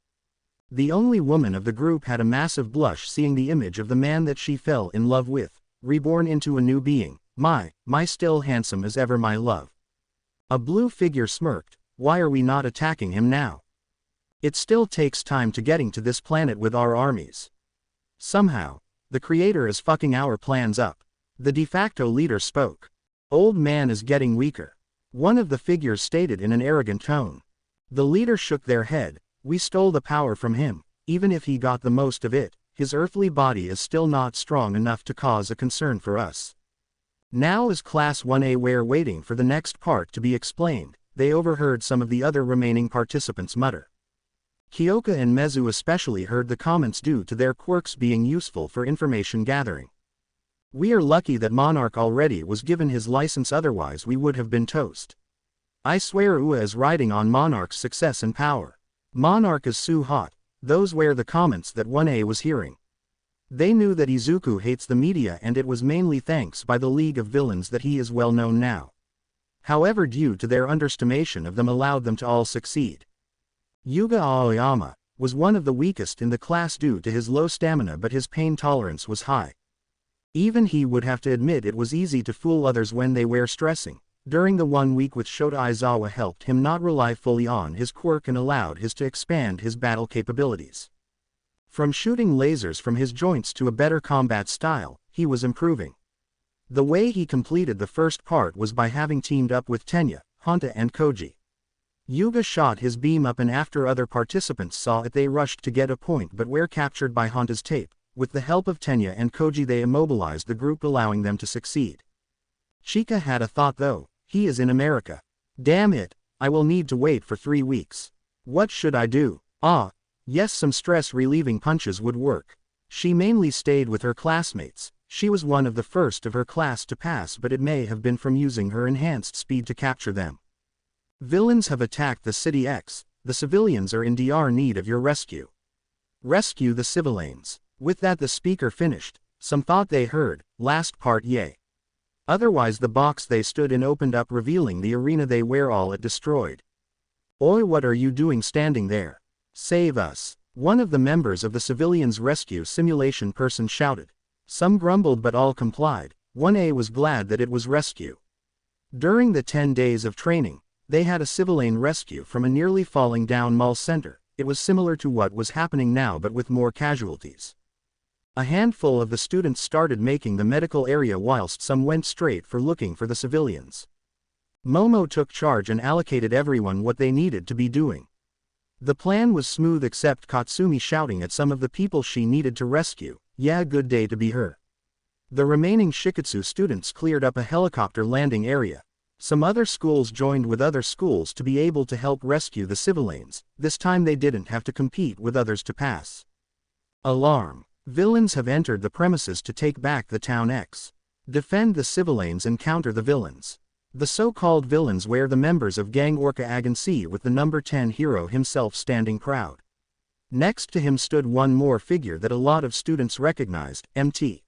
The only woman of the group had a massive blush seeing the image of the man that she fell in love with, reborn into a new being. My still handsome as ever, my love. A blue figure smirked. Why are we not attacking him now? It still takes time to getting to this planet with our armies. Somehow, the creator is fucking our plans up. The de facto leader spoke. Old man is getting weaker. One of the figures stated in an arrogant tone. The leader shook their head. We stole the power from him. Even if he got the most of it, his earthly body is still not strong enough to cause a concern for us. Now as Class 1A were waiting for the next part to be explained, they overheard some of the other remaining participants mutter. Kyoka and Mezu especially heard the comments due to their quirks being useful for information gathering. We are lucky that Monarch already was given his license, otherwise we would have been toast. I swear Ua is riding on Monarch's success and power. Monarch is so hot. Those were the comments that 1A was hearing. They knew that Izuku hates the media and it was mainly thanks by the League of Villains that he is well known now. However, due to their underestimation of them allowed them to all succeed. Yuga Aoyama was one of the weakest in the class due to his low stamina, but his pain tolerance was high. Even he would have to admit it was easy to fool others when they were stressing. During the 1 week with Shota, Aizawa helped him not rely fully on his quirk and allowed his to expand his battle capabilities. From shooting lasers from his joints to a better combat style, he was improving. The way he completed the first part was by having teamed up with Tenya, Honta and Koji. Yuga shot his beam up, and after other participants saw it they rushed to get a point but were captured by Honta's tape. With the help of Tenya and Koji they immobilized the group, allowing them to succeed. Chika had a thought though. He is in America. Damn it, I will need to wait for 3 weeks. What should I do? Yes, some stress-relieving punches would work. She mainly stayed with her classmates. She was one of the first of her class to pass, but it may have been from using her enhanced speed to capture them. Villains have attacked the City X. The civilians are in dire need of your rescue. Rescue the civilians. With that the speaker finished. Some thought they heard, last part yay. Otherwise the box they stood in opened up, revealing the arena they were all at destroyed. Oi, what are you doing standing there? Save us. One of the members of the civilians rescue simulation person shouted. Some grumbled but all complied. 1A was glad that it was rescue. During the 10 days of training, they had a civilian rescue from a nearly falling down mall center. It was similar to what was happening now but with more casualties. A handful of the students started making the medical area whilst some went straight for looking for the civilians. Momo took charge and allocated everyone what they needed to be doing. The plan was smooth except Katsumi shouting at some of the people she needed to rescue, "Yeah, good day to be her." The remaining Shikatsu students cleared up a helicopter landing area. Some other schools joined with other schools to be able to help rescue the civilians. This time they didn't have to compete with others to pass. Alarm. Villains have entered the premises to take back the Town X. Defend the civilians and counter the villains. The so-called villains were the members of Gang Orca Agency, with the number 10 hero himself standing proud. Next to him stood one more figure that a lot of students recognized, MT.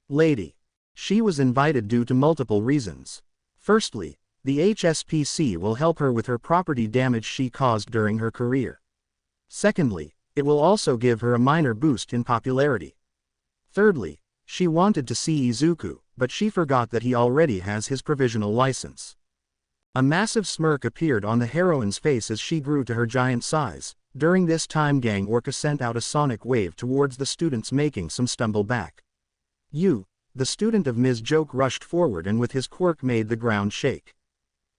Lady. She was invited due to multiple reasons. Firstly, the HSPC will help her with her property damage she caused during her career. Secondly, it will also give her a minor boost in popularity. Thirdly, she wanted to see Izuku, but she forgot that he already has his provisional license. A massive smirk appeared on the heroine's face as she grew to her giant size. During this time Gang Orca sent out a sonic wave towards the students, making some stumble back. The student of Ms. Joke rushed forward and with his quirk made the ground shake.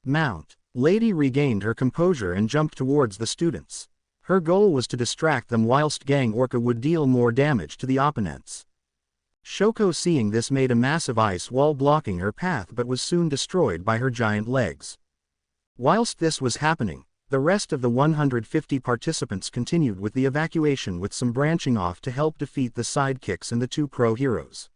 Mount. Lady regained her composure and jumped towards the students. Her goal was to distract them whilst Gang Orca would deal more damage to the opponents. Shoko, seeing this, made a massive ice wall blocking her path but was soon destroyed by her giant legs. Whilst this was happening, the rest of the 150 participants continued with the evacuation, with some branching off to help defeat the sidekicks and the 2 pro heroes.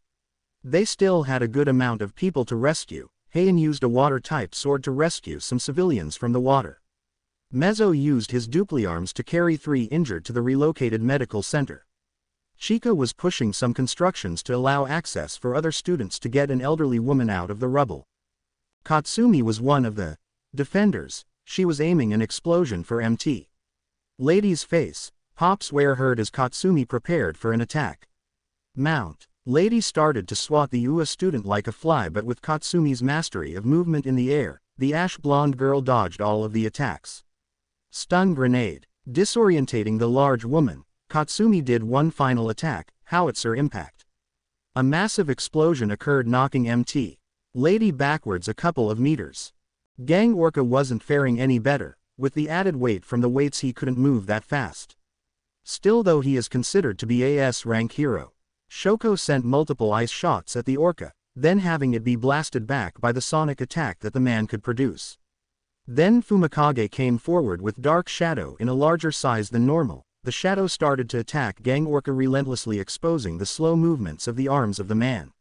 They still had a good amount of people to rescue. Heian used a water-type sword to rescue some civilians from the water. Mezzo used his dupliarms to carry 3 injured to the relocated medical center. Chika was pushing some constructions to allow access for other students to get an elderly woman out of the rubble. Katsumi was one of the defenders. She was aiming an explosion for MT. Lady's face. Pops were heard as Katsumi prepared for an attack. Mount. Lady started to swat the UA student like a fly, but with Katsumi's mastery of movement in the air, the ash-blonde girl dodged all of the attacks. Stun grenade. Disorientating the large woman, Katsumi did one final attack, howitzer impact. A massive explosion occurred, knocking MT. Lady backwards a couple of meters. Gang Orca wasn't faring any better. With the added weight from the weights he couldn't move that fast. Still, though, he is considered to be a S-rank hero. Shoko sent multiple ice shots at the Orca, then having it be blasted back by the sonic attack that the man could produce. Then Fumikage came forward with Dark Shadow in a larger size than normal. The shadow started to attack Gang Orca, relentlessly exposing the slow movements of the arms of the man.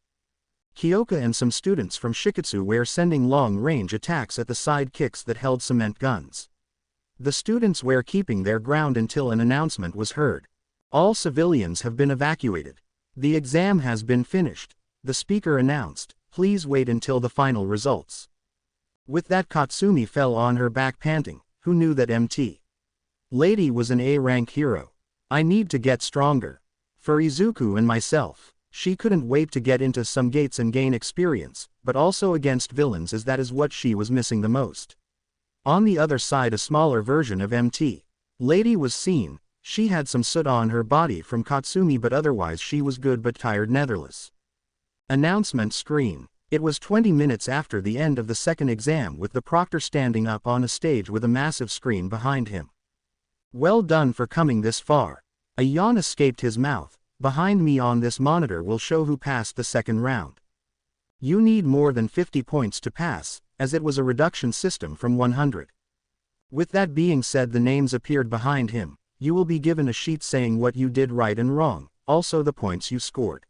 Kyoka and some students from Shikatsu were sending long-range attacks at the sidekicks that held cement guns. The students were keeping their ground until an announcement was heard. All civilians have been evacuated. The exam has been finished. The speaker announced, "Please wait until the final results." With that, Katsumi fell on her back panting. Who knew that MT. Lady was an A-rank hero? I need to get stronger. For Izuku and myself. She couldn't wait to get into some gates and gain experience, but also against villains, as that is what she was missing the most. On the other side, a smaller version of MT. Lady was seen. She had some soot on her body from Katsumi, but otherwise she was good but tired, netherless. Announcement screen. It was 20 minutes after the end of the second exam with the proctor standing up on a stage with a massive screen behind him. "Well done for coming this far." A yawn escaped his mouth. "Behind me on this monitor will show who passed the second round. You need more than 50 points to pass, as it was a reduction system from 100. With that being said, the names appeared behind him. You will be given a sheet saying what you did right and wrong, also the points you scored.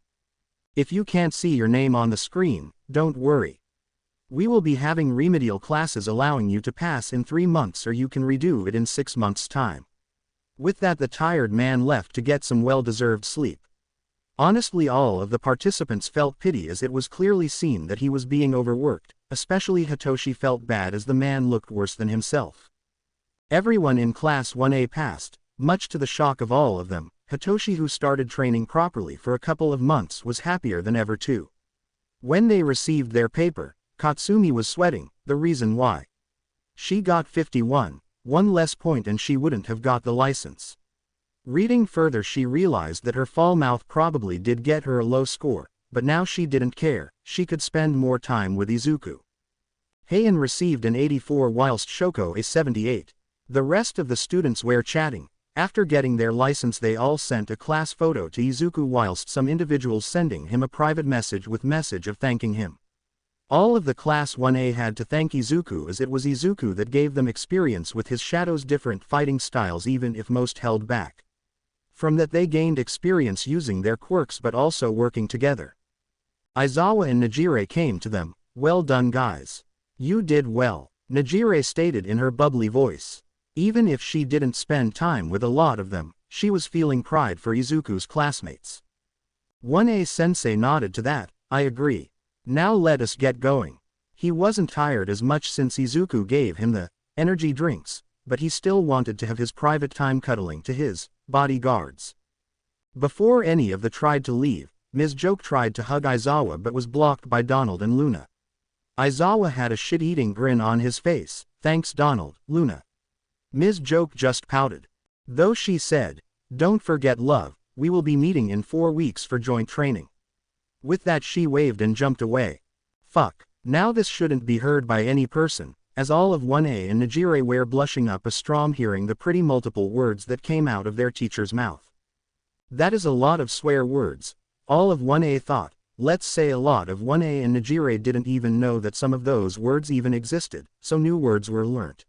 If you can't see your name on the screen, don't worry. We will be having remedial classes allowing you to pass in 3 months, or you can redo it in 6 months' time." With that, the tired man left to get some well-deserved sleep. Honestly, all of the participants felt pity, as it was clearly seen that he was being overworked. Especially Hitoshi felt bad, as the man looked worse than himself. Everyone in Class 1A passed, much to the shock of all of them. Hitoshi, who started training properly for a couple of months, was happier than ever too. When they received their paper, Katsumi was sweating. The reason why? She got 51, one less point, and she wouldn't have got the license. Reading further, she realized that her fall mouth probably did get her a low score, but now she didn't care. She could spend more time with Izuku. Heian received an 84 whilst Shoko a 78. The rest of the students were chatting. After getting their license, they all sent a class photo to Izuku, whilst some individuals sending him a private message with message of thanking him. All of the Class 1A had to thank Izuku, as it was Izuku that gave them experience with his Shadow's different fighting styles, even if most held back. From that they gained experience using their quirks but also working together. Aizawa and Najire came to them. "Well done, guys. You did well," Najire stated in her bubbly voice. Even if she didn't spend time with a lot of them, she was feeling pride for Izuku's classmates. 1A sensei nodded to that. "I agree. Now let us get going." He wasn't tired as much since Izuku gave him the energy drinks, but he still wanted to have his private time cuddling to his bodyguards. Before any of them tried to leave, Ms. Joke tried to hug Aizawa but was blocked by Donald and Luna. Aizawa had a shit-eating grin on his face. "Thanks, Donald, Luna." Ms. Joke just pouted. Though she said, "Don't forget, love, we will be meeting in 4 weeks for joint training." With that, she waved and jumped away. Fuck. Now this shouldn't be heard by any person, as all of 1A and Najire were blushing up a storm hearing the pretty multiple words that came out of their teacher's mouth. That is a lot of swear words, all of 1A thought. Let's say a lot of 1A and Najire didn't even know that some of those words even existed, so new words were learnt.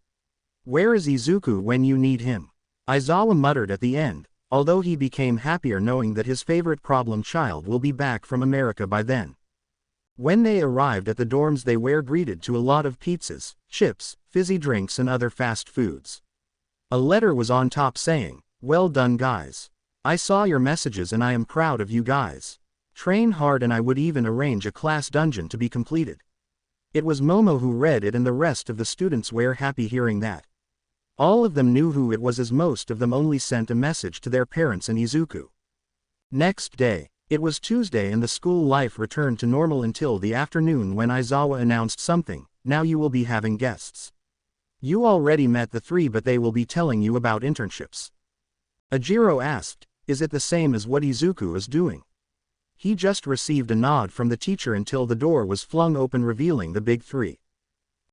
"Where is Izuku when you need him?" Aizawa muttered at the end, although he became happier knowing that his favorite problem child will be back from America by then. When they arrived at the dorms, they were greeted to a lot of pizzas, chips, fizzy drinks and other fast foods. A letter was on top saying, "Well done, guys. I saw your messages and I am proud of you guys. Train hard, and I would even arrange a class dungeon to be completed." It was Momo who read it, and the rest of the students were happy hearing that. All of them knew who it was, as most of them only sent a message to their parents and Izuku. Next day, it was Tuesday, and the school life returned to normal until the afternoon when Aizawa announced something. "Now you will be having guests. You already met the 3, but they will be telling you about internships." Ajiro asked, "Is it the same as what Izuku is doing?" He just received a nod from the teacher until the door was flung open, revealing the Big 3.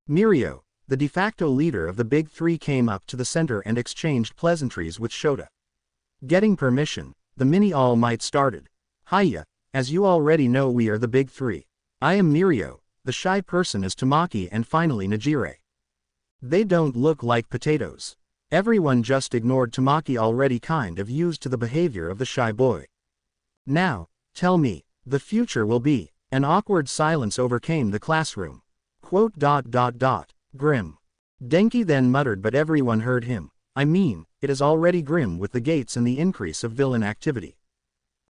Mirio, the de facto leader of the Big 3, came up to the center and exchanged pleasantries with Shota. Getting permission, the mini All Might started. "Hiya, as you already know, we are the Big 3. I am Mirio, the shy person is Tamaki, and finally Najire." They don't look like potatoes. Everyone just ignored Tamaki, already kind of used to the behavior of the shy boy. "Now, tell me, the future will be." An awkward silence overcame the classroom. Grim. Denki then muttered, but everyone heard him. "I mean, it is already grim with the gates and the increase of villain activity."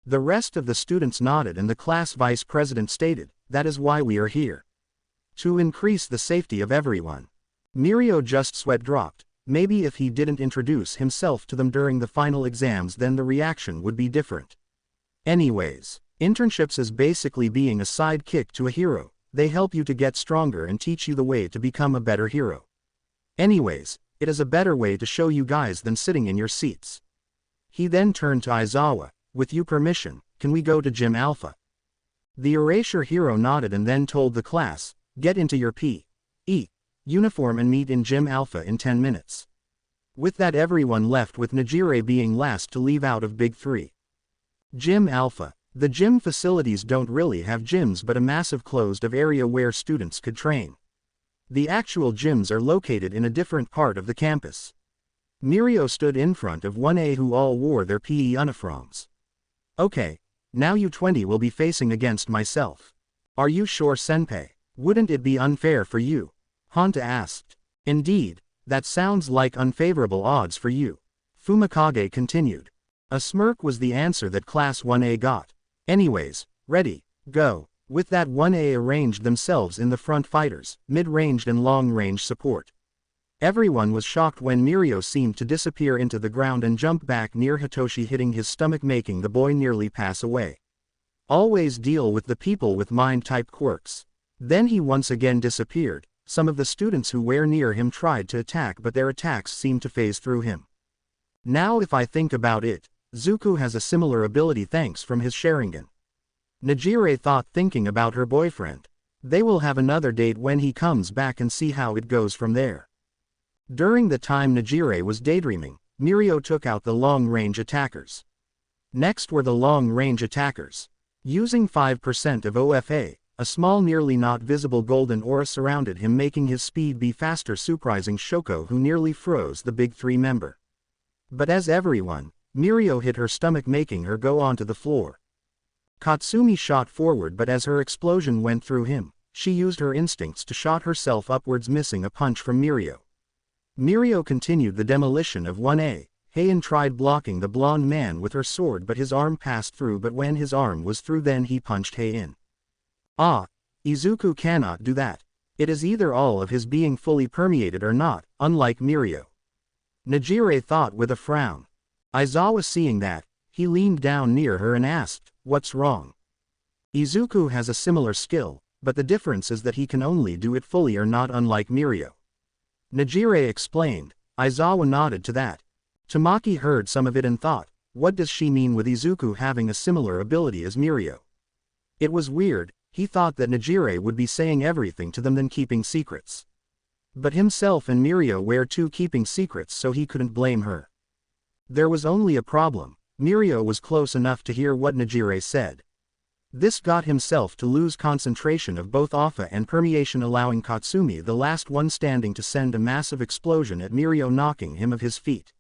The rest of the students nodded, and the class vice president stated, "That is why we are here. To increase the safety of everyone." Mirio just sweat dropped. Maybe if he didn't introduce himself to them during the final exams, then the reaction would be different. Anyways, internships is basically being a sidekick to a hero. They help you to get stronger and teach you the way to become a better hero. Anyways, it is a better way to show you guys than sitting in your seats. He then turned to Aizawa. "With your permission, can we go to Gym Alpha?" The erasure hero nodded and then told the class, "Get into your P.E. uniform and meet in Gym Alpha in 10 minutes. With that, everyone left, with Najire being last to leave out of Big 3. Gym Alpha. The gym facilities don't really have gyms but a massive closed-off area where students could train. The actual gyms are located in a different part of the campus. Mirio stood in front of 1A who all wore their PE uniforms. "Okay, now you 20 will be facing against myself. Are you sure, Senpai? Wouldn't it be unfair for you?" Honta asked. "Indeed, that sounds like unfavorable odds for you," Fumikage continued. A smirk was the answer that Class 1A got. "Anyways, ready, go." With that, 1A arranged themselves in the front fighters, mid-range and long-range support. Everyone was shocked when Mirio seemed to disappear into the ground and jump back near Hitoshi, hitting his stomach, making the boy nearly pass away. Always deal with the people with mind-type quirks. Then he once again disappeared. Some of the students who were near him tried to attack, but their attacks seemed to phase through him. Now if I think about it, Izuku has a similar ability thanks from his Sharingan. Najire thought, thinking about her boyfriend. They will have another date when he comes back and see how it goes from there. During the time Najire was daydreaming, Mirio took out the long-range attackers. Next were the long-range attackers. Using 5% of OFA, a small nearly not visible golden aura surrounded him, making his speed be faster, surprising Shoko who nearly froze the Big 3 member. But as everyone, Mirio hit her stomach, making her go onto the floor. Katsumi shot forward, but as her explosion went through him, she used her instincts to shot herself upwards, missing a punch from Mirio. Mirio continued the demolition of 1A. Heian tried blocking the blonde man with her sword, but his arm passed through, but when his arm was through, then he punched Heian. Ah, Izuku cannot do that. It is either all of his being fully permeated or not, unlike Mirio. Najire thought with a frown. Aizawa, seeing that, he leaned down near her and asked, "What's wrong?" Izuku has a similar skill, but the difference is that he can only do it fully or not, unlike Mirio. Najire explained. Aizawa nodded to that. Tamaki heard some of it and thought, what does she mean with Izuku having a similar ability as Mirio? It was weird. He thought that Najire would be saying everything to them, then keeping secrets. But himself and Mirio were too keeping secrets, so he couldn't blame her. There was only a problem. Mirio was close enough to hear what Najire said. This got himself to lose concentration of both Alpha and permeation, allowing Katsumi, the last one standing, to send a massive explosion at Mirio, knocking him off his feet.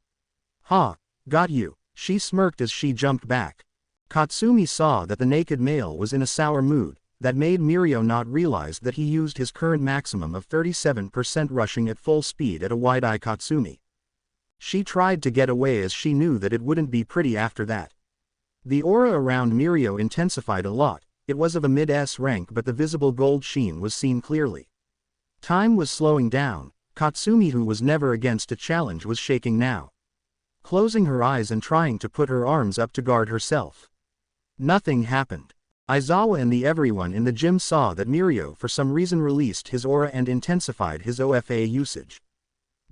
"Ha, got you," she smirked as she jumped back. Katsumi saw that the naked male was in a sour mood. That made Mirio not realize that he used his current maximum of 37%, rushing at full speed at a wide-eye Katsumi. She tried to get away as she knew that it wouldn't be pretty after that. The aura around Mirio intensified a lot. It was of a mid-S rank, but the visible gold sheen was seen clearly. Time was slowing down. Katsumi, who was never against a challenge, was shaking now. Closing her eyes and trying to put her arms up to guard herself. Nothing happened. Aizawa and everyone in the gym saw that Mirio for some reason released his aura and intensified his OFA usage.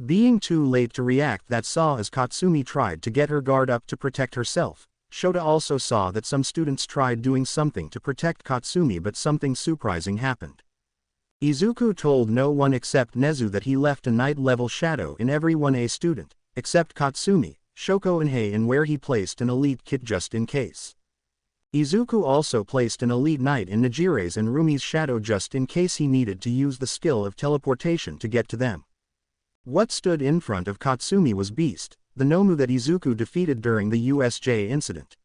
Being too late to react, that saw as Katsumi tried to get her guard up to protect herself. Shota also saw that some students tried doing something to protect Katsumi, but something surprising happened. Izuku told no one except Nezu that he left a night-level shadow in every 1A student, except Katsumi, Shoko and Heian, where he placed an elite kit just in case. Izuku also placed an elite knight in Najire's and Rumi's shadow just in case he needed to use the skill of teleportation to get to them. What stood in front of Katsumi was Beast, the Nomu that Izuku defeated during the USJ incident.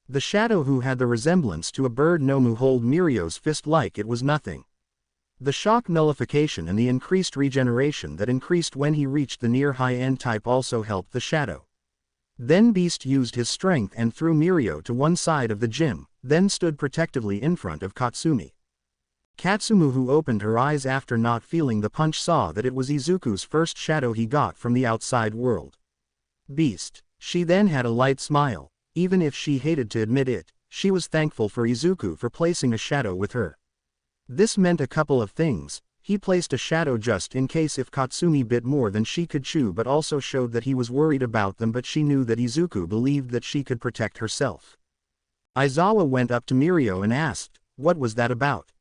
The shadow who had the resemblance to a bird Nomu hold Mirio's fist like it was nothing. The shock nullification and the increased regeneration that increased when he reached the near high-end type also helped the shadow. Then Beast used his strength and threw Mirio to one side of the gym, then stood protectively in front of Katsumi. Katsumu, who opened her eyes after not feeling the punch, saw that it was Izuku's first shadow he got from the outside world. Beast. She then had a light smile. Even if she hated to admit it, she was thankful for Izuku for placing a shadow with her. This meant a couple of things. He placed a shadow just in case if Katsumi bit more than she could chew, but also showed that he was worried about them, but she knew that Izuku believed that she could protect herself. Aizawa went up to Mirio and asked, What was that about?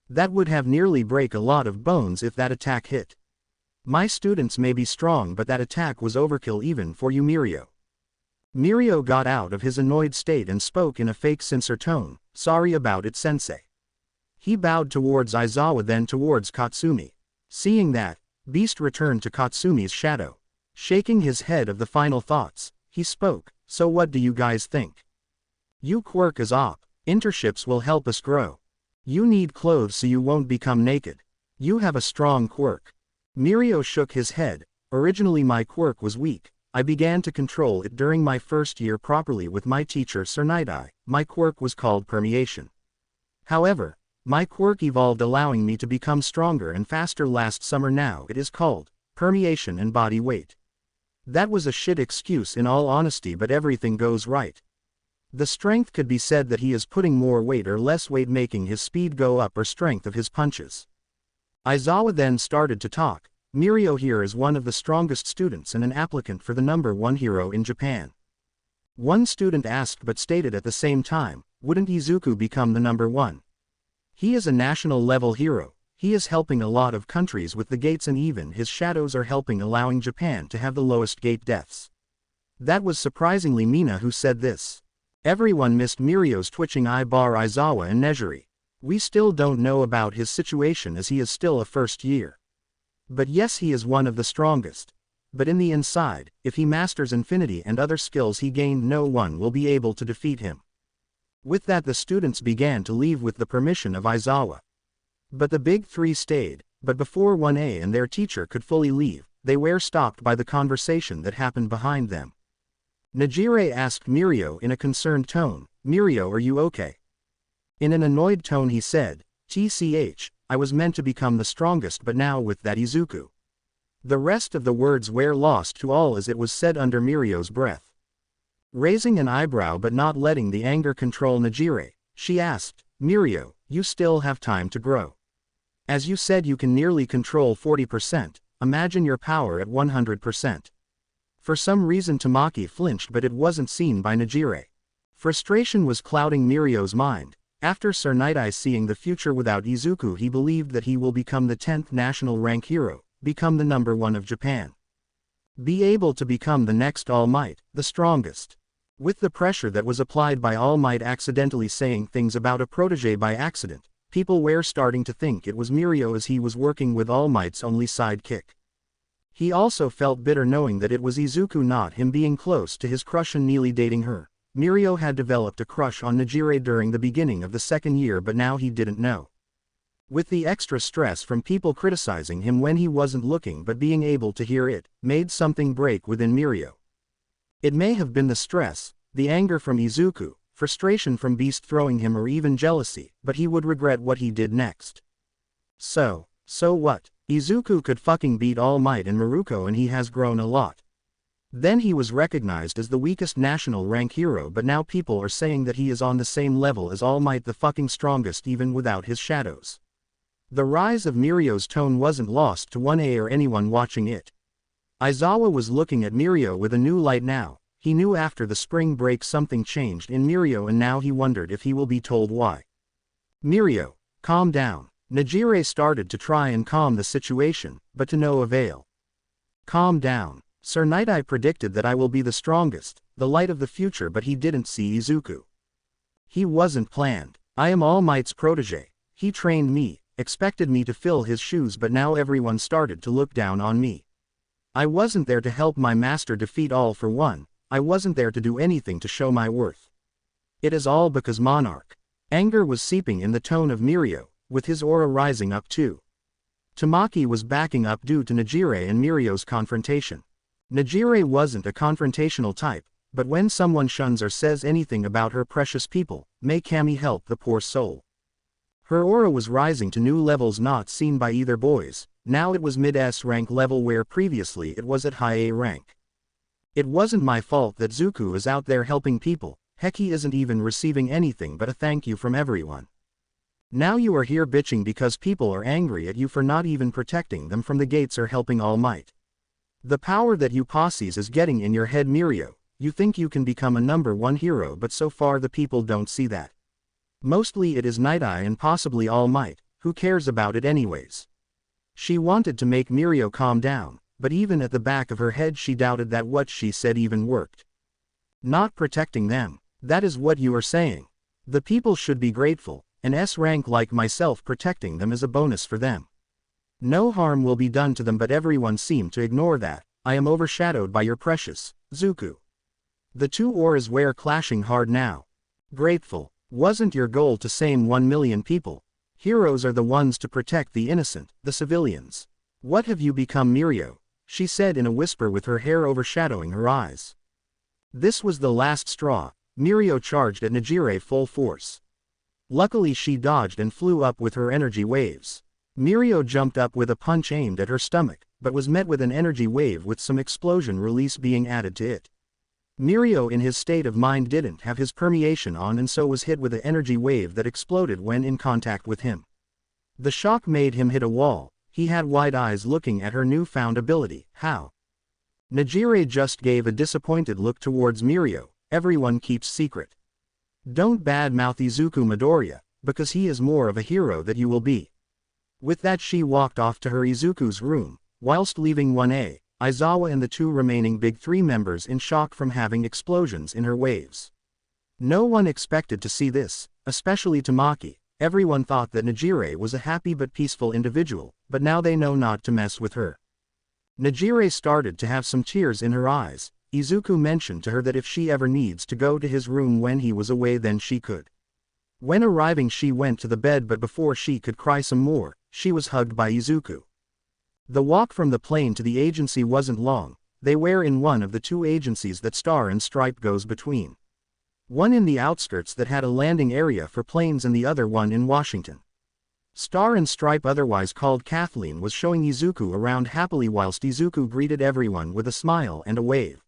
That would have nearly break a lot of bones if that attack hit. My students may be strong, but that attack was overkill even for you, Mirio. Mirio got out of his annoyed state and spoke in a fake sincere tone. Sorry about it, sensei. He bowed towards Aizawa, then towards Katsumi. Seeing that, Beast returned to Katsumi's shadow. Shaking his head of the final thoughts, he spoke. So what do you guys think? You quirk as op. Internships will help us grow. You need clothes so you won't become naked. You have a strong quirk. Mirio shook his head. Originally my quirk was weak. I began to control it during my first year properly with my teacher Sir Night-Eye. My quirk was called permeation. However, my quirk evolved, allowing me to become stronger and faster last summer. Now it is called permeation and body weight. That was a shit excuse in all honesty, but everything goes right. The strength could be said that he is putting more weight or less weight, making his speed go up or strength of his punches. Aizawa then started to talk. Mirio here is one of the strongest students and an applicant for the #1 hero in Japan. One student asked but stated at the same time, wouldn't Izuku become the #1? He is a national level hero. He is helping a lot of countries with the gates, and even his shadows are helping, allowing Japan to have the lowest gate deaths. That was surprisingly Mina who said this. Everyone missed Mirio's twitching eyebrow. Aizawa and Nejiri. We still don't know about his situation as he is still a first year. But yes, he is one of the strongest. But in the inside, if he masters infinity and other skills he gained, no one will be able to defeat him. With that, the students began to leave with the permission of Aizawa. But the big three stayed. But before 1A and their teacher could fully leave, they were stopped by the conversation that happened behind them. Nejire asked Mirio in a concerned tone, Mirio, are you okay? In an annoyed tone he said, TCH, I was meant to become the strongest, but now with that Izuku. The rest of the words were lost to all as it was said under Mirio's breath. Raising an eyebrow but not letting the anger control Nejire, she asked, Mirio, you still have time to grow. As you said, you can nearly control 40%, imagine your power at 100%. For some reason Tamaki flinched, but it wasn't seen by Nejire. Frustration was clouding Mirio's mind. After Sir Night-Eye seeing the future without Izuku, he believed that he will become the 10th national rank hero, become the #1 of Japan. Be able to become the next All Might, the strongest. With the pressure that was applied by All Might accidentally saying things about a protege by accident, people were starting to think it was Mirio as he was working with All Might's only sidekick. He also felt bitter knowing that it was Izuku, not him, being close to his crush and nearly dating her. Mirio had developed a crush on Nejire during the beginning of the second year, but now he didn't know. With the extra stress from people criticizing him when he wasn't looking, but being able to hear it, made something break within Mirio. It may have been the stress, the anger from Izuku, frustration from Beast throwing him, or even jealousy, but he would regret what he did next. So what? Izuku could fucking beat All Might and Maruko, and he has grown a lot. Then he was recognized as the weakest national rank hero, but now people are saying that he is on the same level as All Might, the fucking strongest, even without his shadows. The rise of Mirio's tone wasn't lost to 1A or anyone watching it. Aizawa was looking at Mirio with a new light now. He knew after the spring break something changed in Mirio, and now he wondered if he will be told why. Mirio, calm down. Nejire started to try and calm the situation, but to no avail. Calm down. Sir Night-Eye predicted that I will be the strongest, the light of the future, but he didn't see Izuku. He wasn't planned. I am All Might's protege. He trained me, expected me to fill his shoes, but now everyone started to look down on me. I wasn't there to help my master defeat All for One. I wasn't there to do anything to show my worth. It is all because Monarch. Anger was seeping in the tone of Mirio, with his aura rising up too. Tamaki was backing up due to Nejire and Mirio's confrontation. Nejire wasn't a confrontational type, but when someone shuns or says anything about her precious people, may Kami help the poor soul. Her aura was rising to new levels not seen by either boys. Now it was mid-S rank level, where previously it was at high A rank. It wasn't my fault that Zuku is out there helping people. Heck, he isn't even receiving anything but a thank you from everyone. Now you are here bitching because people are angry at you for not even protecting them from the gates or helping All Might. The power that you posses is getting in your head, Mirio. You think you can become a #1 hero, but so far the people don't see that. Mostly it is Night Eye and possibly All Might, who cares about it anyways. She wanted to make Mirio calm down, but even at the back of her head she doubted that what she said even worked. Not protecting them, that is what you are saying. The people should be grateful, an S rank like myself protecting them is a bonus for them. No harm will be done to them, but everyone seemed to ignore that. I am overshadowed by your precious, Izuku. The two auras were clashing hard now. Grateful, wasn't your goal to save 1 million people? Heroes are the ones to protect the innocent, the civilians. What have you become, Mirio? She said in a whisper with her hair overshadowing her eyes. This was the last straw. Mirio charged at Nejire full force. Luckily she dodged and flew up with her energy waves. Mirio jumped up with a punch aimed at her stomach, but was met with an energy wave with some explosion release being added to it. Mirio in his state of mind didn't have his permeation on and so was hit with an energy wave that exploded when in contact with him. The shock made him hit a wall. He had wide eyes looking at her newfound ability. How? Nejire just gave a disappointed look towards Mirio. Everyone keeps secret. Don't badmouth Izuku Midoriya, because he is more of a hero that you will be. With that she walked off to her Izuku's room, whilst leaving 1A, Aizawa and the two remaining Big Three members in shock from having explosions in her waves. No one expected to see this, especially Tamaki. Everyone thought that Nejire was a happy but peaceful individual, but now they know not to mess with her. Nejire started to have some tears in her eyes. Izuku mentioned to her that if she ever needs to go to his room when he was away then she could. When arriving she went to the bed, but before she could cry some more, she was hugged by Izuku. The walk from the plane to the agency wasn't long. They were in one of the two agencies that Star and Stripe goes between. One in the outskirts that had a landing area for planes and the other one in Washington. Star and Stripe, otherwise called Kathleen, was showing Izuku around happily whilst Izuku greeted everyone with a smile and a wave.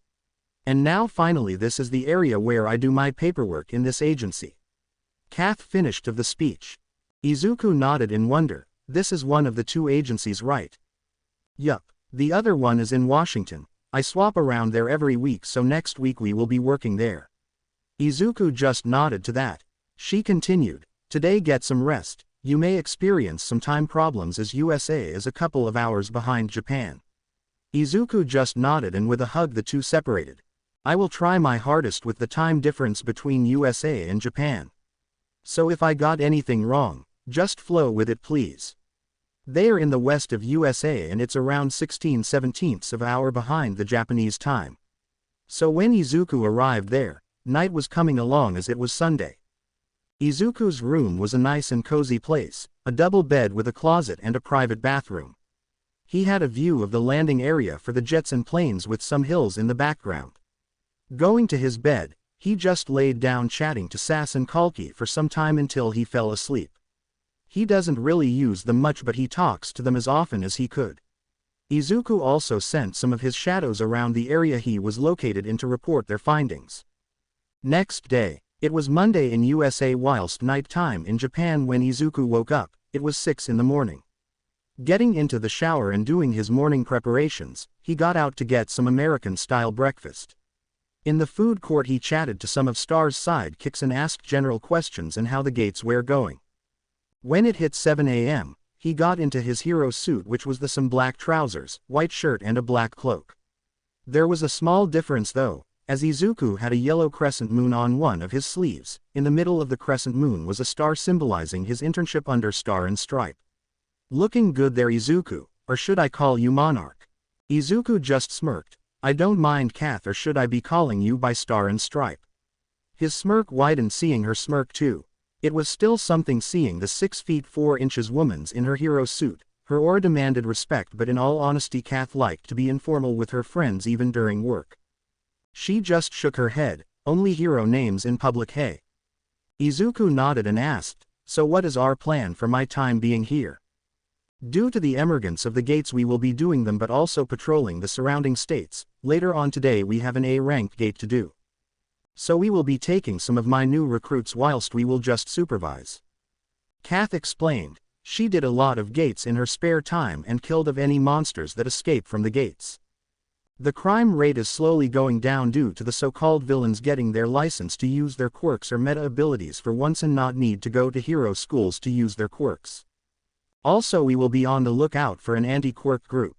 And now finally this is the area where I do my paperwork in this agency. Kath finished of the speech. Izuku nodded in wonder. This is one of the two agencies, right? Yup. The other one is in Washington. I swap around there every week, so next week we will be working there. Izuku just nodded to that. She continued. Today get some rest. You may experience some time problems as USA is a couple of hours behind Japan. Izuku just nodded and with a hug the two separated. I will try my hardest with the time difference between USA and Japan. So if I got anything wrong, just flow with it please. They are in the west of USA and it's around 16/17 of an hour behind the Japanese time. So when Izuku arrived there, night was coming along as it was Sunday. Izuku's room was a nice and cozy place, a double bed with a closet and a private bathroom. He had a view of the landing area for the jets and planes with some hills in the background. Going to his bed, he just laid down chatting to Sass and Kalki for some time until he fell asleep. He doesn't really use them much, but he talks to them as often as he could. Izuku also sent some of his shadows around the area he was located in to report their findings. Next day, it was Monday in USA whilst night time in Japan when Izuku woke up. It was 6 in the morning. Getting into the shower and doing his morning preparations, he got out to get some American-style breakfast. In the food court he chatted to some of Star's sidekicks and asked general questions and how the gates were going. When it hit 7 a.m., he got into his hero suit, which was some black trousers, white shirt and a black cloak. There was a small difference though, as Izuku had a yellow crescent moon on one of his sleeves. In the middle of the crescent moon was a star symbolizing his internship under Star and Stripe. Looking good there, Izuku, or should I call you Monarch? Izuku just smirked. I don't mind, Kath, or should I be calling you by Star and Stripe? His smirk widened seeing her smirk too. It was still something seeing the 6 feet 4 inches woman's in her hero suit. Her aura demanded respect, but in all honesty Kath liked to be informal with her friends even during work. She just shook her head. Only hero names in public, hey. Izuku nodded and asked, so what is our plan for my time being here? Due to the emergence of the gates we will be doing them, but also patrolling the surrounding states. Later on today we have an A-ranked gate to do. So we will be taking some of my new recruits whilst we will just supervise. Kath explained. She did a lot of gates in her spare time and killed of any monsters that escape from the gates. The crime rate is slowly going down due to the so-called villains getting their license to use their quirks or meta abilities for once and not need to go to hero schools to use their quirks. Also, we will be on the lookout for an anti-quirk group.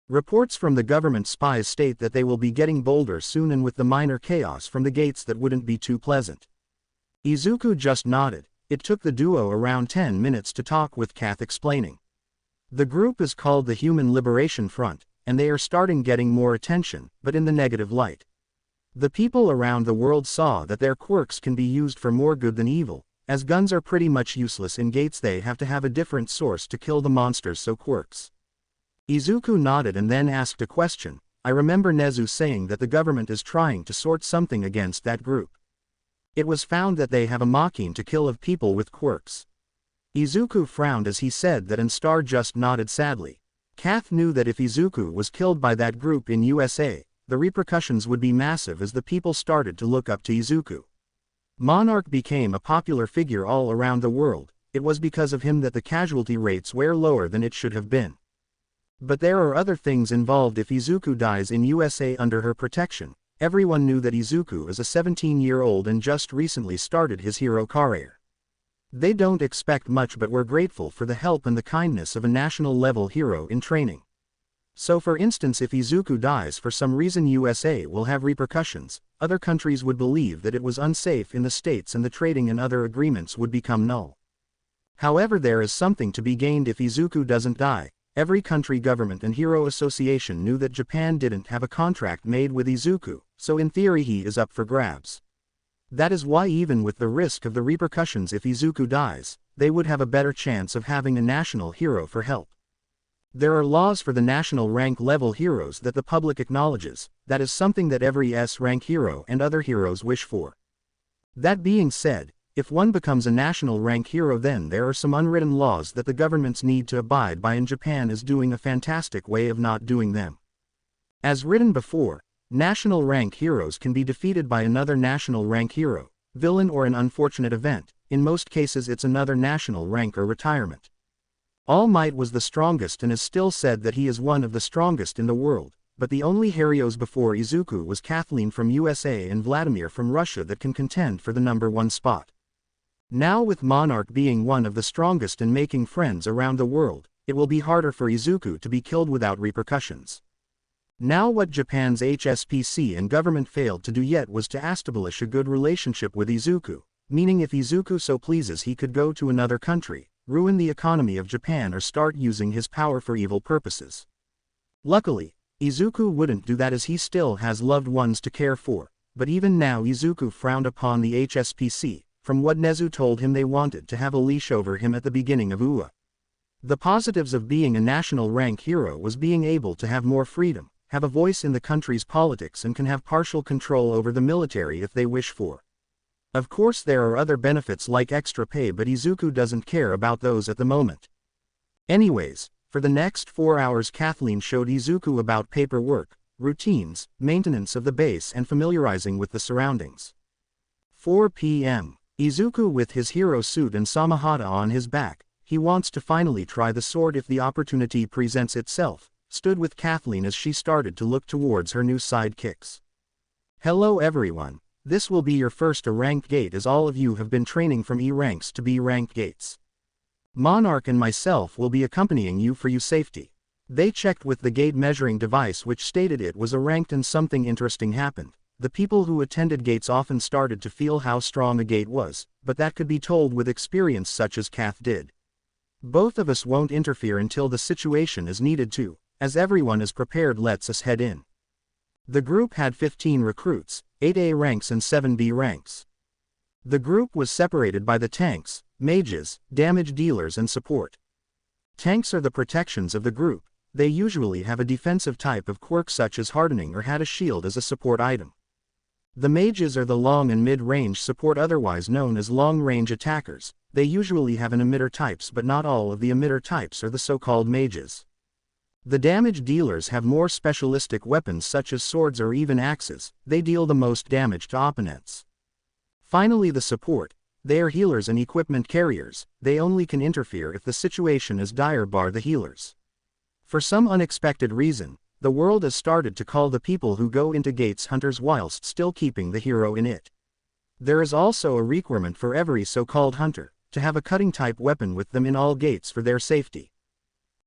Reports from the government spies state that they will be getting bolder soon and with the minor chaos from the gates that wouldn't be too pleasant. Izuku just nodded. It took the duo around 10 minutes to talk with Kath explaining. The group is called the Human Liberation Front, and they are starting getting more attention, but in the negative light. The people around the world saw that their quirks can be used for more good than evil, as guns are pretty much useless in gates. They have to have a different source to kill the monsters, so quirks. Izuku nodded and then asked a question. I remember Nezu saying that the government is trying to sort something against that group. It was found that they have a machine to kill of people with quirks. Izuku frowned as he said that and Star just nodded sadly. Kath knew that if Izuku was killed by that group in USA, the repercussions would be massive as the people started to look up to Izuku. Monarch became a popular figure all around the world. It was because of him that the casualty rates were lower than it should have been. But there are other things involved if Izuku dies in USA under her protection. Everyone knew that Izuku is a 17-year-old and just recently started his hero career. They don't expect much but were grateful for the help and the kindness of a national-level hero in training. So for instance, if Izuku dies for some reason, USA will have repercussions. Other countries would believe that it was unsafe in the States and the trading and other agreements would become null. However, there is something to be gained if Izuku doesn't die. Every country government and hero association knew that Japan didn't have a contract made with Izuku, so in theory he is up for grabs. That is why even with the risk of the repercussions if Izuku dies, they would have a better chance of having a national hero for help. There are laws for the national rank level heroes that the public acknowledges. That is something that every S-rank hero and other heroes wish for. That being said, if one becomes a national rank hero, then there are some unwritten laws that the governments need to abide by, and Japan is doing a fantastic way of not doing them. As written before, national rank heroes can be defeated by another national rank hero, villain, or an unfortunate event. In most cases it's another national rank or retirement. All Might was the strongest and is still said that he is one of the strongest in the world, but the only heroes before Izuku was Kathleen from USA and Vladimir from Russia that can contend for the #1 spot. Now with Monarch being one of the strongest and making friends around the world, it will be harder for Izuku to be killed without repercussions. Now what Japan's HSPC and government failed to do yet was to establish a good relationship with Izuku, meaning if Izuku so pleases he could go to another country, ruin the economy of Japan, or start using his power for evil purposes. Luckily, Izuku wouldn't do that as he still has loved ones to care for, but even now Izuku frowned upon the HSPC. From what Nezu told him, they wanted to have a leash over him at the beginning of UA. The positives of being a national rank hero was being able to have more freedom, have a voice in the country's politics, and can have partial control over the military if they wish for. Of course there are other benefits like extra pay, but Izuku doesn't care about those at the moment. Anyways, for the next 4 hours Kathleen showed Izuku about paperwork, routines, maintenance of the base, and familiarizing with the surroundings. 4 p.m. Izuku with his hero suit and Samahata on his back, he wants to finally try the sword if the opportunity presents itself, stood with Kathleen as she started to look towards her new sidekicks. Hello everyone, this will be your first A-rank gate as all of you have been training from E-ranks to B-rank gates. Monarch and myself will be accompanying you for your safety. They checked with the gate measuring device which stated it was A-ranked, and something interesting happened. The people who attended gates often started to feel how strong a gate was, but that could be told with experience such as Kath did. Both of us won't interfere until the situation is needed to, as everyone is prepared. Let's us head in. The group had 15 recruits, 8 A ranks and 7 B ranks. The group was separated by the tanks, mages, damage dealers, and support. Tanks are the protections of the group. They usually have a defensive type of quirk such as hardening or had a shield as a support item. The mages are the long and mid-range support, otherwise known as long-range attackers. They usually have an emitter types, but not all of the emitter types are the so-called mages. The damage dealers have more specialistic weapons such as swords or even axes. They deal the most damage to opponents. Finally, the support. They are healers and equipment carriers. They only can interfere if the situation is dire, bar the healers. For some unexpected reason, the world has started to call the people who go into gates hunters whilst still keeping the hero in it. There is also a requirement for every so-called hunter, to have a cutting-type weapon with them in all gates for their safety.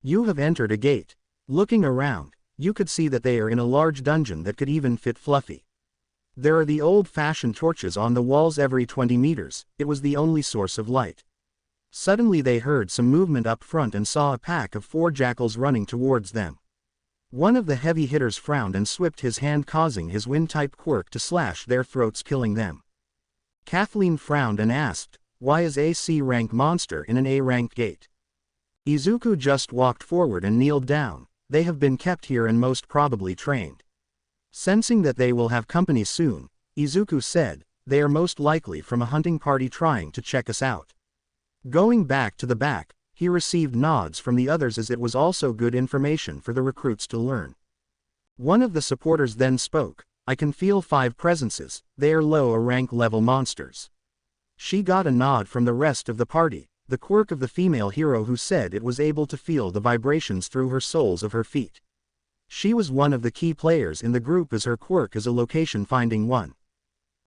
You have entered a gate. Looking around, you could see that they are in a large dungeon that could even fit Fluffy. There are the old-fashioned torches on the walls every 20 meters, it was the only source of light. Suddenly they heard some movement up front and saw a pack of 4 jackals running towards them. One of the heavy hitters frowned and swept his hand, causing his wind-type quirk to slash their throats, killing them. Kathleen frowned and asked, "Why is a C-rank monster in an A-rank gate?" Izuku just walked forward and kneeled down. "They have been kept here and most probably trained." Sensing that they will have company soon, Izuku said, "They are most likely from a hunting party trying to check us out." Going back to the back, he received nods from the others as it was also good information for the recruits to learn. One of the supporters then spoke, "I can feel 5 presences, they are low rank level monsters." She got a nod from the rest of the party, the quirk of the female hero who said it was able to feel the vibrations through her soles of her feet. She was one of the key players in the group as her quirk is a location finding one.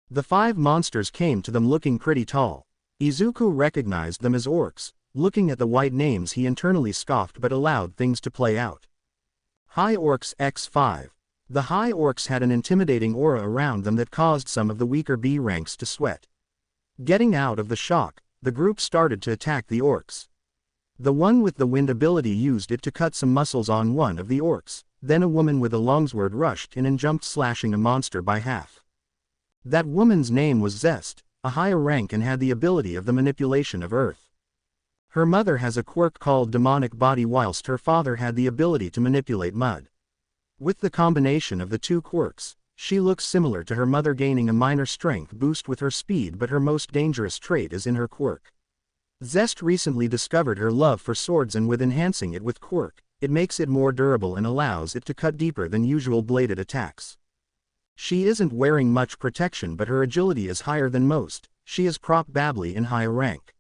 The 5 monsters came to them looking pretty tall. Izuku recognized them as orcs. Looking at the white names he internally scoffed but allowed things to play out. High Orcs X5. The High Orcs had an intimidating aura around them that caused some of the weaker B ranks to sweat. Getting out of the shock, the group started to attack the orcs. The one with the wind ability used it to cut some muscles on one of the orcs, then a woman with a longsword rushed in and jumped, slashing a monster by half. That woman's name was Zest, a higher rank and had the ability of the manipulation of earth. Her mother has a quirk called Demonic Body whilst her father had the ability to manipulate mud. With the combination of the 2 quirks, she looks similar to her mother, gaining a minor strength boost with her speed, but her most dangerous trait is in her quirk. Zest recently discovered her love for swords, and with enhancing it with quirk, it makes it more durable and allows it to cut deeper than usual bladed attacks. She isn't wearing much protection but her agility is higher than most. She is probably in higher rank.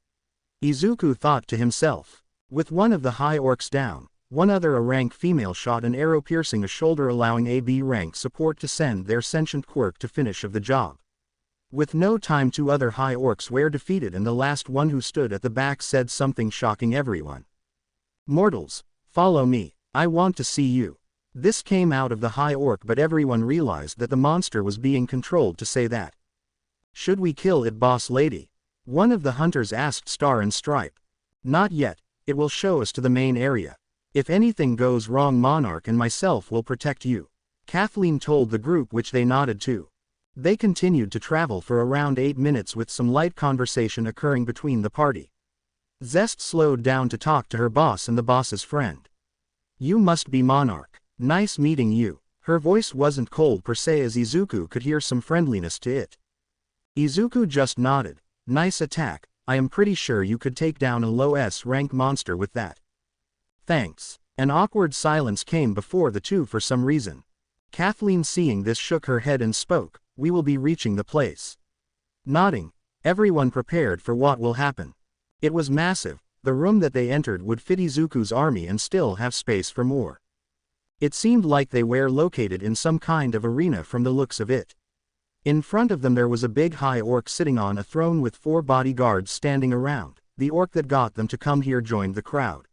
Izuku thought to himself. With one of the high orcs down, one other A-rank female shot an arrow piercing a shoulder, allowing a B-rank support to send their sentient quirk to finish of the job. With no time, 2 other high orcs were defeated and the last one who stood at the back said something shocking everyone. "Mortals, follow me, I want to see you." This came out of the high orc but everyone realized that the monster was being controlled to say that. "Should we kill it, boss lady?" One of the hunters asked Star and Stripe. "Not yet, it will show us to the main area. If anything goes wrong, Monarch and myself will protect you," Kathleen told the group, which they nodded to. They continued to travel for around 8 minutes with some light conversation occurring between the party. Zest slowed down to talk to her boss and the boss's friend. "You must be Monarch. Nice meeting you." Her voice wasn't cold per se as Izuku could hear some friendliness to it. Izuku just nodded. "Nice attack, I am pretty sure you could take down a low S-rank monster with that." "Thanks." An awkward silence came before the 2 for some reason. Kathleen, seeing this, shook her head and spoke, "We will be reaching the place." Nodding, everyone prepared for what will happen. It was massive. The room that they entered would fit Izuku's army and still have space for more. It seemed like they were located in some kind of arena from the looks of it. In front of them there was a big high orc sitting on a throne with 4 bodyguards standing around. The orc that got them to come here joined the crowd.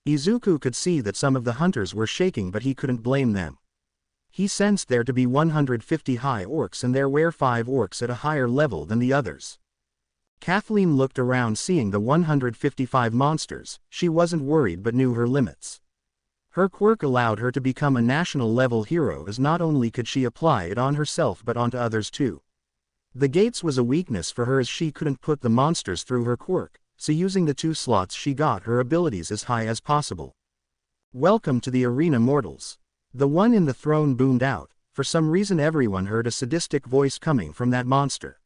Izuku could see that some of the hunters were shaking but he couldn't blame them. He sensed there to be 150 high orcs and there were 5 orcs at a higher level than the others. Kathleen looked around seeing the 155 monsters. She wasn't worried but knew her limits. Her quirk allowed her to become a national level hero as not only could she apply it on herself but onto others too. The gates was a weakness for her as she couldn't put the monsters through her quirk, so using the 2 slots she got her abilities as high as possible. "Welcome to the arena, mortals." The one in the throne boomed out. For some reason everyone heard a sadistic voice coming from that monster.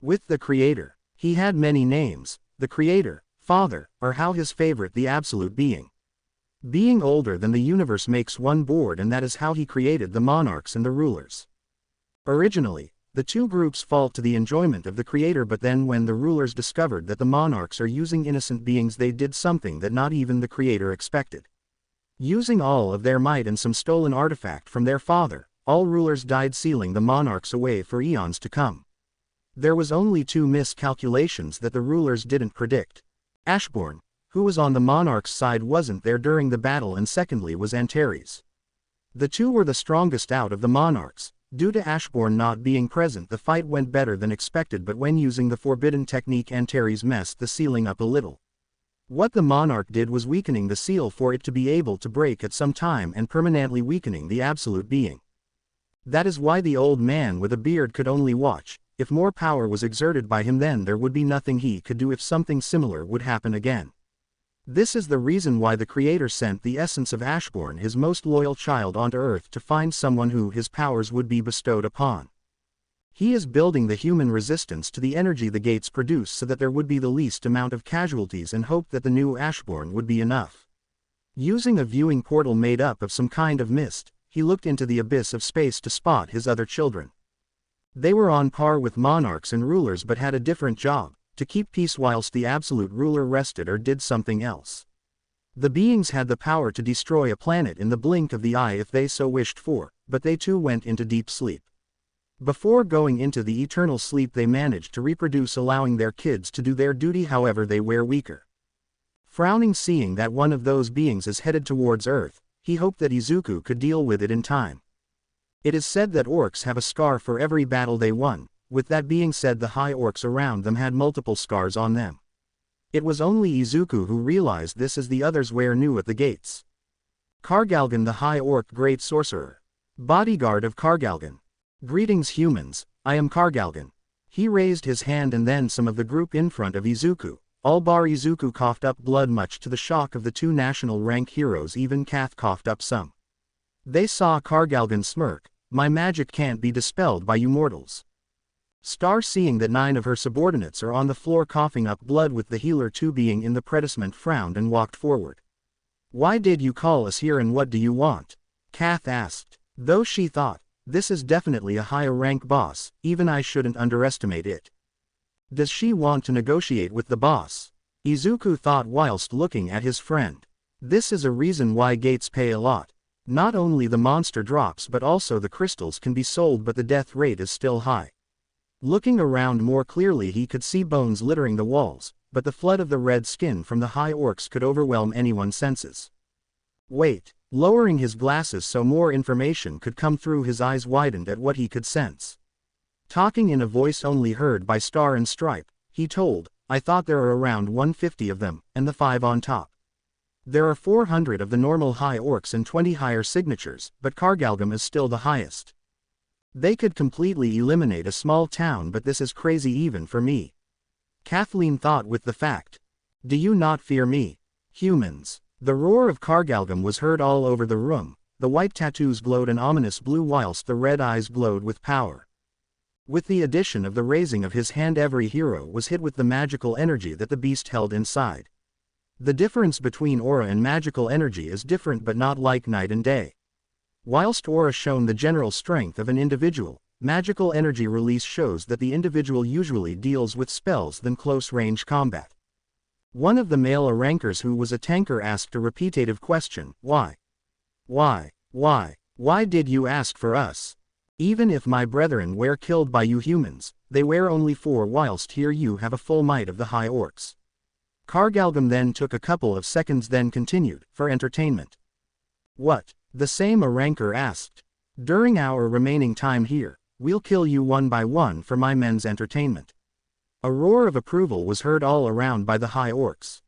With the creator. He had many names, the creator, father, or how his favorite, the absolute being. Being older than the universe makes one bored, and that is how he created the monarchs and the rulers. Originally, the 2 groups fought to the enjoyment of the creator, but then when the rulers discovered that the monarchs are using innocent beings, they did something that not even the creator expected. Using all of their might and some stolen artifact from their father, all rulers died, sealing the monarchs away for eons to come. There was only two miscalculations that the rulers didn't predict. Ashbourne, who was on the monarch's side, wasn't there during the battle, and secondly was Antares. The two were the strongest out of the monarchs. Due to Ashbourne not being present, the fight went better than expected, but when using the forbidden technique, Antares messed the sealing up a little. What the monarch did was weakening the seal for it to be able to break at some time and permanently weakening the absolute being. That is why the old man with a beard could only watch. If more power was exerted by him, then there would be nothing he could do if something similar would happen again. This is the reason why the Creator sent the essence of Ashbourne, his most loyal child, onto Earth to find someone who his powers would be bestowed upon. He is building the human resistance to the energy the gates produce so that there would be the least amount of casualties, and hope that the new Ashbourne would be enough. Using a viewing portal made up of some kind of mist, he looked into the abyss of space to spot his other children. They were on par with monarchs and rulers but had a different job: to keep peace whilst the absolute ruler rested or did something else. The beings had the power to destroy a planet in the blink of the eye if they so wished for, but they too went into deep sleep. Before going into the eternal sleep, they managed to reproduce, allowing their kids to do their duty. However, they were weaker. Frowning, seeing that one of those beings is headed towards Earth, he hoped that Izuku could deal with it in time. It is said that orcs have a scar for every battle they won. With that being said, the high orcs around them had multiple scars on them. It was only Izuku who realized this, as the others were new at the gates. Kargalgan, the high orc great sorcerer. Bodyguard of Kargalgan. Greetings humans, I am Kargalgan. He raised his hand, and then some of the group in front of Izuku, all bar Izuku, coughed up blood, much to the shock of the two national rank heroes. Even Kath coughed up some. They saw Kargalgan smirk. My magic can't be dispelled by you mortals. Star, seeing that 9 of her subordinates are on the floor coughing up blood, with the healer too being in the predicament, frowned and walked forward. Why did you call us here, and what do you want? Kath asked. Though she thought, this is definitely a higher rank boss, even I shouldn't underestimate it. Does she want to negotiate with the boss? Izuku thought whilst looking at his friend. This is a reason why gates pay a lot. Not only the monster drops but also the crystals can be sold, but the death rate is still high. Looking around more clearly, he could see bones littering the walls, but the flood of the red skin from the high orcs could overwhelm anyone's senses. Wait. Lowering his glasses so more information could come through, his eyes widened at what he could sense. Talking in a voice only heard by Star and Stripe, he told, I thought there are around 150 of them, and the 5 on top. There are 400 of the normal high orcs and 20 higher signatures, but Kargalgan is still the highest. They could completely eliminate a small town, but this is crazy even for me. Kathleen thought with the fact. Do you not fear me? Humans. The roar of Kargalgan was heard all over the room. The white tattoos glowed an ominous blue whilst the red eyes glowed with power. With the addition of the raising of his hand, every hero was hit with the magical energy that the beast held inside. The difference between aura and magical energy is different, but not like night and day. Whilst aura shown the general strength of an individual, magical energy release shows that the individual usually deals with spells than close-range combat. One of the male rankers, who was a tanker, asked a repetitive question, Why? Why did you ask for us? Even if my brethren were killed by you humans, they were only 4, whilst here you have a full might of the high orcs. Kargalgan then took a couple of seconds, then continued, for entertainment. What? The same ranker asked. During our remaining time here, we'll kill you one by one for my men's entertainment. A roar of approval was heard all around by the high orcs.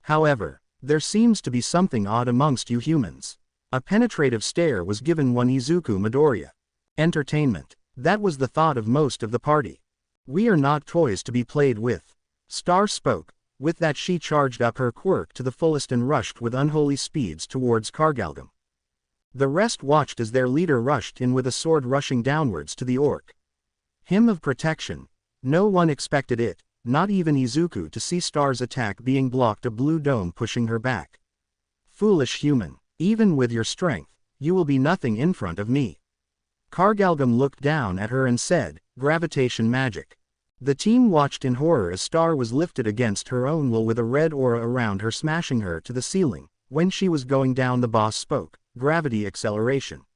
However, there seems to be something odd amongst you humans. A penetrative stare was given one Izuku Midoriya. Entertainment. That was the thought of most of the party. We are not toys to be played with. Star spoke. With that, she charged up her quirk to the fullest and rushed with unholy speeds towards Kargalgan. The rest watched as their leader rushed in with a sword, rushing downwards to the orc. Hymn of protection. No one expected it, not even Izuku, to see Star's attack being blocked, a blue dome pushing her back. Foolish human, even with your strength, you will be nothing in front of me. Kargalgan looked down at her and said, Gravitation magic. The team watched in horror as Star was lifted against her own will with a red aura around her, smashing her to the ceiling, When she was going down, the boss spoke, gravity acceleration.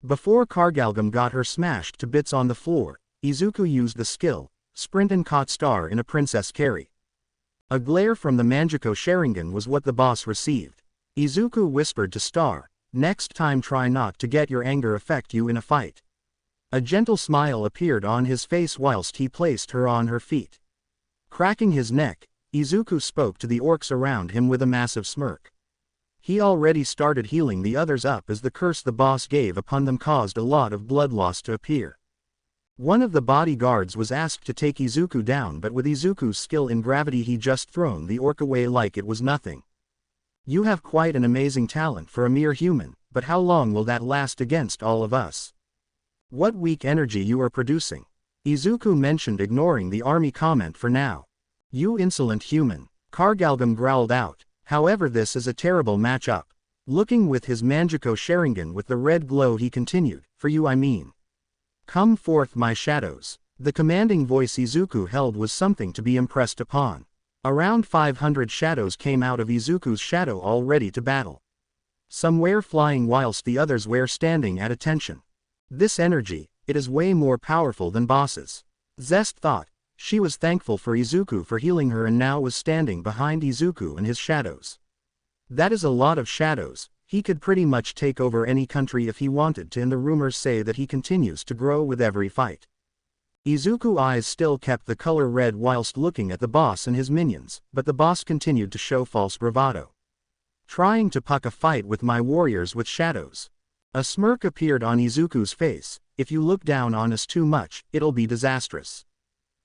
Before Kargalgam got her smashed to bits on the floor, Izuku used the skill, sprint, and caught Star in a princess carry. A glare from the Manjiko Sharingan was what the boss received. Izuku whispered to Star, "Next time try not to get your anger affect you in a fight." A gentle smile appeared on his face whilst he placed her on her feet. Cracking his neck, Izuku spoke to the orcs around him with a massive smirk. He already started healing the others up as the curse the boss gave upon them caused a lot of blood loss to appear. One of the bodyguards was asked to take Izuku down, but with Izuku's skill in gravity he just thrown the orc away like it was nothing. "You have quite an amazing talent for a mere human, but how long will that last against all of us? What weak energy you are producing," Izuku mentioned, ignoring the army comment for now. "You insolent human," Kargalgam growled out. "However, this is a terrible matchup." Looking with his Manjiko Sharingan with the red glow, he continued, "For you I mean. Come forth, my shadows." The commanding voice Izuku held was something to be impressed upon. Around 500 shadows came out of Izuku's shadow, all ready to battle. Some were flying whilst the others were standing at attention. This energy, it is way more powerful than bosses. Zest thought. She was thankful for Izuku for healing her and now was standing behind Izuku and his shadows. That is a lot of shadows. He could pretty much take over any country if he wanted to, and the rumors say that he continues to grow with every fight. Izuku's eyes still kept the color red whilst looking at the boss and his minions, but the boss continued to show false bravado. "Trying to puck a fight with my warriors with shadows." A smirk appeared on Izuku's face. "If you look down on us too much, it'll be disastrous."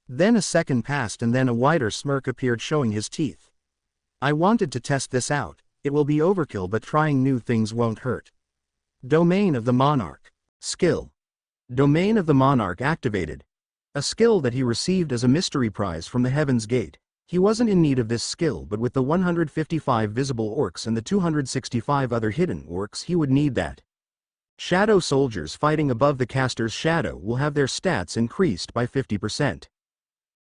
Then a second passed and then a wider smirk appeared, showing his teeth. "I wanted to test this out. It will be overkill, but trying new things won't hurt." Domain of the Monarch. Skill. Domain of the Monarch activated. A skill that he received as a mystery prize from the Heaven's Gate. He wasn't in need of this skill, but with the 155 visible orcs and the 265 other hidden orcs he would need that. Shadow soldiers fighting above the caster's shadow will have their stats increased by 50%.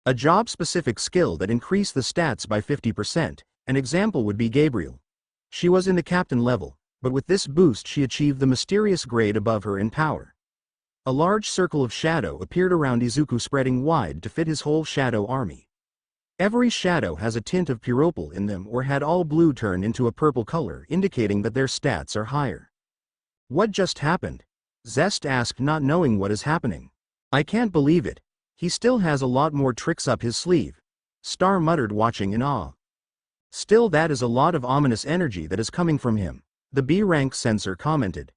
A job-specific skill that increased the stats by 50%, an example would be Gabriel. She was in the captain level, but with this boost she achieved the mysterious grade above her in power. A large circle of shadow appeared around Izuku, spreading wide to fit his whole shadow army. Every shadow has a tint of purple in them or had all blue turn into a purple color, indicating that their stats are higher. "What just happened?" Zest asked, not knowing what is happening. "I can't believe it. He still has a lot more tricks up his sleeve," Star muttered, watching in awe. "Still, that is a lot of ominous energy that is coming from him," the B-rank censor commented.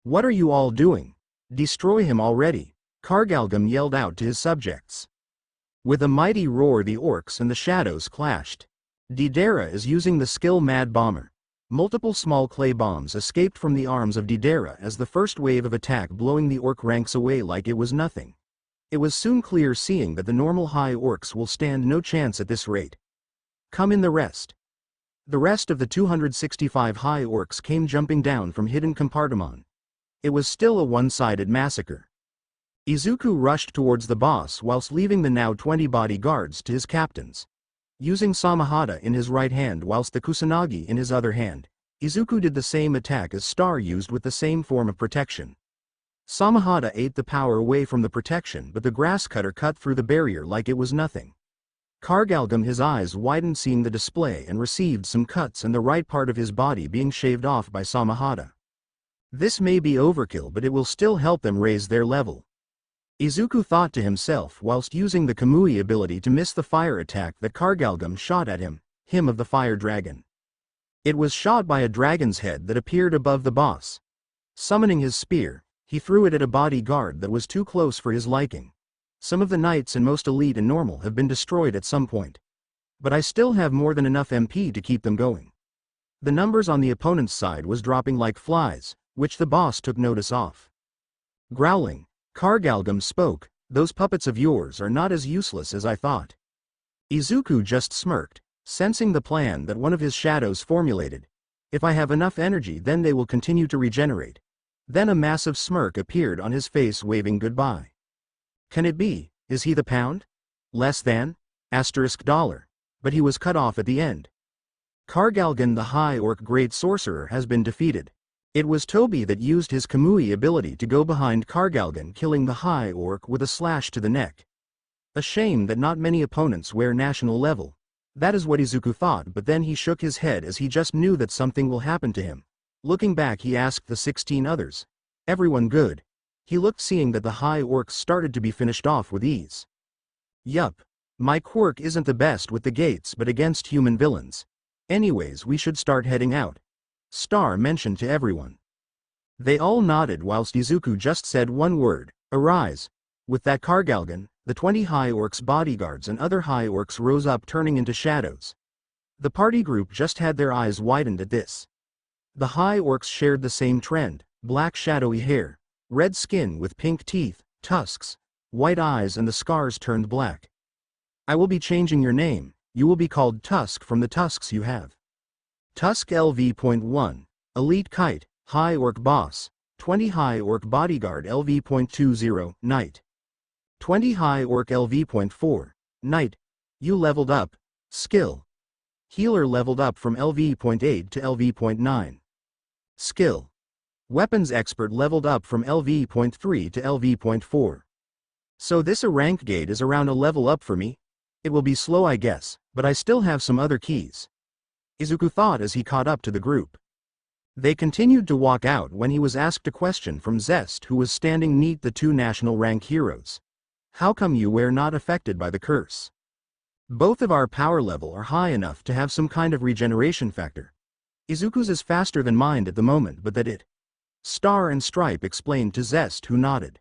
"What are you all doing? Destroy him already," Kargalgam yelled out to his subjects. With a mighty roar the orcs and the shadows clashed. Deidara is using the skill Mad Bomber. Multiple small clay bombs escaped from the arms of Deidara as the first wave of attack, blowing the orc ranks away like it was nothing. It was soon clear, seeing that the normal high orcs will stand no chance at this rate. Come in the rest. The rest of the 265 high orcs came jumping down from hidden compartment. It was still a one-sided massacre. Izuku rushed towards the boss whilst leaving the now 20 bodyguards to his captains. Using Samahata in his right hand whilst the Kusanagi in his other hand, Izuku did the same attack as Star used with the same form of protection. Samahata ate the power away from the protection, but the grass cutter cut through the barrier like it was nothing. Kargalgam, his eyes widened seeing the display, and received some cuts and the right part of his body being shaved off by Samahata. This may be overkill, but it will still help them raise their level. Izuku thought to himself whilst using the Kamui ability to miss the fire attack that Kargalgam shot at him of the fire dragon. It was shot by a dragon's head that appeared above the boss. Summoning his spear, he threw it at a bodyguard that was too close for his liking. Some of the knights and most elite and normal have been destroyed at some point. But I still have more than enough MP to keep them going. The numbers on the opponent's side was dropping like flies, which the boss took notice of. Growling, Kargalgam spoke, "Those puppets of yours are not as useless as I thought." Izuku just smirked, sensing the plan that one of his shadows formulated. "If I have enough energy, then they will continue to regenerate." Then a massive smirk appeared on his face, waving goodbye. Can it be? Is he the pound? Less than? $. But he was cut off at the end. Kargalgan the High Orc Great Sorcerer has been defeated. It was Toby that used his Kamui ability to go behind Kargalgan, killing the High Orc with a slash to the neck. A shame that not many opponents wear national level. That is what Izuku thought, but then he shook his head as he just knew that something will happen to him. Looking back, he asked the 16 others. Everyone good? He looked, seeing that the High Orcs started to be finished off with ease. Yup. My quirk isn't the best with the gates but against human villains. Anyways, we should start heading out. Star mentioned to everyone. They all nodded whilst Izuku just said one word, arise. With that, Kargalgan, the 20 High Orcs bodyguards and other High Orcs rose up, turning into shadows. The party group just had their eyes widened at this. The High Orcs shared the same trend, black shadowy hair, red skin with pink teeth, tusks, white eyes, and the scars turned black. I will be changing your name, you will be called Tusk from the tusks you have. Tusk LV.1, Elite Kite, High Orc Boss, 20 High Orc Bodyguard LV.20, Knight. 20 High Orc LV.4, Knight. You leveled up. Skill. Healer leveled up from LV.8 to LV.9. Skill. Weapons Expert leveled up from LV.3 to LV.4. So this a rank gate is around a level up for me? It will be slow, I guess, but I still have some other keys. Izuku thought as he caught up to the group. They continued to walk out when he was asked a question from Zest, who was standing near the two national rank heroes. How come you were not affected by the curse? Both of our power level are high enough to have some kind of regeneration factor. Izuku's is faster than mine at the moment, but that it. Star and Stripe explained to Zest, who nodded.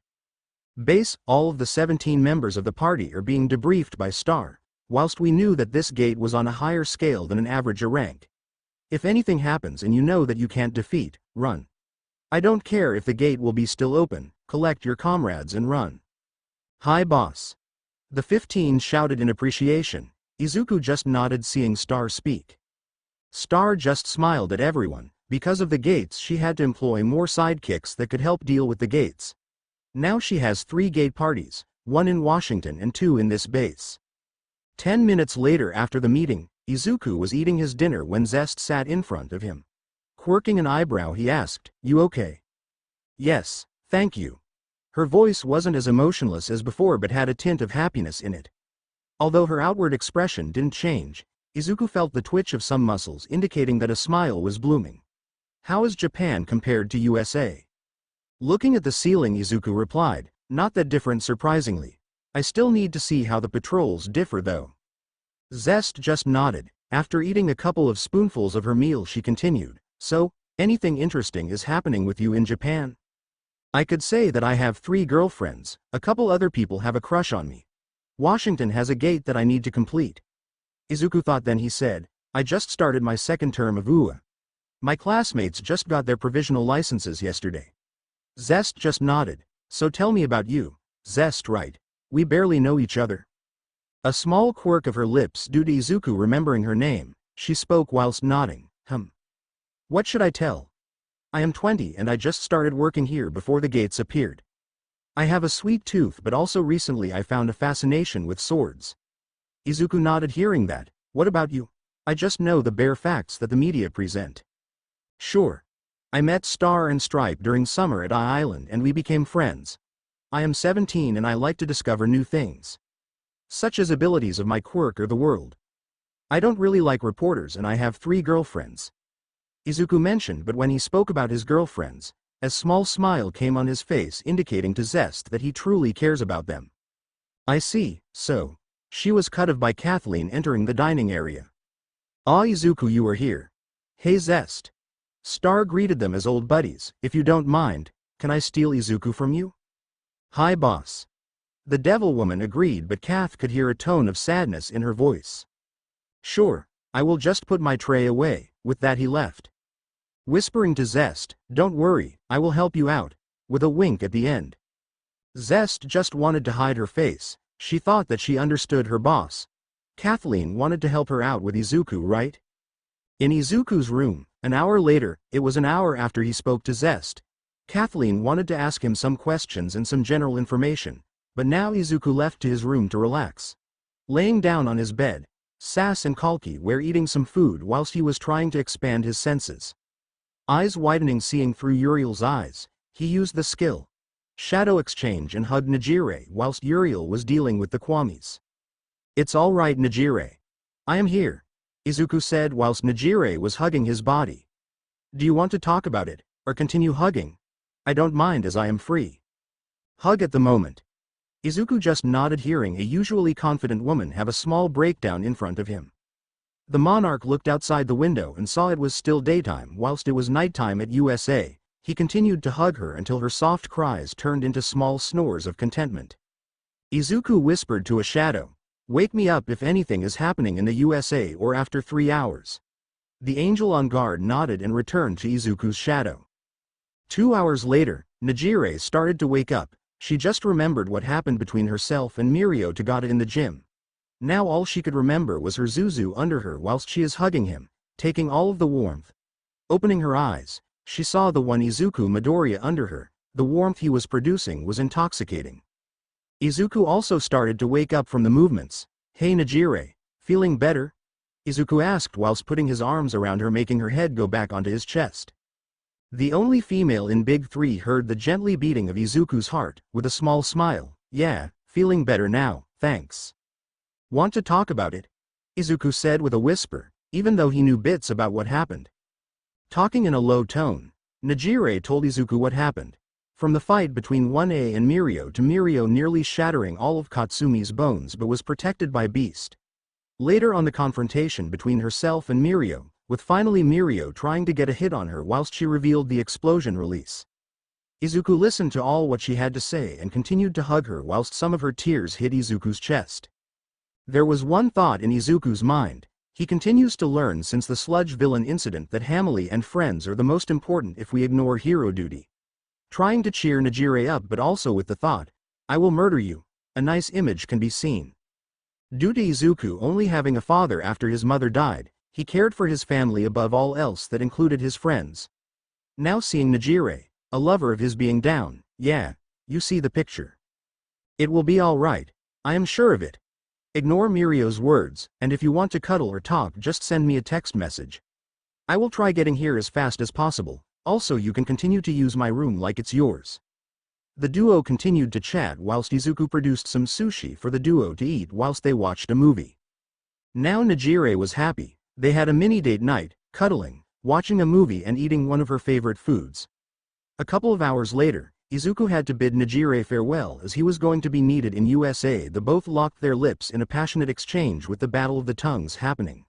Base, all of the 17 members of the party are being debriefed by Star, whilst we knew that this gate was on a higher scale than an average A rank. If anything happens and you know that you can't defeat, run. I don't care if the gate will be still open, collect your comrades and run. Hi boss. The 15 shouted in appreciation. Izuku just nodded, seeing Star speak. Star just smiled at everyone. Because of the gates, she had to employ more sidekicks that could help deal with the gates. Now she has 3 gate parties, 1 in Washington and 2 in this base. 10 minutes later, after the meeting, Izuku was eating his dinner when Zest sat in front of him. Quirking an eyebrow, he asked, "You okay?" "Yes, thank you." Her voice wasn't as emotionless as before but had a tint of happiness in it. Although her outward expression didn't change, Izuku felt the twitch of some muscles indicating that a smile was blooming. How is Japan compared to USA? Looking at the ceiling, Izuku replied, "Not that different, surprisingly. I still need to see how the patrols differ though." Zest just nodded. After eating a couple of spoonfuls of her meal, she continued, "So, anything interesting is happening with you in Japan?" "I could say that I have 3 girlfriends, a couple other people have a crush on me. Washington has a gate that I need to complete." Izuku thought, then he said, "I just started my 2nd term of UA. My classmates just got their provisional licenses yesterday." Zest just nodded. "So tell me about you." Zest, right. We barely know each other. A small quirk of her lips due to Izuku remembering her name, she spoke whilst nodding. What should I tell? I am 20 and I just started working here before the gates appeared. I have a sweet tooth, but also recently I found a fascination with swords." Izuku nodded, hearing that. "What about you?" "I just know the bare facts that the media present." "Sure. I met Star and Stripe during summer at Island and we became friends. I am 17 and I like to discover new things. Such as abilities of my quirk or the world. I don't really like reporters and I have 3 girlfriends." Izuku mentioned, but when he spoke about his girlfriends, a small smile came on his face, indicating to Zest that he truly cares about them. "I see, so. She was cut off by Kathleen entering the dining area." "Ah, Izuku, you are here." "Hey Zest." Star greeted them as old buddies. "If you don't mind, can I steal Izuku from you?" "Hi boss." The devil woman agreed, but Kath could hear a tone of sadness in her voice. "Sure, I will just put my tray away." With that he left. Whispering to Zest, "Don't worry, I will help you out," with a wink at the end. Zest just wanted to hide her face. She thought that she understood her boss. Kathleen wanted to help her out with Izuku, right? In Izuku's room, an hour later, it was an hour after he spoke to Zest. Kathleen wanted to ask him some questions and some general information, but now Izuku left to his room to relax. Laying down on his bed, Sass and Kalki were eating some food whilst he was trying to expand his senses. Eyes widening, seeing through Uriel's eyes, he used the skill Shadow Exchange and hugged Najire whilst Uriel was dealing with the Kwamis. "It's all right, Najire. I am here," Izuku said whilst Najire was hugging his body. "Do you want to talk about it, or continue hugging? I don't mind as I am free." "Hug at the moment." Izuku just nodded, hearing a usually confident woman have a small breakdown in front of him. The monarch looked outside the window and saw it was still daytime whilst it was nighttime at USA. He continued to hug her until her soft cries turned into small snores of contentment. Izuku whispered to a shadow, "Wake me up if anything is happening in the USA or after 3 hours." The angel on guard nodded and returned to Izuku's shadow. 2 hours later, Najire started to wake up. She just remembered what happened between herself and Mirio Tagata in the gym. Now all she could remember was her Zuzu under her whilst she is hugging him, taking all of the warmth. Opening her eyes, she saw the one Izuku Midoriya under her. The warmth he was producing was intoxicating. Izuku also started to wake up from the movements. "Hey Najire, feeling better?" Izuku asked whilst putting his arms around her, making her head go back onto his chest. The only female in Big 3 heard the gently beating of Izuku's heart, with a small smile. "Yeah, feeling better now, thanks." "Want to talk about it?" Izuku said with a whisper, even though he knew bits about what happened. Talking in a low tone, Najire told Izuku what happened. From the fight between 1A and Mirio to Mirio nearly shattering all of Katsumi's bones but was protected by Beast. Later on the confrontation between herself and Mirio, with finally Mirio trying to get a hit on her whilst she revealed the explosion release. Izuku listened to all what she had to say and continued to hug her whilst some of her tears hit Izuku's chest. There was one thought in Izuku's mind. He continues to learn since the sludge villain incident that family and friends are the most important if we ignore hero duty. Trying to cheer Najire up but also with the thought, "I will murder you," a nice image can be seen. Due to Izuku only having a father after his mother died, he cared for his family above all else, that included his friends. Now seeing Najire, a lover of his, being down, "Yeah, you see the picture. It will be all right, I am sure of it. Ignore Mirio's words, and if you want to cuddle or talk just send me a text message. I will try getting here as fast as possible, also you can continue to use my room like it's yours." The duo continued to chat whilst Izuku produced some sushi for the duo to eat whilst they watched a movie. Now Najire was happy. They had a mini date night, cuddling, watching a movie and eating one of her favorite foods. A couple of hours later, Izuku had to bid Najire farewell as he was going to be needed in USA. The both locked their lips in a passionate exchange with the battle of the tongues happening.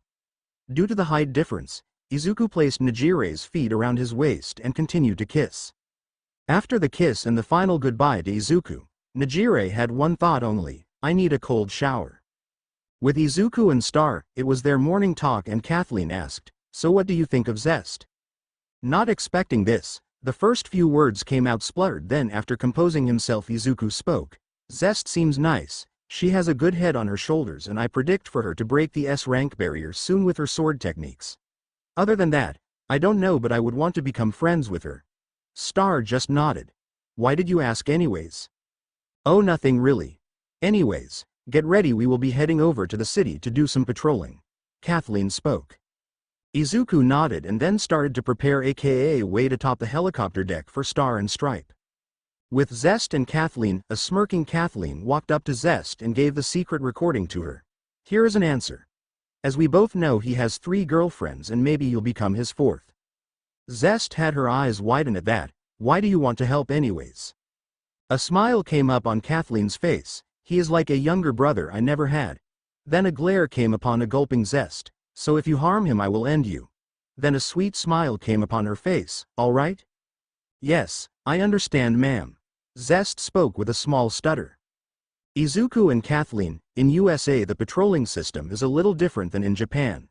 Due to the height difference, Izuku placed Najire's feet around his waist and continued to kiss. After the kiss and the final goodbye to Izuku, Najire had one thought only: "I need a cold shower." With Izuku and Star, it was their morning talk and Kathleen asked, "So what do you think of Zest?" Not expecting this, the first few words came out spluttered. Then after composing himself Izuku spoke, "Zest seems nice, she has a good head on her shoulders and I predict for her to break the S-rank barrier soon with her sword techniques. Other than that, I don't know, but I would want to become friends with her." Star just nodded. "Why did you ask anyways?" "Oh, nothing really. Anyways, get ready, we will be heading over to the city to do some patrolling," Kathleen spoke. Izuku nodded and then started to prepare aka way to top the helicopter deck for Star and Stripe. With Zest and Kathleen, a smirking Kathleen walked up to Zest and gave the secret recording to her. "Here is an answer. As we both know, he has 3 girlfriends and maybe you'll become his 4th. Zest had her eyes widen at that. "Why do you want to help anyways?" A smile came up on Kathleen's face. "He is like a younger brother I never had." Then a glare came upon a gulping Zest. "So if you harm him I will end you." Then a sweet smile came upon her face. "All right?" "Yes, I understand, ma'am." Zest spoke with a small stutter. Izuku and Kathleen, in USA the patrolling system is a little different than in Japan.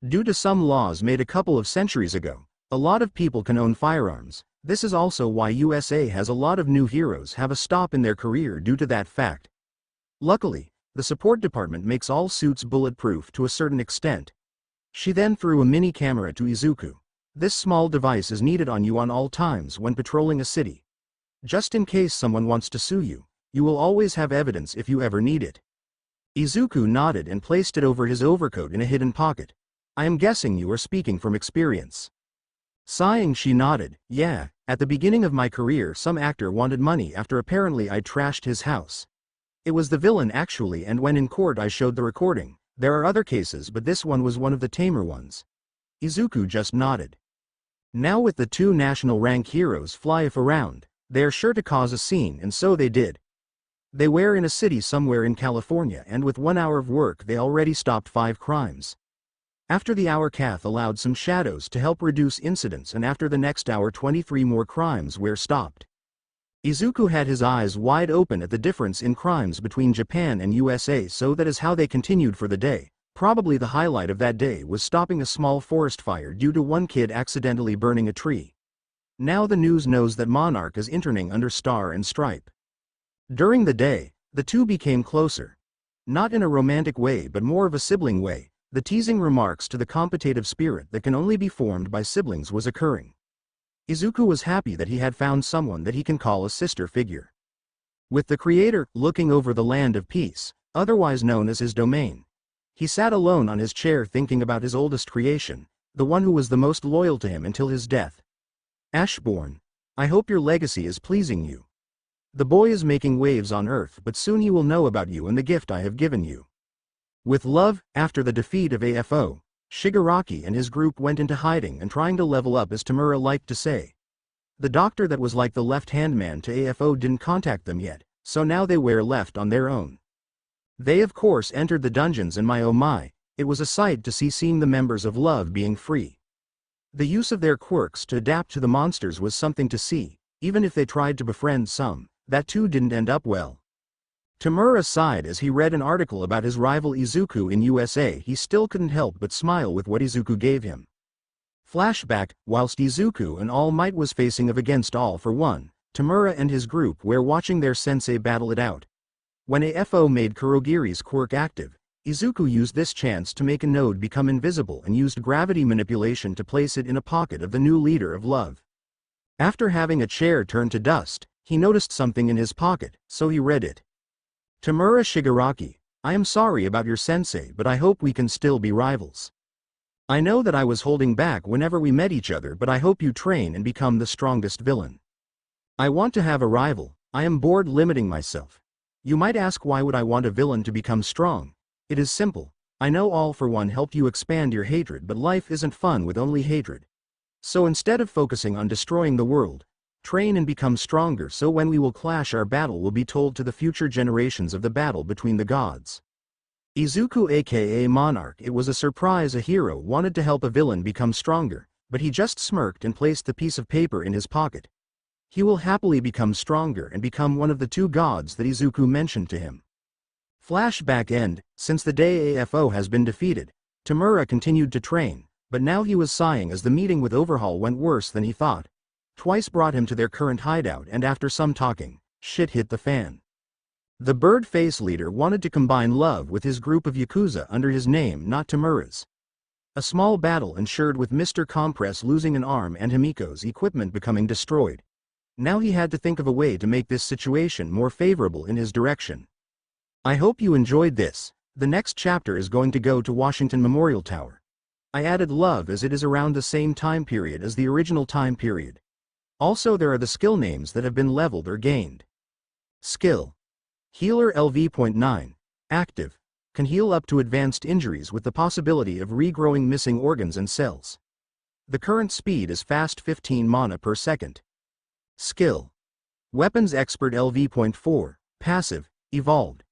Due to some laws made a couple of centuries ago, a lot of people can own firearms. This is also why USA has a lot of new heroes have a stop in their career due to that fact. Luckily, the support department makes all suits bulletproof to a certain extent. She then threw a mini camera to Izuku. "This small device is needed on you on all times when patrolling a city. Just in case someone wants to sue you, you will always have evidence if you ever need it." Izuku nodded and placed it over his overcoat in a hidden pocket. I am guessing you are speaking from experience. Sighing, she nodded. Yeah, at the beginning of my career some actor wanted money after apparently I trashed his house. It was the villain actually, and when in court I showed the recording. There are other cases, but this one was one of the tamer ones. Izuku just nodded. Now with the two national rank heroes fly if around, they are sure to cause a scene, and so they did. They were in a city somewhere in California, and with 1 hour of work they already stopped 5 crimes. After the hour Kath allowed some shadows to help reduce incidents, and after the next hour 23 more crimes were stopped. Izuku had his eyes wide open at the difference in crimes between Japan and USA, so that is how they continued for the day. Probably the highlight of that day was stopping a small forest fire due to one kid accidentally burning a tree. Now the news knows that Monarch is interning under Star and Stripe. During the day, the two became closer. Not in a romantic way but more of a sibling way. The teasing remarks to the competitive spirit that can only be formed by siblings was occurring. Izuku was happy that he had found someone that he can call a sister figure. With the creator looking over the land of peace, otherwise known as his domain, he sat alone on his chair thinking about his oldest creation, the one who was the most loyal to him until his death. Ashborn, I hope your legacy is pleasing you. The boy is making waves on Earth, but soon he will know about you and the gift I have given you. With love. After the defeat of AFO, Shigaraki and his group went into hiding and trying to level up, as Tamura liked to say. The doctor that was like the left-hand man to AFO didn't contact them yet, so now they were left on their own. They of course entered the dungeons, and my oh my, it was a sight to see seeing the members of Love being free. The use of their quirks to adapt to the monsters was something to see. Even if they tried to befriend some, that too didn't end up well. Tamura sighed as he read an article about his rival Izuku in USA. He still couldn't help but smile with what Izuku gave him. Flashback. Whilst Izuku and All Might was facing against All for One, Tamura and his group were watching their sensei battle it out. When AFO made Kurogiri's quirk active, Izuku used this chance to make a node become invisible and used gravity manipulation to place it in a pocket of the new leader of Love. After having a chair turn to dust, he noticed something in his pocket, so he read it. Tamura Shigaraki, I am sorry about your sensei, but I hope we can still be rivals. I know that I was holding back whenever we met each other, but I hope you train and become the strongest villain. I want to have a rival. I am bored limiting myself. You might ask, why would I want a villain to become strong? It is simple. I know All for One helped you expand your hatred, but life isn't fun with only hatred. So instead of focusing on destroying the world, train and become stronger, so when we will clash, our battle will be told to the future generations of the battle between the gods. Izuku aka Monarch. It was a surprise a hero wanted to help a villain become stronger, but he just smirked and placed the piece of paper in his pocket. He will happily become stronger and become one of the 2 gods that Izuku mentioned to him. Flashback end. Since the day AFO has been defeated, Tamura continued to train, but now he was sighing as the meeting with Overhaul went worse than he thought. Twice brought him to their current hideout, and after some talking, shit hit the fan. The bird face leader wanted to combine Love with his group of Yakuza under his name, not Tamura's. A small battle ensured, with Mr. Compress losing an arm and Himiko's equipment becoming destroyed. Now he had to think of a way to make this situation more favorable in his direction. I hope you enjoyed this. The next chapter is going to go to Washington Memorial Tower. I added Love as it is around the same time period as the original time period. Also, there are the skill names that have been leveled or gained. Skill. Healer LV.9. Active. Can heal up to advanced injuries with the possibility of regrowing missing organs and cells. The current speed is fast, 15 mana per second. Skill. Weapons Expert LV.4. Passive. Evolved.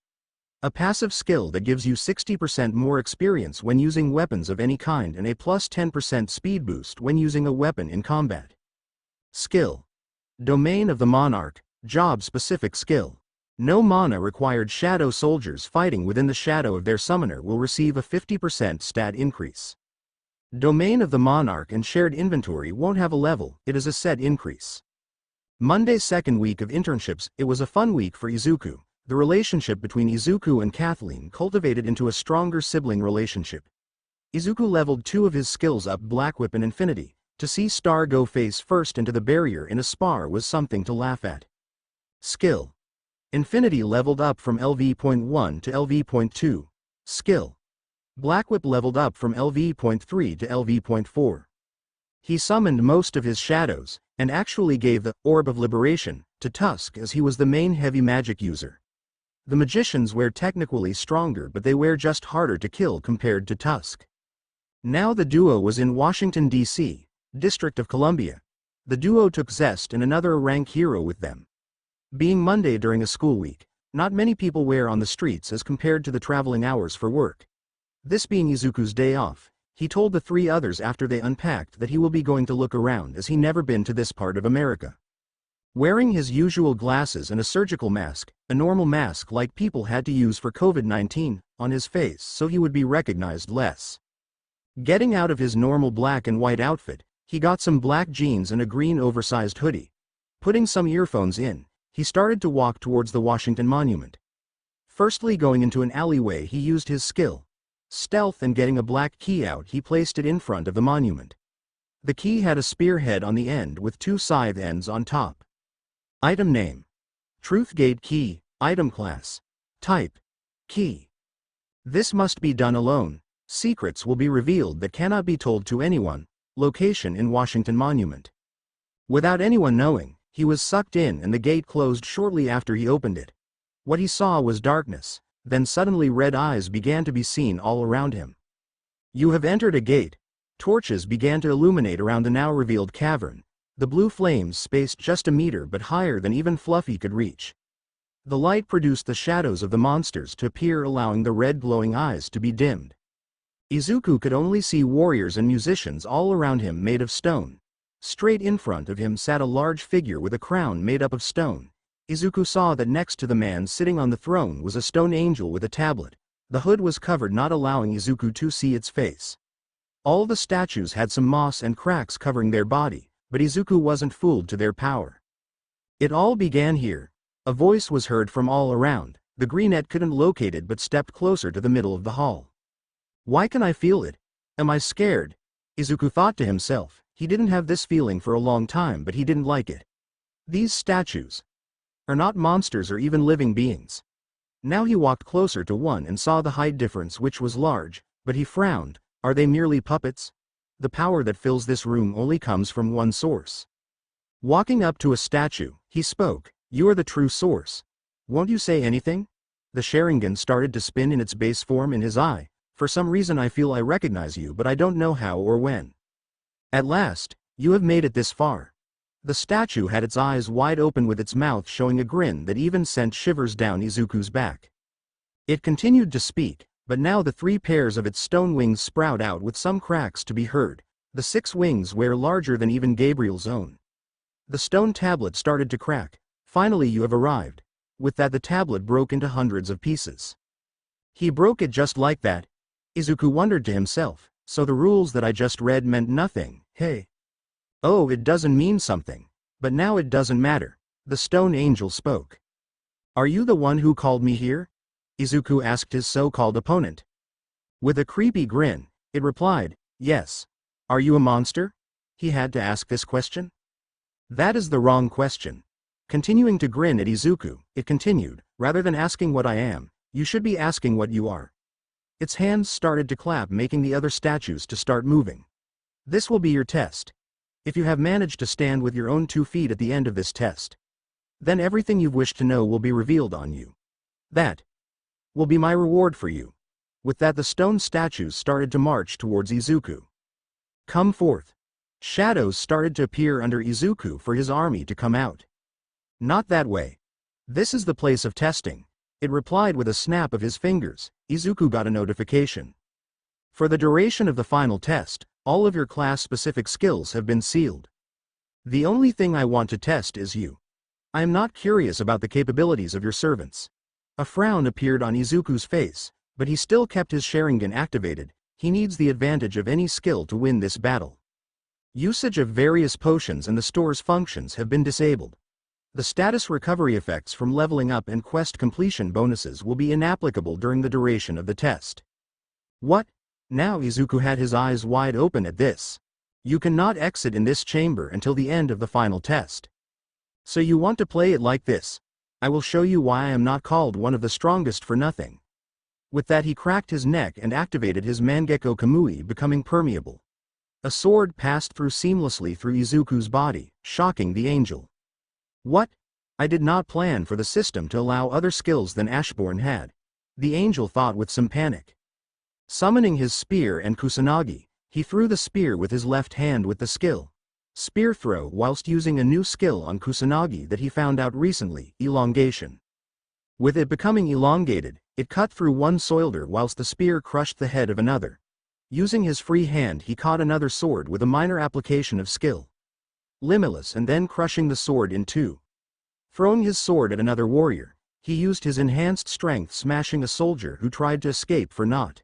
A passive skill that gives you 60% more experience when using weapons of any kind and a plus 10% speed boost when using a weapon in combat. Skill. Domain of the Monarch. Job-specific skill. No mana required. Shadow soldiers fighting within the shadow of their summoner will receive a 50% stat increase. Domain of the Monarch and shared inventory won't have a level, it is a set increase. Monday's second week of internships. It was a fun week for Izuku. The relationship between Izuku and Kathleen cultivated into a stronger sibling relationship. Izuku leveled 2 of his skills up, Black Whip and Infinity. To see Star go face first into the barrier in a spar was something to laugh at. Skill. Infinity leveled up from LV.1 to LV.2. Skill. Black Whip leveled up from LV.3 to LV.4. He summoned most of his shadows, and actually gave the Orb of Liberation to Tusk as he was the main heavy magic user. The magicians were technically stronger, but they were just harder to kill compared to Tusk. Now the duo was in Washington, D.C., District of Columbia. The duo took Zest and another rank hero with them. Being Monday during a school week, not many people were on the streets as compared to the traveling hours for work. This being Izuku's day off, he told the three others after they unpacked that he will be going to look around as he never been to this part of America. Wearing his usual glasses and a surgical mask, a normal mask like people had to use for COVID-19, on his face so he would be recognized less. Getting out of his normal black and white outfit, he got some black jeans and a green oversized hoodie. Putting some earphones in, he started to walk towards the Washington Monument. Firstly, going into an alleyway, he used his skill stealth, and getting a black key out, he placed it in front of the monument. The key had a spearhead on the end with two scythe ends on top. Item name: Truth Gate Key. Item class: Type: Key. This must be done alone. Secrets will be revealed that cannot be told to anyone. Location in Washington Monument. Without anyone knowing, he was sucked in and the gate closed shortly after he opened it. What he saw was darkness. Then suddenly red eyes began to be seen all around him. You have entered a gate. Torches began to illuminate around the now revealed cavern. The blue flames spaced just a meter but higher than even Fluffy could reach. The light produced the shadows of the monsters to appear, allowing the red glowing eyes to be dimmed. Izuku could only see warriors and musicians all around him made of stone. Straight in front of him sat a large figure with a crown made up of stone. Izuku saw that next to the man sitting on the throne was a stone angel with a tablet. The hood was covered, not allowing Izuku to see its face. All the statues had some moss and cracks covering their body, but Izuku wasn't fooled to their power. It all began here. A voice was heard from all around. The greenette couldn't locate it but stepped closer to the middle of the hall. Why can I feel it? Am I scared? Izuku thought to himself. He didn't have this feeling for a long time, but he didn't like it. These statues are not monsters or even living beings. Now he walked closer to one and saw the height difference, which was large, but he frowned. Are they merely puppets? The power that fills this room only comes from one source. Walking up to a statue, he spoke. You are the true source. Won't you say anything? The Sharingan started to spin in its base form in his eye. For some reason I feel I recognize you, but I don't know how or when. At last, you have made it this far. The statue had its eyes wide open with its mouth showing a grin that even sent shivers down Izuku's back. It continued to speak, but now the 3 pairs of its stone wings sprout out with some cracks to be heard. The 6 wings were larger than even Gabriel's own. The stone tablet started to crack. Finally you have arrived. With that the tablet broke into hundreds of pieces. He broke it just like that. Izuku wondered to himself, so the rules that I just read meant nothing, hey? Oh, it doesn't mean something. But now it doesn't matter. The stone angel spoke. Are you the one who called me here? Izuku asked his so-called opponent. With a creepy grin, it replied, yes. Are you a monster? He had to ask this question. That is the wrong question. Continuing to grin at Izuku, it continued, rather than asking what I am, you should be asking what you are. Its hands started to clap, making the other statues to start moving. This will be your test. If you have managed to stand with your own 2 feet at the end of this test, then everything you've wished to know will be revealed on you. That will be my reward for you. With that the stone statues started to march towards Izuku. Come forth. Shadows started to appear under Izuku for his army to come out. Not that way. This is the place of testing. It replied with a snap of his fingers. Izuku got a notification. For the duration of the final test, all of your class-specific skills have been sealed. The only thing I want to test is you. I am not curious about the capabilities of your servants. A frown appeared on Izuku's face, but he still kept his Sharingan activated. He needs the advantage of any skill to win this battle. Usage of various potions and the store's functions have been disabled. The status recovery effects from leveling up and quest completion bonuses will be inapplicable during the duration of the test. What? Now Izuku had his eyes wide open at this. You cannot exit in this chamber until the end of the final test. So you want to play it like this? I will show you why I am not called one of the strongest for nothing. With that he cracked his neck and activated his Mangekyo Kamui, becoming permeable. A sword passed through seamlessly through Izuku's body, shocking the angel. What? I did not plan for the system to allow other skills than Ashborn had. The angel thought with some panic. Summoning his spear and Kusanagi, he threw the spear with his left hand with the skill spear throw whilst using a new skill on Kusanagi that he found out recently, elongation. With it becoming elongated, it cut through one soldier whilst the spear crushed the head of another. Using his free hand he caught another sword with a minor application of skill limitless and then crushing the sword in two. Throwing his sword at another warrior, he used his enhanced strength smashing a soldier who tried to escape for naught.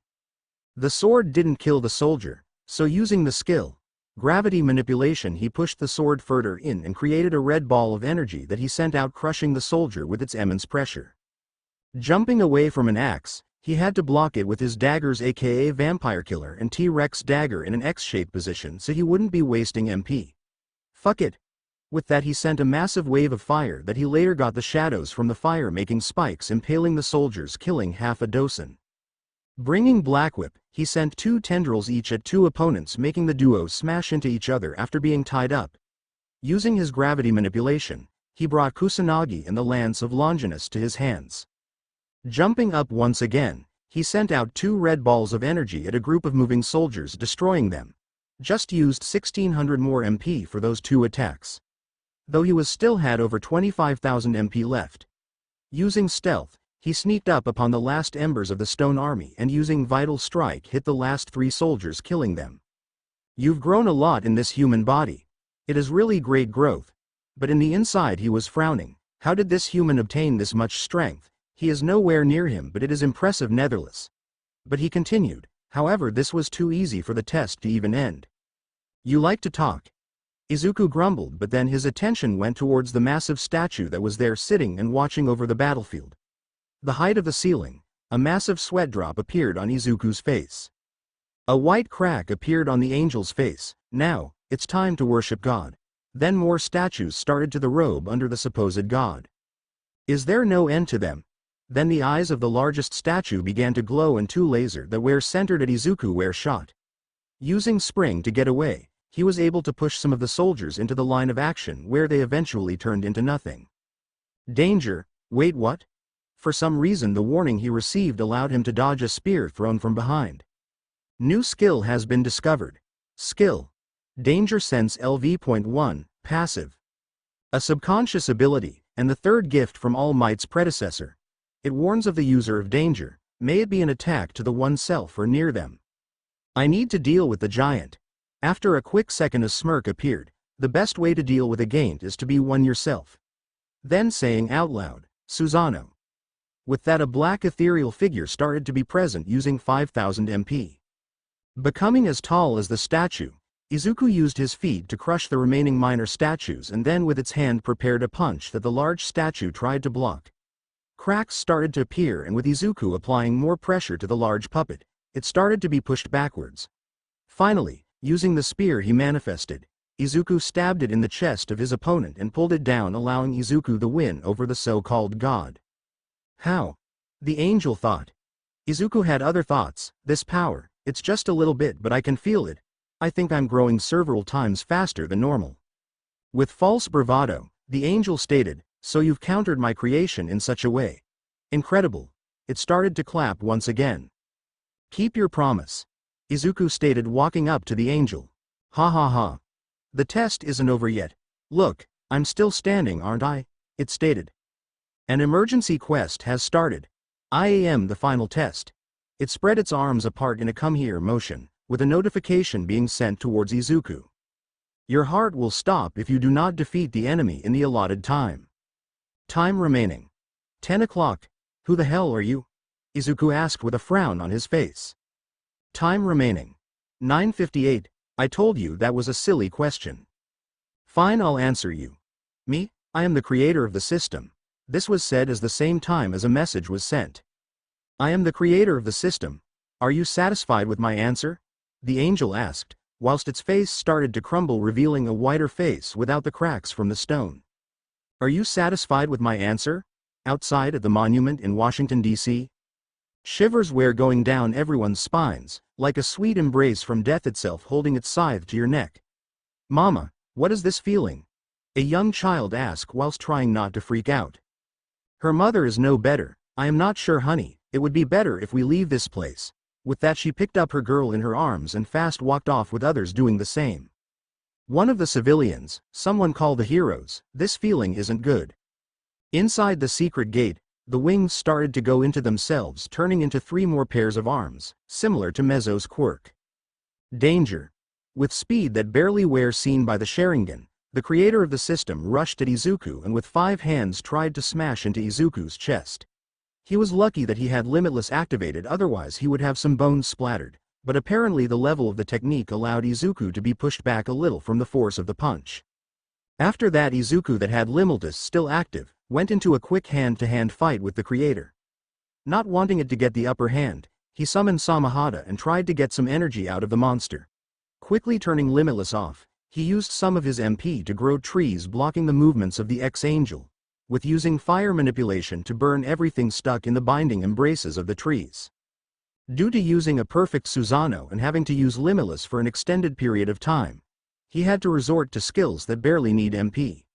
The sword didn't kill the soldier, so using the skill gravity manipulation he pushed the sword further in and created a red ball of energy that he sent out, crushing the soldier with its immense pressure. Jumping away from an axe, he had to block it with his daggers, aka Vampire Killer and T-Rex dagger, in an X-shaped position so he wouldn't be wasting MP. Fuck it. With that he sent a massive wave of fire that he later got the shadows from the fire making spikes, impaling the soldiers, killing half a dozen. Bringing Black Whip, he sent 2 tendrils each at 2 opponents, making the duo smash into each other after being tied up. Using his gravity manipulation, he brought Kusanagi and the Lance of Longinus to his hands. Jumping up once again, he sent out 2 red balls of energy at a group of moving soldiers, destroying them. Just used 1600 more MP for those 2 attacks. Though he still had over 25,000 MP left. Using stealth, he sneaked up upon the last embers of the stone army and using Vital Strike hit the last 3 soldiers, killing them. You've grown a lot in this human body. It is really great growth. But in the inside he was frowning. How did this human obtain this much strength? He is nowhere near him, but it is impressive nevertheless. But he continued, however this was too easy for the test to even end. You like to talk. Izuku grumbled, but then his attention went towards the massive statue that was there sitting and watching over the battlefield. The height of the ceiling, a massive sweat drop appeared on Izuku's face. A white crack appeared on the angel's face. Now, it's time to worship God. Then more statues started to the robe under the supposed god. Is there no end to them? Then the eyes of the largest statue began to glow and 2 lasers that were centered at Izuku were shot. Using spring to get away, he was able to push some of the soldiers into the line of action where they eventually turned into nothing. Danger, wait what? For some reason the warning he received allowed him to dodge a spear thrown from behind. New skill has been discovered. Skill. Danger Sense LV.1, passive. A subconscious ability, and the 3rd gift from All Might's predecessor. It warns of the user of danger, may it be an attack to the oneself or near them. I need to deal with the giant. After a quick second a smirk appeared. The best way to deal with a giant is to be one yourself. Then saying out loud, Susano. With that a black ethereal figure started to be present using 5000 MP. Becoming as tall as the statue, Izuku used his feet to crush the remaining minor statues and then with its hand prepared a punch that the large statue tried to block. Cracks started to appear, and with Izuku applying more pressure to the large puppet, it started to be pushed backwards. Finally, using the spear he manifested, Izuku stabbed it in the chest of his opponent and pulled it down, allowing Izuku the win over the so-called god. How? The angel thought. Izuku had other thoughts. This power, it's just a little bit, but I can feel it. I think I'm growing several times faster than normal. With false bravado, the angel stated, so you've countered my creation in such a way. Incredible. It started to clap once again. Keep your promise. Izuku stated, walking up to the angel. Ha ha ha. The test isn't over yet. Look, I'm still standing, aren't I? It stated. An emergency quest has started. I am the final test. It spread its arms apart in a come here motion, with a notification being sent towards Izuku. Your heart will stop if you do not defeat the enemy in the allotted time. Time remaining. 10 o'clock. Who the hell are you? Izuku asked with a frown on his face. Time remaining. 9:58. I told you that was a silly question. Fine, I'll answer you. Me? I am the creator of the system. This was said as the same time as a message was sent. I am the creator of the system. Are you satisfied with my answer? The angel asked, whilst its face started to crumble, revealing a whiter face without the cracks from the stone. Are you satisfied with my answer? outside at the monument in Washington, D.C. Shivers were going down everyone's spines, like a sweet embrace from death itself holding its scythe to your neck. "Mama, what is this feeling?" a young child asked whilst trying not to freak out. Her mother is no better. "I am not sure, honey, it would be better if we leave this place." With that she picked up her girl in her arms and fast walked off with others doing the same. One of the civilians, someone called the heroes, "This feeling isn't good." Inside the secret gate, the wings started to go into themselves, turning into 3 more pairs of arms, similar to Mezzo's quirk. Danger. With speed that barely were seen by the Sharingan, the creator of the system rushed at Izuku and with 5 hands tried to smash into Izuku's chest. He was lucky that he had Limitless activated, otherwise he would have some bones splattered, but apparently the level of the technique allowed Izuku to be pushed back a little from the force of the punch. After that, Izuku, that had Limitless still active, went into a quick hand-to-hand fight with the creator. Not wanting it to get the upper hand, he summoned Samahata and tried to get some energy out of the monster. Quickly turning Limitless off, he used some of his MP to grow trees blocking the movements of the ex-angel, with using fire manipulation to burn everything stuck in the binding embraces of the trees. Due to using a perfect Susanoo and having to use Limitless for an extended period of time, he had to resort to skills that barely need MP.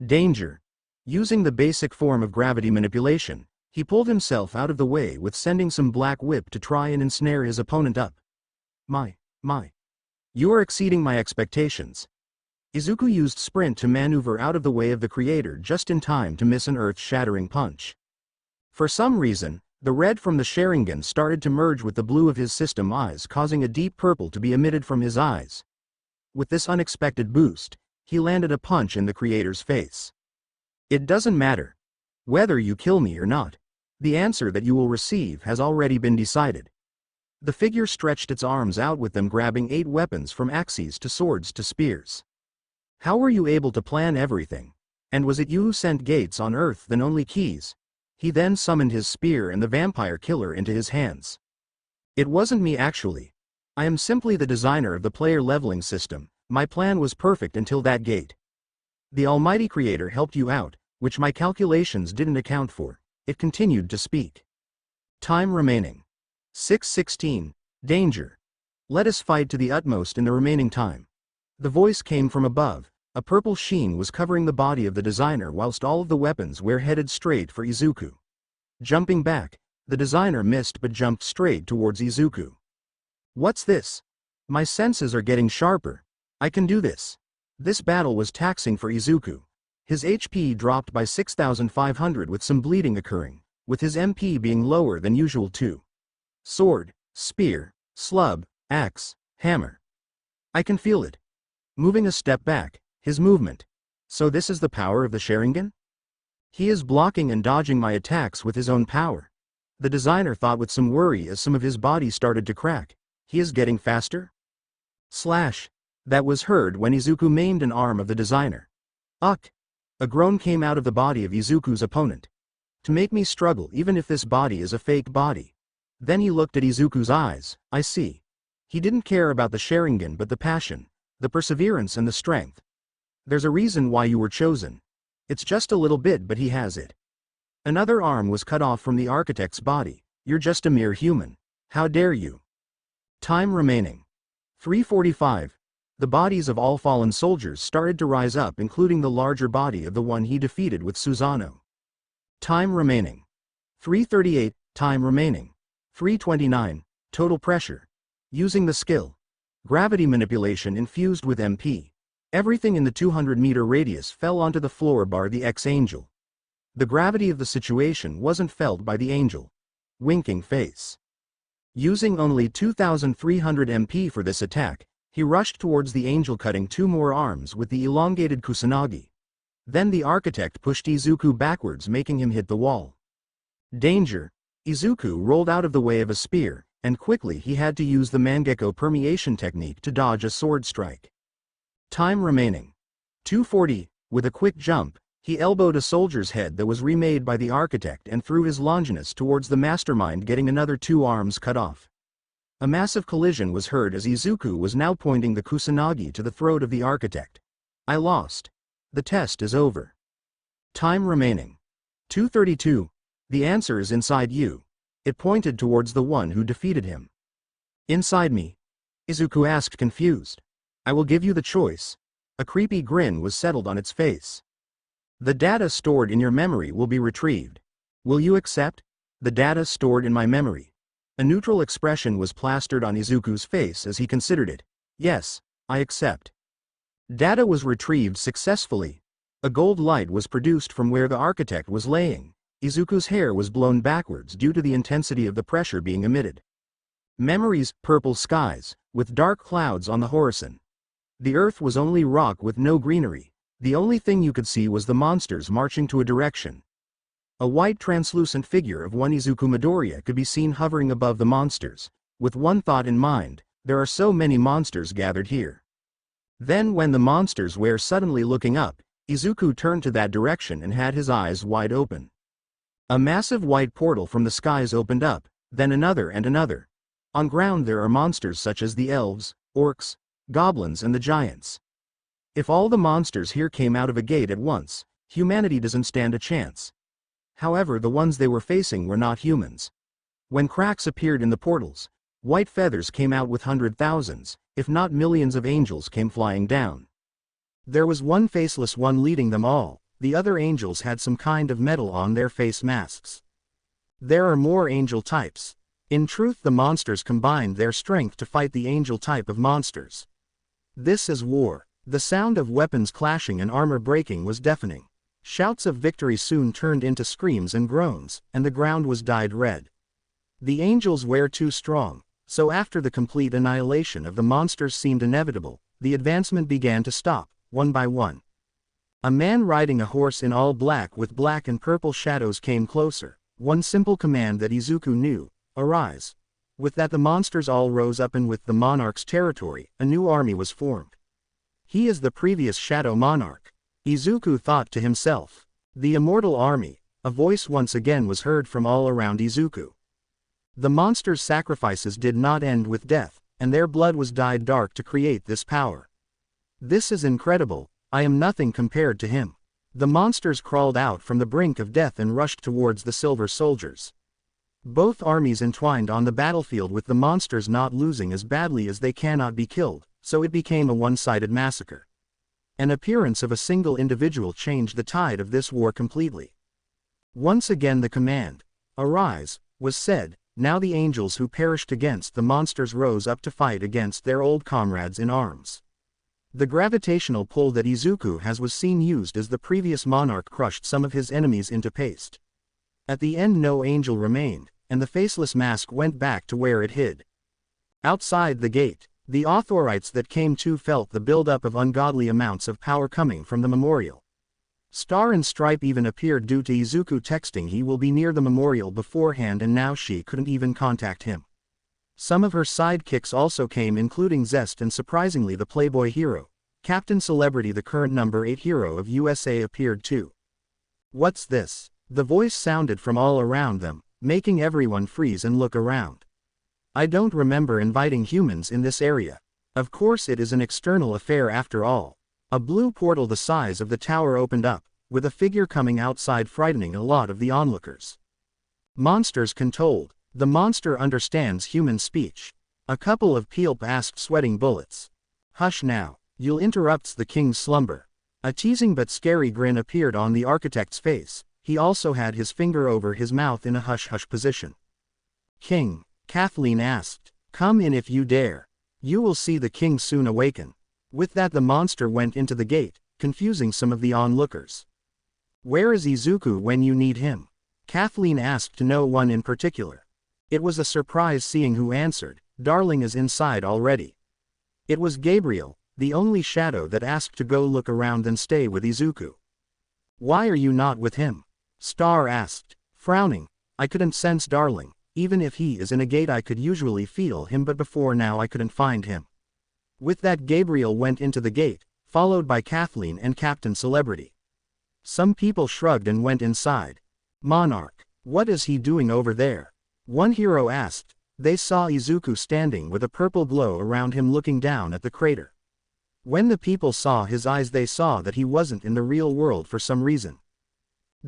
Danger. Using the basic form of gravity manipulation, he pulled himself out of the way with sending some black whip to try and ensnare his opponent up. My. You are exceeding my expectations." Izuku used sprint to maneuver out of the way of the creator just in time to miss an earth-shattering punch. For some reason, the red from the Sharingan started to merge with the blue of his system eyes, causing a deep purple to be emitted from his eyes. With this unexpected boost, he landed a punch in the creator's face. "It doesn't matter whether you kill me or not. The answer that you will receive has already been decided." The figure stretched its arms out with them grabbing 8 weapons from axes to swords to spears. "How were you able to plan everything? And was it you who sent gates on Earth than only keys?" He then summoned his spear and the vampire killer into his hands. "It wasn't me actually. I am simply the designer of the player leveling system. My plan was perfect until that gate. The Almighty Creator helped you out, which my calculations didn't account for." It continued to speak. Time remaining. 6:16. Danger. Let us fight to the utmost in the remaining time. The voice came from above. A purple sheen was covering the body of the designer whilst all of the weapons were headed straight for Izuku. Jumping back, the designer missed but jumped straight towards Izuku. "What's this? My senses are getting sharper. I can do this." This battle was taxing for Izuku. His HP dropped by 6,500 with some bleeding occurring, with his MP being lower than usual too. Sword, spear, slub, axe, hammer. I can feel it. Moving a step back, his movement. So this is the power of the Sharingan? He is blocking and dodging my attacks with his own power. The designer thought with some worry as some of his body started to crack. He is getting faster? Slash. That was heard when Izuku maimed an arm of the designer. Ugh! A groan came out of the body of Izuku's opponent. To make me struggle even if this body is a fake body. Then he looked at Izuku's eyes. I see. He didn't care about the Sharingan but the passion, the perseverance and the strength. There's a reason why you were chosen. It's just a little bit but he has it. Another arm was cut off from the architect's body. You're just a mere human. How dare you? Time remaining. 3:45. The bodies of all fallen soldiers started to rise up, including the larger body of the one he defeated with Susanoo. Time remaining. 3:38. Time remaining. 3:29. Total pressure. Using the skill. Gravity manipulation infused with MP. Everything in the 200-meter radius fell onto the floor bar the ex-angel. The gravity of the situation wasn't felt by the angel. Winking face. Using only 2,300 MP for this attack, he rushed towards the angel, cutting 2 more arms with the elongated Kusanagi. Then the architect pushed Izuku backwards, making him hit the wall. Danger. Izuku rolled out of the way of a spear, and quickly he had to use the Mangekyo permeation technique to dodge a sword strike. Time remaining. 2:40. With a quick jump, he elbowed a soldier's head that was remade by the architect and threw his Longinus towards the mastermind, getting another 2 arms cut off. A massive collision was heard as Izuku was now pointing the Kusanagi to the throat of the architect. I lost. The test is over. Time remaining. 232. The answer is inside you. It pointed towards the one who defeated him. Inside me? Izuku asked, confused. I will give you the choice. A creepy grin was settled on its face. The data stored in your memory will be retrieved. Will you accept? The data stored in my memory. A neutral expression was plastered on Izuku's face as he considered it. Yes, I accept. Data was retrieved successfully. A gold light was produced from where the architect was laying. Izuku's hair was blown backwards due to the intensity of the pressure being emitted. Memories, purple skies, with dark clouds on the horizon. The earth was only rock with no greenery. The only thing you could see was the monsters marching to a direction. A white translucent figure of one Izuku Midoriya could be seen hovering above the monsters, with one thought in mind: there are so many monsters gathered here. Then when the monsters were suddenly looking up, Izuku turned to that direction and had his eyes wide open. A massive white portal from the skies opened up, then another and another. On ground there are monsters such as the elves, orcs, goblins and the giants. If all the monsters here came out of a gate at once, humanity doesn't stand a chance. However, the ones they were facing were not humans. When cracks appeared in the portals, white feathers came out with thousands, if not millions of angels came flying down. There was one faceless one leading them all. The other angels had some kind of metal on their face masks. There are more angel types. In truth, the monsters combined their strength to fight the angel type of monsters. This is war. The sound of weapons clashing and armor breaking was deafening. Shouts of victory soon turned into screams and groans, and the ground was dyed red. The angels were too strong, so after the complete annihilation of the monsters seemed inevitable, the advancement began to stop, one by one. A man riding a horse in all black with black and purple shadows came closer. One simple command that Izuku knew: arise. With that the monsters all rose up, and with the monarch's territory, a new army was formed. He is the previous Shadow Monarch, Izuku thought to himself. The immortal army. A voice once again was heard from all around Izuku. The monsters' sacrifices did not end with death, and their blood was dyed dark to create this power. This is incredible. I am nothing compared to him. The monsters crawled out from the brink of death and rushed towards the silver soldiers. Both armies entwined on the battlefield, with the monsters not losing as badly as they cannot be killed, so it became a one-sided massacre. An appearance of a single individual changed the tide of this war completely. Once again the command, arise, was said. Now the angels who perished against the monsters rose up to fight against their old comrades in arms. The gravitational pull that Izuku has was seen used as the previous monarch crushed some of his enemies into paste. At the end no angel remained, and the faceless mask went back to where it hid. Outside the gate, the authorites that came too felt the build-up of ungodly amounts of power coming from the memorial. Star and Stripe even appeared due to Izuku texting he will be near the memorial beforehand, and now she couldn't even contact him. Some of her sidekicks also came, including Zest, and surprisingly the Playboy hero, Captain Celebrity, the current number 8 hero of USA, appeared too. What's this? The voice sounded from all around them, making everyone freeze and look around. I don't remember inviting humans in this area. Of course it is an external affair after all. A blue portal the size of the tower opened up, with a figure coming outside, frightening a lot of the onlookers. Monsters can told. The monster understands human speech. A couple of Peelp asked, sweating bullets. Hush now, you'll interrupt the king's slumber. A teasing but scary grin appeared on the architect's face. He also had his finger over his mouth in a hush-hush position. King, Kathleen asked, come in if you dare. You will see the king soon awaken. With that the monster went into the gate, confusing some of the onlookers. Where is Izuku when you need him? Kathleen asked to no one in particular. It was a surprise seeing who answered. Darling is inside already. It was Gabriel, the only shadow that asked to go look around and stay with Izuku. Why are you not with him? Star asked, frowning. I couldn't sense Darling. Even if he is in a gate I could usually feel him, but before now I couldn't find him. With that Gabriel went into the gate, followed by Kathleen and Captain Celebrity. Some people shrugged and went inside. Monarch, what is he doing over there? One hero asked. They saw Izuku standing with a purple glow around him looking down at the crater. When the people saw his eyes they saw that he wasn't in the real world for some reason.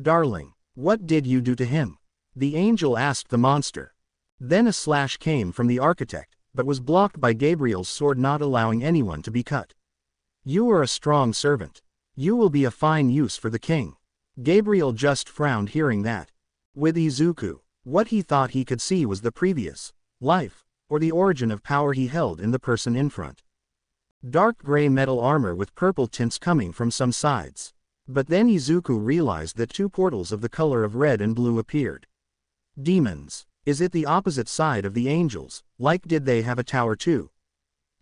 Darling, What did you do to him? The angel asked the monster. Then a slash came from the architect, but was blocked by Gabriel's sword, not allowing anyone to be cut. You are a strong servant. You will be a fine use for the king. Gabriel just frowned hearing that. With Izuku, what he thought he could see was the previous life, or the origin of power he held in the person in front. Dark gray metal armor with purple tints coming from some sides. But then Izuku realized that two portals of the color of red and blue appeared. Demons. Is it the opposite side of the angels? Like, did they have a tower too?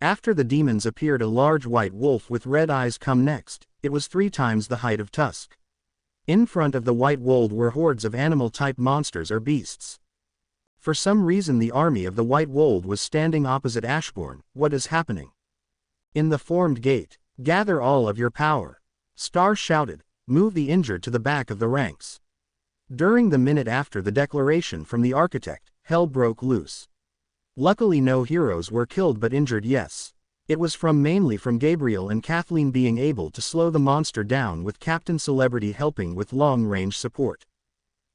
After the demons appeared, a large white wolf with red eyes come next. It was 3 times the height of Tusk. In front of the white wolf were hordes of animal-type monsters or beasts. For some reason the army of the white wolf was standing opposite Ashbourne. What is happening? In the formed gate, gather all of your power. Star shouted, move the injured to the back of the ranks. During the minute after the declaration from the architect, hell broke loose. Luckily no heroes were killed but injured, yes. It was mainly from Gabriel and Kathleen being able to slow the monster down, with Captain Celebrity helping with long-range support.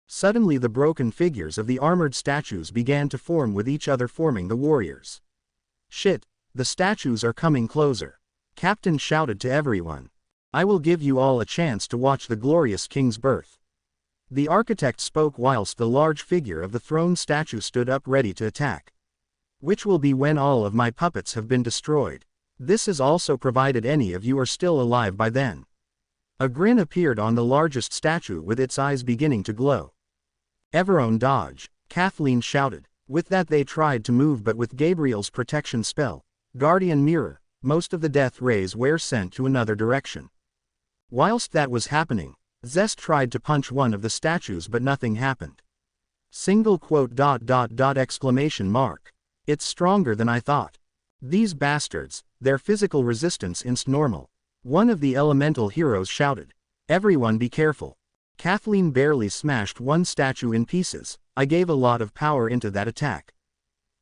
Suddenly the broken figures of the armored statues began to form with each other, forming the warriors. Shit, the statues are coming closer. Captain shouted to everyone. I will give you all a chance to watch the glorious king's birth. The architect spoke whilst the large figure of the throne statue stood up ready to attack. Which will be when all of my puppets have been destroyed. This is also provided any of you are still alive by then. A grin appeared on the largest statue with its eyes beginning to glow. Everone dodge, Kathleen shouted. With that they tried to move, but with Gabriel's protection spell, Guardian Mirror, most of the death rays were sent to another direction. Whilst that was happening, Zest tried to punch one of the statues but nothing happened. Single quote ... exclamation mark. It's stronger than I thought. These bastards, their physical resistance inst normal. One of the elemental heroes shouted. Everyone be careful. Kathleen barely smashed one statue in pieces. I gave a lot of power into that attack.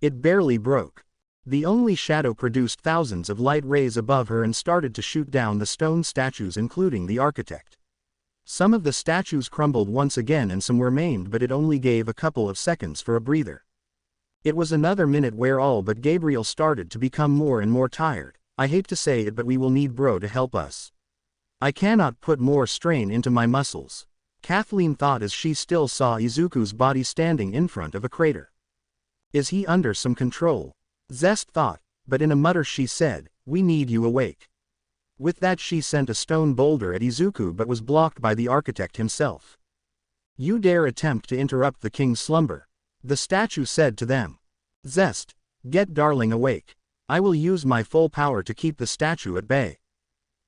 It barely broke. The only shadow produced thousands of light rays above her and started to shoot down the stone statues, including the architect. Some of the statues crumbled once again and some were maimed, but it only gave a couple of seconds for a breather. It was another minute where all but Gabriel started to become more and more tired. I hate to say it, but we will need bro to help us. I cannot put more strain into my muscles. Kathleen thought as she still saw Izuku's body standing in front of a crater. Is he under some control? Zest thought, but in a mutter she said, we need you awake. With that she sent a stone boulder at Izuku but was blocked by the architect himself. You dare attempt to interrupt the king's slumber? The statue said to them. Zest, get darling awake. I will use my full power to keep the statue at bay.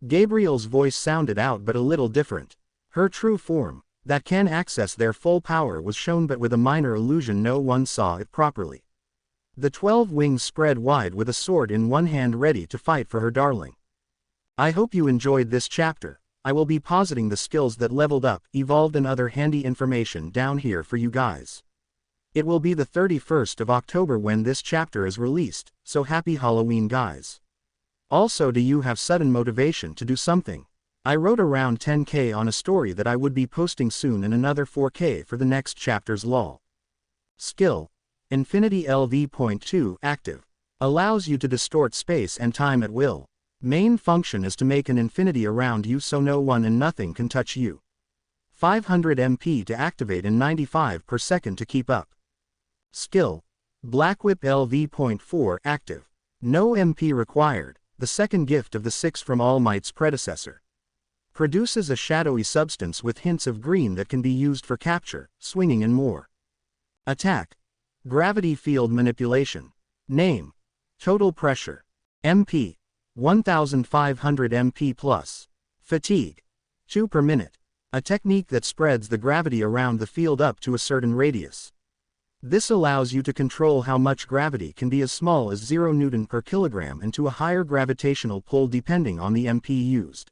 Gabriel's voice sounded out but a little different. Her true form, that can access their full power, was shown but with a minor illusion no one saw it properly. The 12 wings spread wide with a sword in one hand ready to fight for her darling. I hope you enjoyed this chapter. I will be positing the skills that leveled up, evolved and other handy information down here for you guys. It will be the 31st of October when this chapter is released, so happy Halloween guys. Also, do you have sudden motivation to do something? I wrote around 10k on a story that I would be posting soon and another 4k for the next chapter's lol. Skill. Infinity LV.2 active. Allows you to distort space and time at will. Main function is to make an infinity around you so no one and nothing can touch you. 500 MP to activate and 95 per second to keep up. Skill. Black Whip LV.4 active. No MP required, the second gift of the 6 from All Might's predecessor. Produces a shadowy substance with hints of green that can be used for capture, swinging and more. Attack. Gravity field manipulation. Name. Total pressure. MP. 1500 MP plus. Fatigue. 2 per minute. A technique that spreads the gravity around the field up to a certain radius. This allows you to control how much gravity can be as small as 0 Newton per kilogram and to a higher gravitational pull depending on the MP used.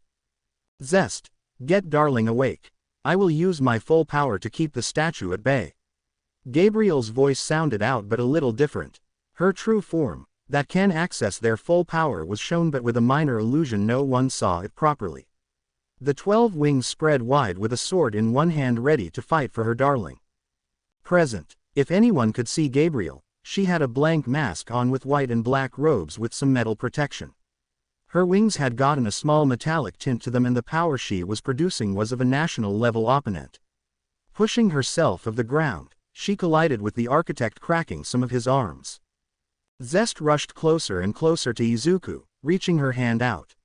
Zest. Get darling awake. I will use my full power to keep the statue at bay. Gabriel's voice sounded out but a little different. Her true form, that can access their full power, was shown but with a minor illusion no one saw it properly. The 12 wings spread wide with a sword in one hand ready to fight for her darling. Present. If anyone could see Gabriel, she had a blank mask on with white and black robes with some metal protection. Her wings had gotten a small metallic tint to them and the power she was producing was of a national-level opponent. Pushing herself off the ground, she collided with the architect, cracking some of his arms. Zest rushed closer and closer to Izuku, reaching her hand out.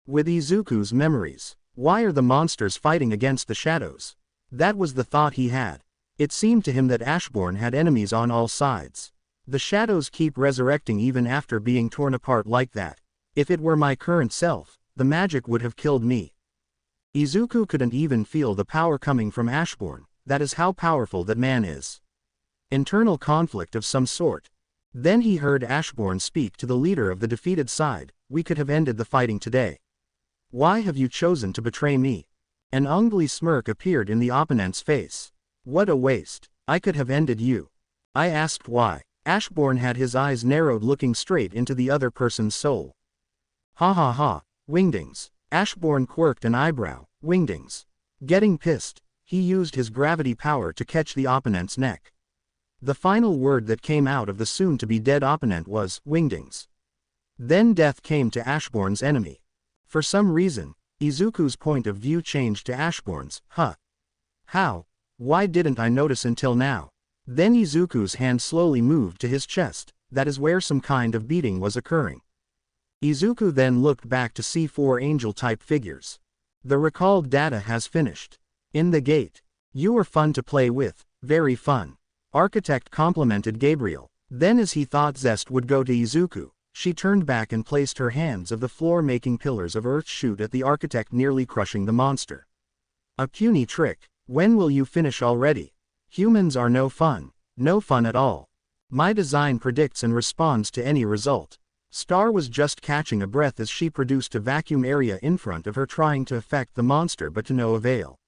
With Izuku's memories, why are the monsters fighting against the shadows? That was the thought he had. It seemed to him that Ashbourne had enemies on all sides. The shadows keep resurrecting even after being torn apart like that. If it were my current self, the magic would have killed me. Izuku couldn't even feel the power coming from Ashbourne. That is how powerful that man is. Internal conflict of some sort. Then he heard Ashbourne speak to the leader of the defeated side. We could have ended the fighting today. Why have you chosen to betray me? An ugly smirk appeared in the opponent's face. What a waste. I could have ended you. I asked why. Ashbourne had his eyes narrowed, looking straight into the other person's soul. Ha ha ha, Wingdings. Ashbourne quirked an eyebrow. Wingdings. Getting pissed, he used his gravity power to catch the opponent's neck. The final word that came out of the soon-to-be-dead opponent was, Wingdings. Then death came to Ashbourne's enemy. For some reason, Izuku's point of view changed to Ashbourne's. Huh. How? Why didn't I notice until now? Then Izuku's hand slowly moved to his chest. That is where some kind of beating was occurring. Izuku then looked back to see 4 angel-type figures. The recalled data has finished. In the gate. You were fun to play with, very fun. Architect complimented Gabriel. Then as he thought Zest would go to Izuku, she turned back and placed her hands of the floor, making pillars of earth shoot at the architect, nearly crushing the monster. A puny trick. When will you finish already? Humans are no fun at all. My design predicts and responds to any result. Star was just catching a breath as she produced a vacuum area in front of her, trying to affect the monster, but to no avail.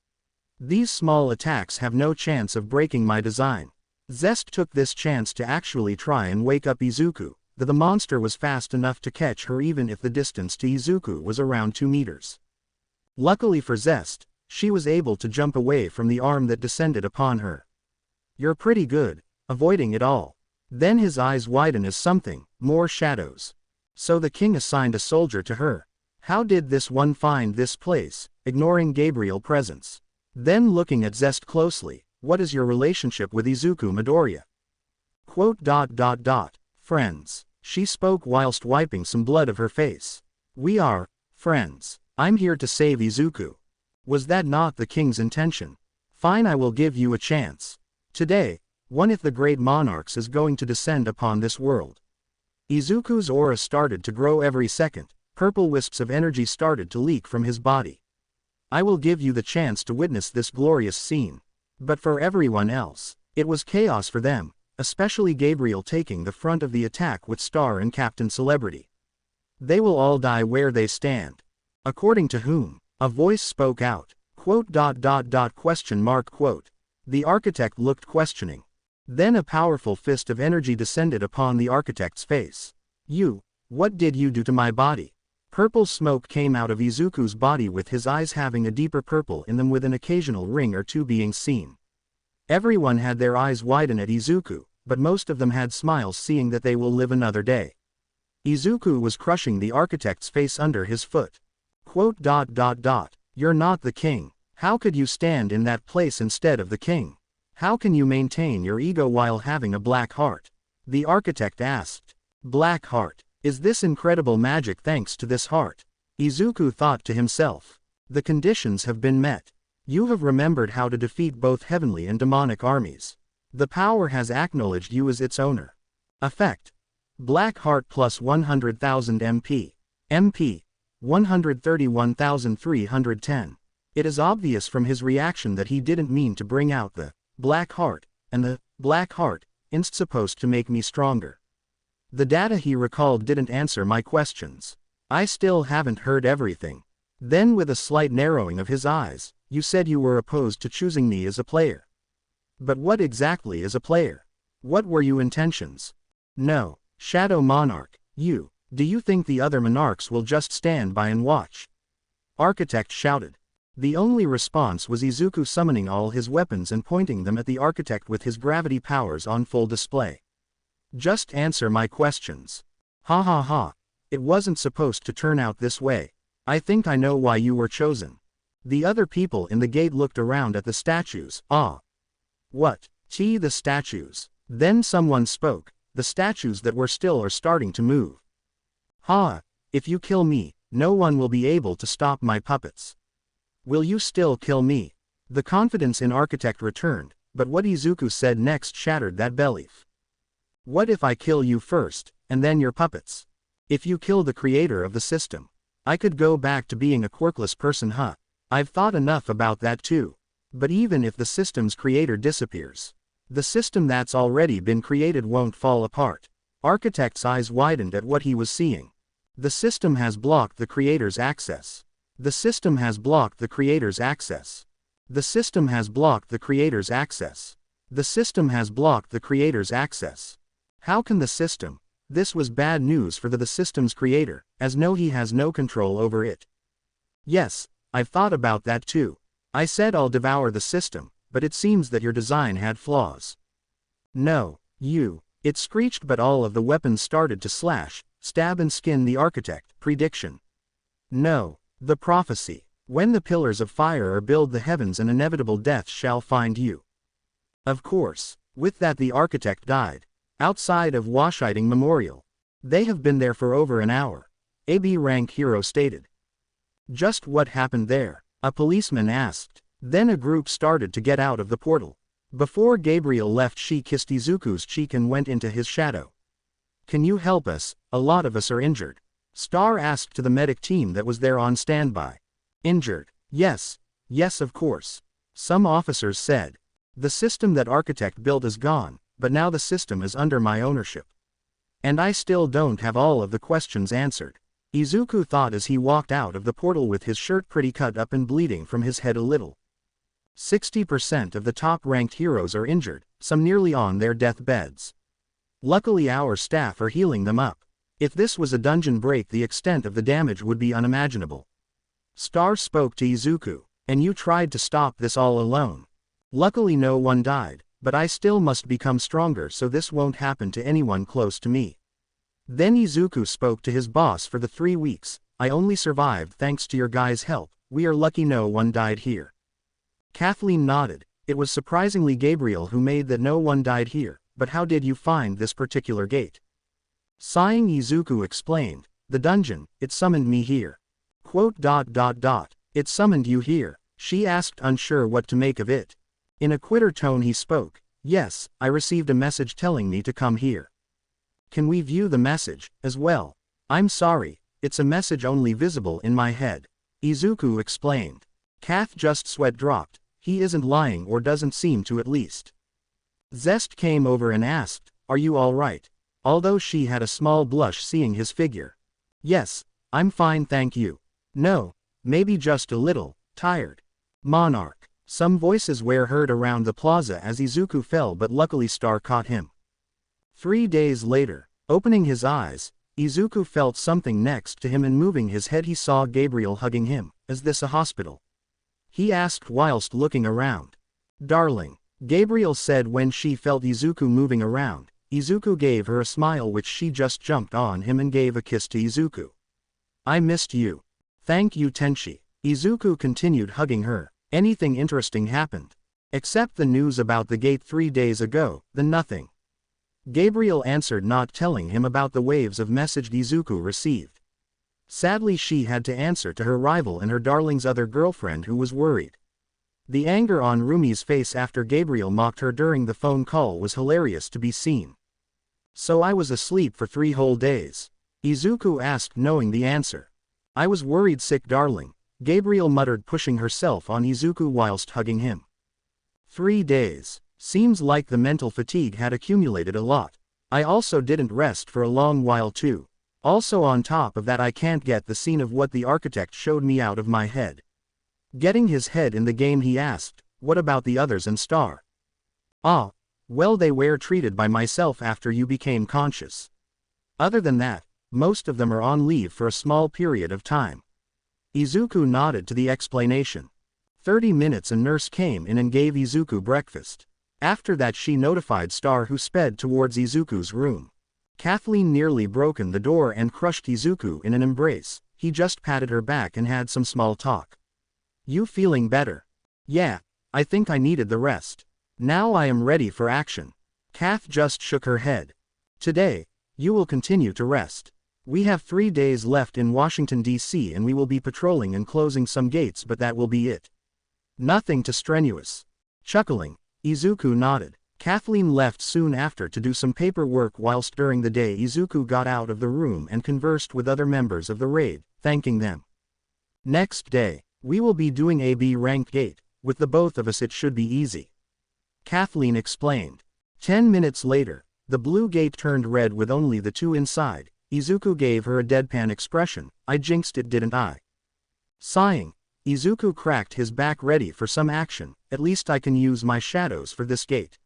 These small attacks have no chance of breaking my design. Zest took this chance to actually try and wake up Izuku, though the monster was fast enough to catch her even if the distance to Izuku was around 2 meters. Luckily for Zest, she was able to jump away from the arm that descended upon her. You're pretty good, avoiding it all. Then his eyes widen as something, more shadows. So the king assigned a soldier to her. How did this one find this place, ignoring Gabriel's presence? Then looking at Zest closely, what is your relationship with Izuku Midoriya? Friends. She spoke whilst wiping some blood of her face. We are friends. I'm here to save Izuku. Was that not the king's intention? Fine, I will give you a chance. Today, one if the great monarchs is going to descend upon this world. Izuku's aura started to grow every second. Purple wisps of energy started to leak from his body. I will give you the chance to witness this glorious scene. But for everyone else, it was chaos for them, especially Gabriel taking the front of the attack with Star and Captain Celebrity. They will all die where they stand. According to whom? A voice spoke out. Question mark. The architect looked questioning. Then a powerful fist of energy descended upon the architect's face. You, what did you do to my body? Purple smoke came out of Izuku's body, with his eyes having a deeper purple in them, with an occasional ring or two being seen. Everyone had their eyes widen at Izuku, but most of them had smiles, seeing that they will live another day. Izuku was crushing the architect's face under his foot. You're not the king. How could you stand in that place instead of the king? How can you maintain your ego while having a black heart? The architect asked. Black heart. Is this incredible magic thanks to this heart? Izuku thought to himself. The conditions have been met. You have remembered how to defeat both heavenly and demonic armies. The power has acknowledged you as its owner. Effect. Black heart plus 100,000 MP. MP. 131,310. It is obvious from his reaction that he didn't mean to bring out the black heart, and the black heart isn't supposed to make me stronger. The data he recalled didn't answer my questions. I still haven't heard everything. Then with a slight narrowing of his eyes, you said you were opposed to choosing me as a player. But what exactly is a player? What were your intentions? No, Shadow Monarch, do you think the other monarchs will just stand by and watch? Architect shouted. The only response was Izuku summoning all his weapons and pointing them at the architect with his gravity powers on full display. Just answer my questions. Ha ha ha. It wasn't supposed to turn out this way. I think I know why you were chosen. The other people in the gate looked around at the statues. Ah. What? The statues. Then someone spoke. The statues that were still are starting to move. Ha. If you kill me, no one will be able to stop my puppets. Will you still kill me? The confidence in Architect returned, but what Izuku said next shattered that belief. What if I kill you first, and then your puppets? If you kill the creator of the system, I could go back to being a quirkless person, huh? I've thought enough about that too. But even if the system's creator disappears, the system that's already been created won't fall apart. Architect's eyes widened at what he was seeing. The system has blocked the creator's access. The system has blocked the creator's access. The system has blocked the creator's access. The system has blocked the creator's access. How can the system? This was bad news for the system's creator, as no, he has no control over it. Yes, I've thought about that too. I said I'll devour the system, but it seems that your design had flaws. No, you. It screeched, but all of the weapons started to slash, stab and skin the architect. Prediction. No. The prophecy. When the pillars of fire are built, the heavens and inevitable death shall find you. Of course. With that the architect died. Outside of Washiding Memorial. They have been there for over an hour. A B-rank hero stated. Just what happened there? A policeman asked. Then a group started to get out of the portal. Before Gabriel left, she kissed Izuku's cheek and went into his shadow. Can you help us? A lot of us are injured. Star asked to the medic team that was there on standby. Injured? Yes. Yes, of course. Some officers said. The system that Architect built is gone, but now the system is under my ownership. And I still don't have all of the questions answered. Izuku thought as he walked out of the portal with his shirt pretty cut up and bleeding from his head a little. 60% of the top-ranked heroes are injured, some nearly on their deathbeds. Luckily our staff are healing them up. If this was a dungeon break, the extent of the damage would be unimaginable. Star spoke to Izuku. And you tried to stop this all alone. Luckily no one died, but I still must become stronger so this won't happen to anyone close to me. Then Izuku spoke to his boss. For the 3 weeks, I only survived thanks to your guys' help. We are lucky no one died here. Kathleen nodded. It was surprisingly Gabriel who made that no one died here, but how did you find this particular gate? Sighing, Izuku explained. The dungeon, it summoned me here. Quote. It summoned you here? She asked, unsure what to make of it. In a quitter tone he spoke. Yes, I received a message telling me to come here. Can we view the message, as well? I'm sorry, it's a message only visible in my head. Izuku explained. Kath just sweat dropped. He isn't lying, or doesn't seem to at least. Zest came over and asked, are you alright? Although she had a small blush seeing his figure. Yes, I'm fine thank you. No, maybe just a little tired. Monarch. Some voices were heard around the plaza as Izuku fell, but luckily Star caught him. 3 days later, opening his eyes, Izuku felt something next to him, and moving his head he saw Gabriel hugging him. Is this a hospital? He asked whilst looking around. Darling, Gabriel said when she felt Izuku moving around. Izuku gave her a smile, which she just jumped on him and gave a kiss to Izuku. I missed you. Thank you Tenchi. Izuku continued hugging her. Anything interesting happened? Except the news about the gate 3 days ago, then nothing. Gabriel answered, not telling him about the waves of message Izuku received. Sadly she had to answer to her rival and her darling's other girlfriend, who was worried. The anger on Rumi's face after Gabriel mocked her during the phone call was hilarious to be seen. So I was asleep for 3 whole days? Izuku asked, knowing the answer. I was worried sick darling, Gabriel muttered, pushing herself on Izuku whilst hugging him. 3 days. Seems like the mental fatigue had accumulated a lot. I also didn't rest for a long while too. Also on top of that I can't get the scene of what the architect showed me out of my head. Getting his head in the game, he asked, what about the others and Star? Ah, well they were treated by myself after you became conscious. Other than that, most of them are on leave for a small period of time. Izuku nodded to the explanation. 30 minutes a nurse came in and gave Izuku breakfast. After that she notified Star, who sped towards Izuku's room. Kathleen nearly broken the door and crushed Izuku in an embrace. He just patted her back and had some small talk. "You feeling better?" "Yeah, I think I needed the rest. Now I am ready for action." Kath just shook her head. "Today, you will continue to rest. We have 3 days left in Washington, D.C. and we will be patrolling and closing some gates, but that will be it. Nothing too strenuous." Chuckling, Izuku nodded. Kathleen left soon after to do some paperwork, whilst during the day Izuku got out of the room and conversed with other members of the raid, thanking them. "Next day, we will be doing a B-ranked gate. With the both of us it should be easy," Kathleen explained. 10 minutes later, the blue gate turned red with only the two inside. Izuku gave her a deadpan expression. "I jinxed it, didn't I?" Sighing, Izuku cracked his back ready for some action. "At least I can use my shadows for this gate."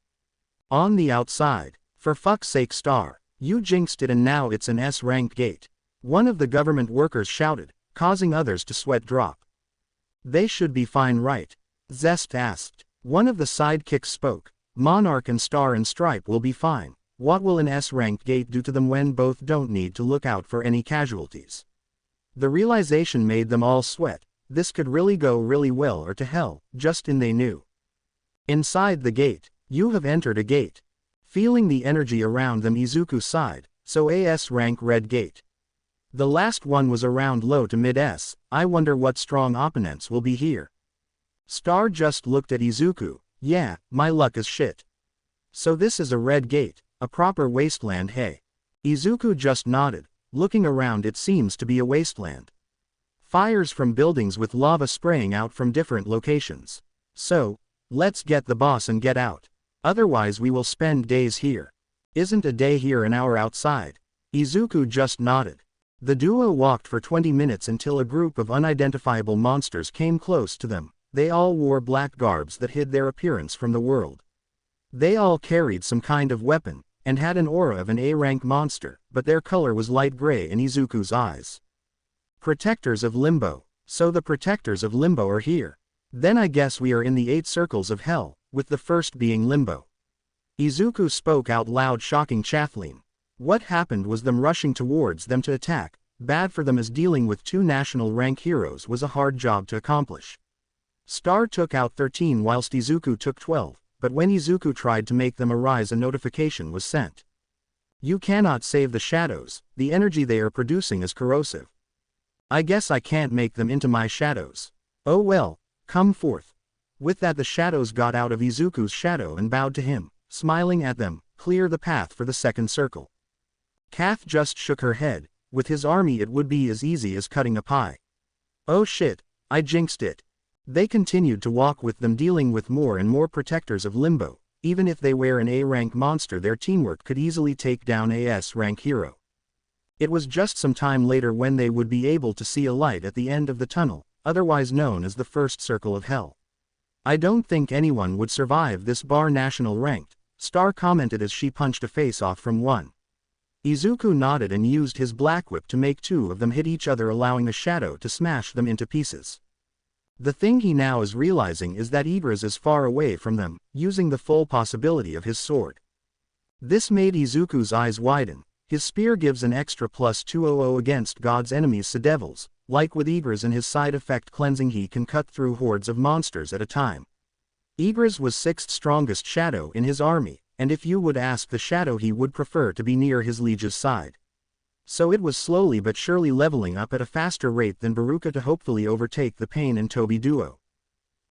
On the outside, "For fuck's sake, Star, you jinxed it and now it's an S-ranked gate," one of the government workers shouted, causing others to sweat drop. "They should be fine, right?" Zest asked. One of the sidekicks spoke. "Monarch and Star and Stripe will be fine. What will an S-ranked gate do to them when both don't need to look out for any casualties?" The realization made them all sweat. This could really go really well or to hell, just in they knew. Inside the gate, "You have entered a gate." Feeling the energy around them, Izuku sighed. "So a S-rank red gate. The last one was around low to mid-S, I wonder what strong opponents will be here." Star just looked at Izuku. "Yeah, my luck is shit. So this is a red gate, a proper wasteland, hey?" Izuku just nodded. Looking around, it seems to be a wasteland. Fires from buildings with lava spraying out from different locations. "So, let's get the boss and get out. Otherwise we will spend days here." "Isn't a day here an hour outside?" Izuku just nodded. The duo walked for 20 minutes until a group of unidentifiable monsters came close to them. They all wore black garbs that hid their appearance from the world. They all carried some kind of weapon, and had an aura of an A-rank monster, but their color was light gray in Izuku's eyes. "Protectors of Limbo. So the Protectors of Limbo are here. Then I guess we are in the 8 circles of hell, with the first being Limbo." Izuku spoke out loud, shocking Kathleen. What happened was them rushing towards them to attack. Bad for them, as dealing with 2 national rank heroes was a hard job to accomplish. Star took out 13 whilst Izuku took 12, but when Izuku tried to make them arise, a notification was sent. "You cannot save the shadows, the energy they are producing is corrosive." "I guess I can't make them into my shadows." "Oh well, come forth." With that, the shadows got out of Izuku's shadow and bowed to him, smiling at them. "Clear the path for the second circle." Kath just shook her head. With his army it would be as easy as cutting a pie. "Oh shit, I jinxed it." They continued to walk with them, dealing with more and more Protectors of Limbo. Even if they were an A-rank monster, their teamwork could easily take down a S-rank hero. It was just some time later when they would be able to see a light at the end of the tunnel, otherwise known as the first circle of hell. "I don't think anyone would survive this bar national ranked," Star commented as she punched a face off from one. Izuku nodded and used his black whip to make 2 of them hit each other, allowing a shadow to smash them into pieces. The thing he now is realizing is that Ibris is far away from them, using the full possibility of his sword. This made Izuku's eyes widen. His spear gives an extra plus 200 against God's enemies, the devils. Like with Ibris and his side effect cleansing, he can cut through hordes of monsters at a time. Ibris was 6th strongest shadow in his army, and if you would ask the shadow, he would prefer to be near his liege's side. So it was slowly but surely leveling up at a faster rate than Baruka to hopefully overtake the Pain and Toby duo.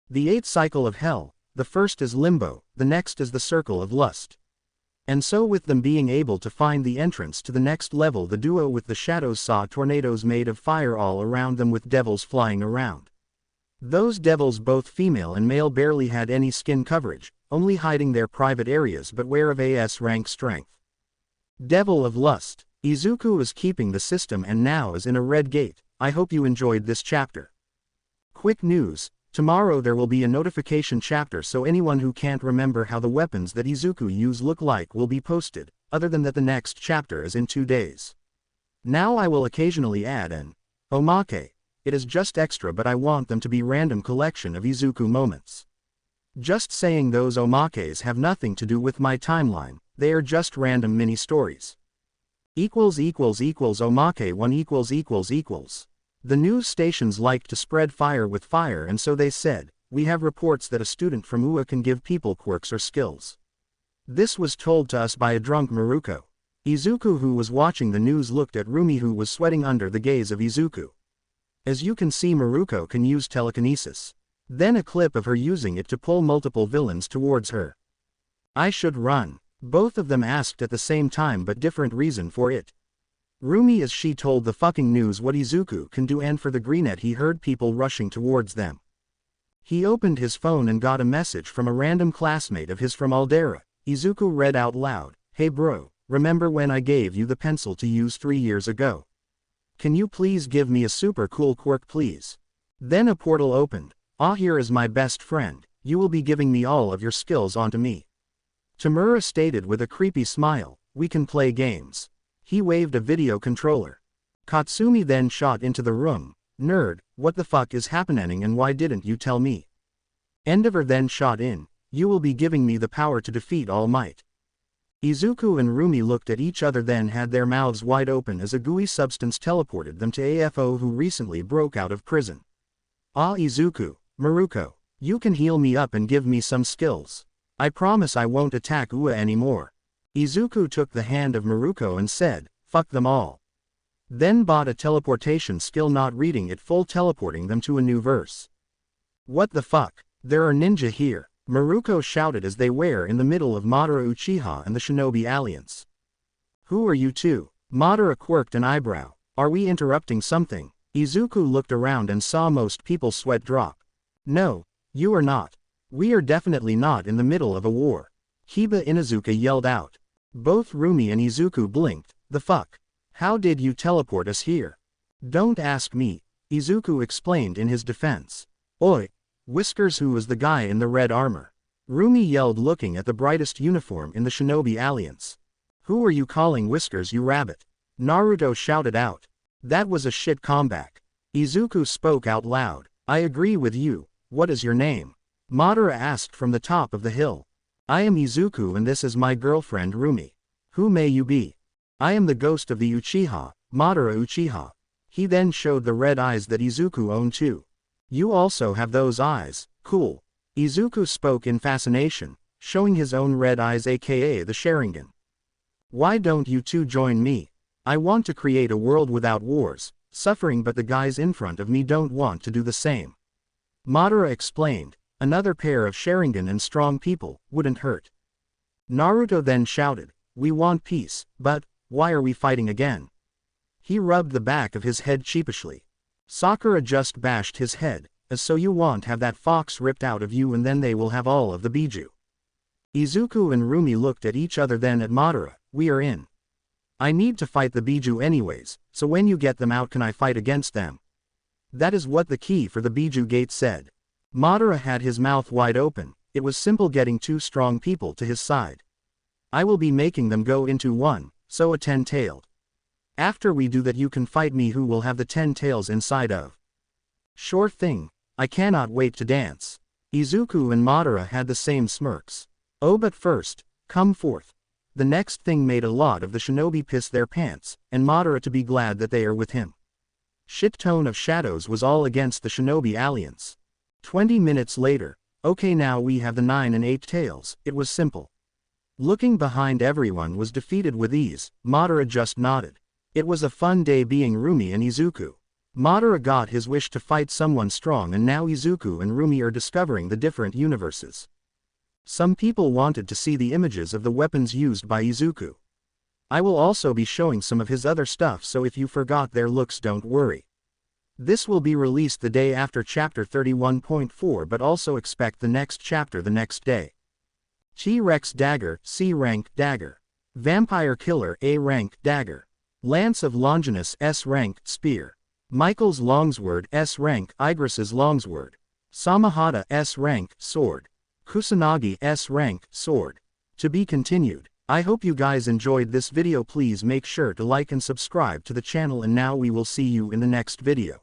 The 8th cycle of hell, the first is Limbo, the next is the circle of lust. And so with them being able to find the entrance to the next level, the duo with the shadows saw tornadoes made of fire all around them, with devils flying around. Those devils, both female and male, barely had any skin coverage, only hiding their private areas, but were of AS rank strength. Devil of Lust. Izuku is keeping the system and now is in a red gate. I hope you enjoyed this chapter. Quick news, tomorrow there will be a notification chapter, so anyone who can't remember how the weapons that Izuku use look like will be posted, other than that the next chapter is in 2 days. Now I will occasionally add an omake it is just extra, but I want them to be random collection of Izuku moments. Just saying, those omakes have nothing to do with my timeline, they are just random mini stories. Omake 1 ====. The news stations like to spread fire with fire, and so they said, we have reports that a student from UA can give people quirks or skills. This was told to us by a drunk Maruko. Izuku, who was watching the news, looked at Rumi, who was sweating under the gaze of Izuku. As you can see, Maruko can use telekinesis. Then a clip of her using it to pull multiple villains towards her. I should run. Both of them asked at the same time, but different reason for it. Rumi, as she told the fucking news what Izuku can do, and for the greenet he heard people rushing towards them. He opened his phone and got a message from a random classmate of his from Aldera. Izuku read out loud, "Hey bro, remember when I gave you the pencil to use 3 years ago? Can you please give me a super cool quirk please?" Then a portal opened. "Ah, here is my best friend, you will be giving me all of your skills onto me." Tamura stated with a creepy smile, "We can play games." He waved a video controller. Katsumi then shot into the room. "Nerd, what the fuck is happening and why didn't you tell me?" Endeavor then shot in, "You will be giving me the power to defeat All Might." Izuku and Rumi looked at each other, then had their mouths wide open as a gooey substance teleported them to AFO, who recently broke out of prison. "Ah, Izuku, Maruko, you can heal me up and give me some skills. I promise I won't attack UA anymore." Izuku took the hand of Maruko and said, "Fuck them all." Then bought a teleportation skill, not reading it full, teleporting them to a new verse. "What the fuck? There are ninja here," Maruko shouted as they were in the middle of Madara Uchiha and the Shinobi Alliance. "Who are you two?" Madara quirked an eyebrow. "Are we interrupting something?" Izuku looked around and saw most people's sweat drop. "No, you are not. We are definitely not in the middle of a war." Hiba Inuzuka yelled out. Both Rumi and Izuku blinked. "The fuck? How did you teleport us here?" "Don't ask me," Izuku explained in his defense. "Oi, Whiskers, who was the guy in the red armor?" Rumi yelled, looking at the brightest uniform in the Shinobi Alliance. "Who are you calling Whiskers, you rabbit?" Naruto shouted out. "That was a shit comeback." Izuku spoke out loud. "I agree with you. What is your name?" Madara asked from the top of the hill. "I am Izuku and this is my girlfriend Rumi. Who may you be?" "I am the ghost of the Uchiha, Madara Uchiha." He then showed the red eyes that Izuku owned too. "You also have those eyes, cool." Izuku spoke in fascination, showing his own red eyes, aka the Sharingan. "Why don't you two join me? I want to create a world without wars, suffering, but the guys in front of me don't want to do the same." Madara explained, "Another pair of Sharingan and strong people wouldn't hurt." Naruto then shouted, "We want peace, but why are we fighting again?" He rubbed the back of his head sheepishly. Sakura just bashed his head, "As so you want have that fox ripped out of you and then they will have all of the biju." Izuku and Rumi looked at each other, then at Madara. "We are in. I need to fight the biju anyways, so when you get them out can I fight against them?" "That is what the key for the biju gate said." Madara had his mouth wide open. It was simple getting 2 strong people to his side. "I will be making them go into one, so a 10-tailed. After we do that you can fight me, who will have the 10 tails inside of." "Sure thing, I cannot wait to dance." Izuku and Madara had the same smirks. "Oh, but first, come forth." The next thing made a lot of the shinobi piss their pants, and Madara to be glad that they are with him. Shit tone of shadows was all against the Shinobi Alliance. 20 minutes later, "Okay, now we have the 9 and 8 tails." It was simple. Looking behind, everyone was defeated with ease. Madara just nodded. It was a fun day being Rumi and Izuku. Madara got his wish to fight someone strong, and now Izuku and Rumi are discovering the different universes. Some people wanted to see the images of the weapons used by Izuku. I will also be showing some of his other stuff, so if you forgot their looks, don't worry. This will be released the day after chapter 31.4, but also expect the next chapter the next day. T-Rex Dagger, C rank Dagger. Vampire Killer, A rank Dagger. Lance of Longinus, S rank Spear. Michael's Longsword, S rank Igris's Longsword. Samahata, S rank Sword. Kusanagi, S rank Sword. To be continued. I hope you guys enjoyed this video. Please make sure to like and subscribe to the channel, and now we will see you in the next video.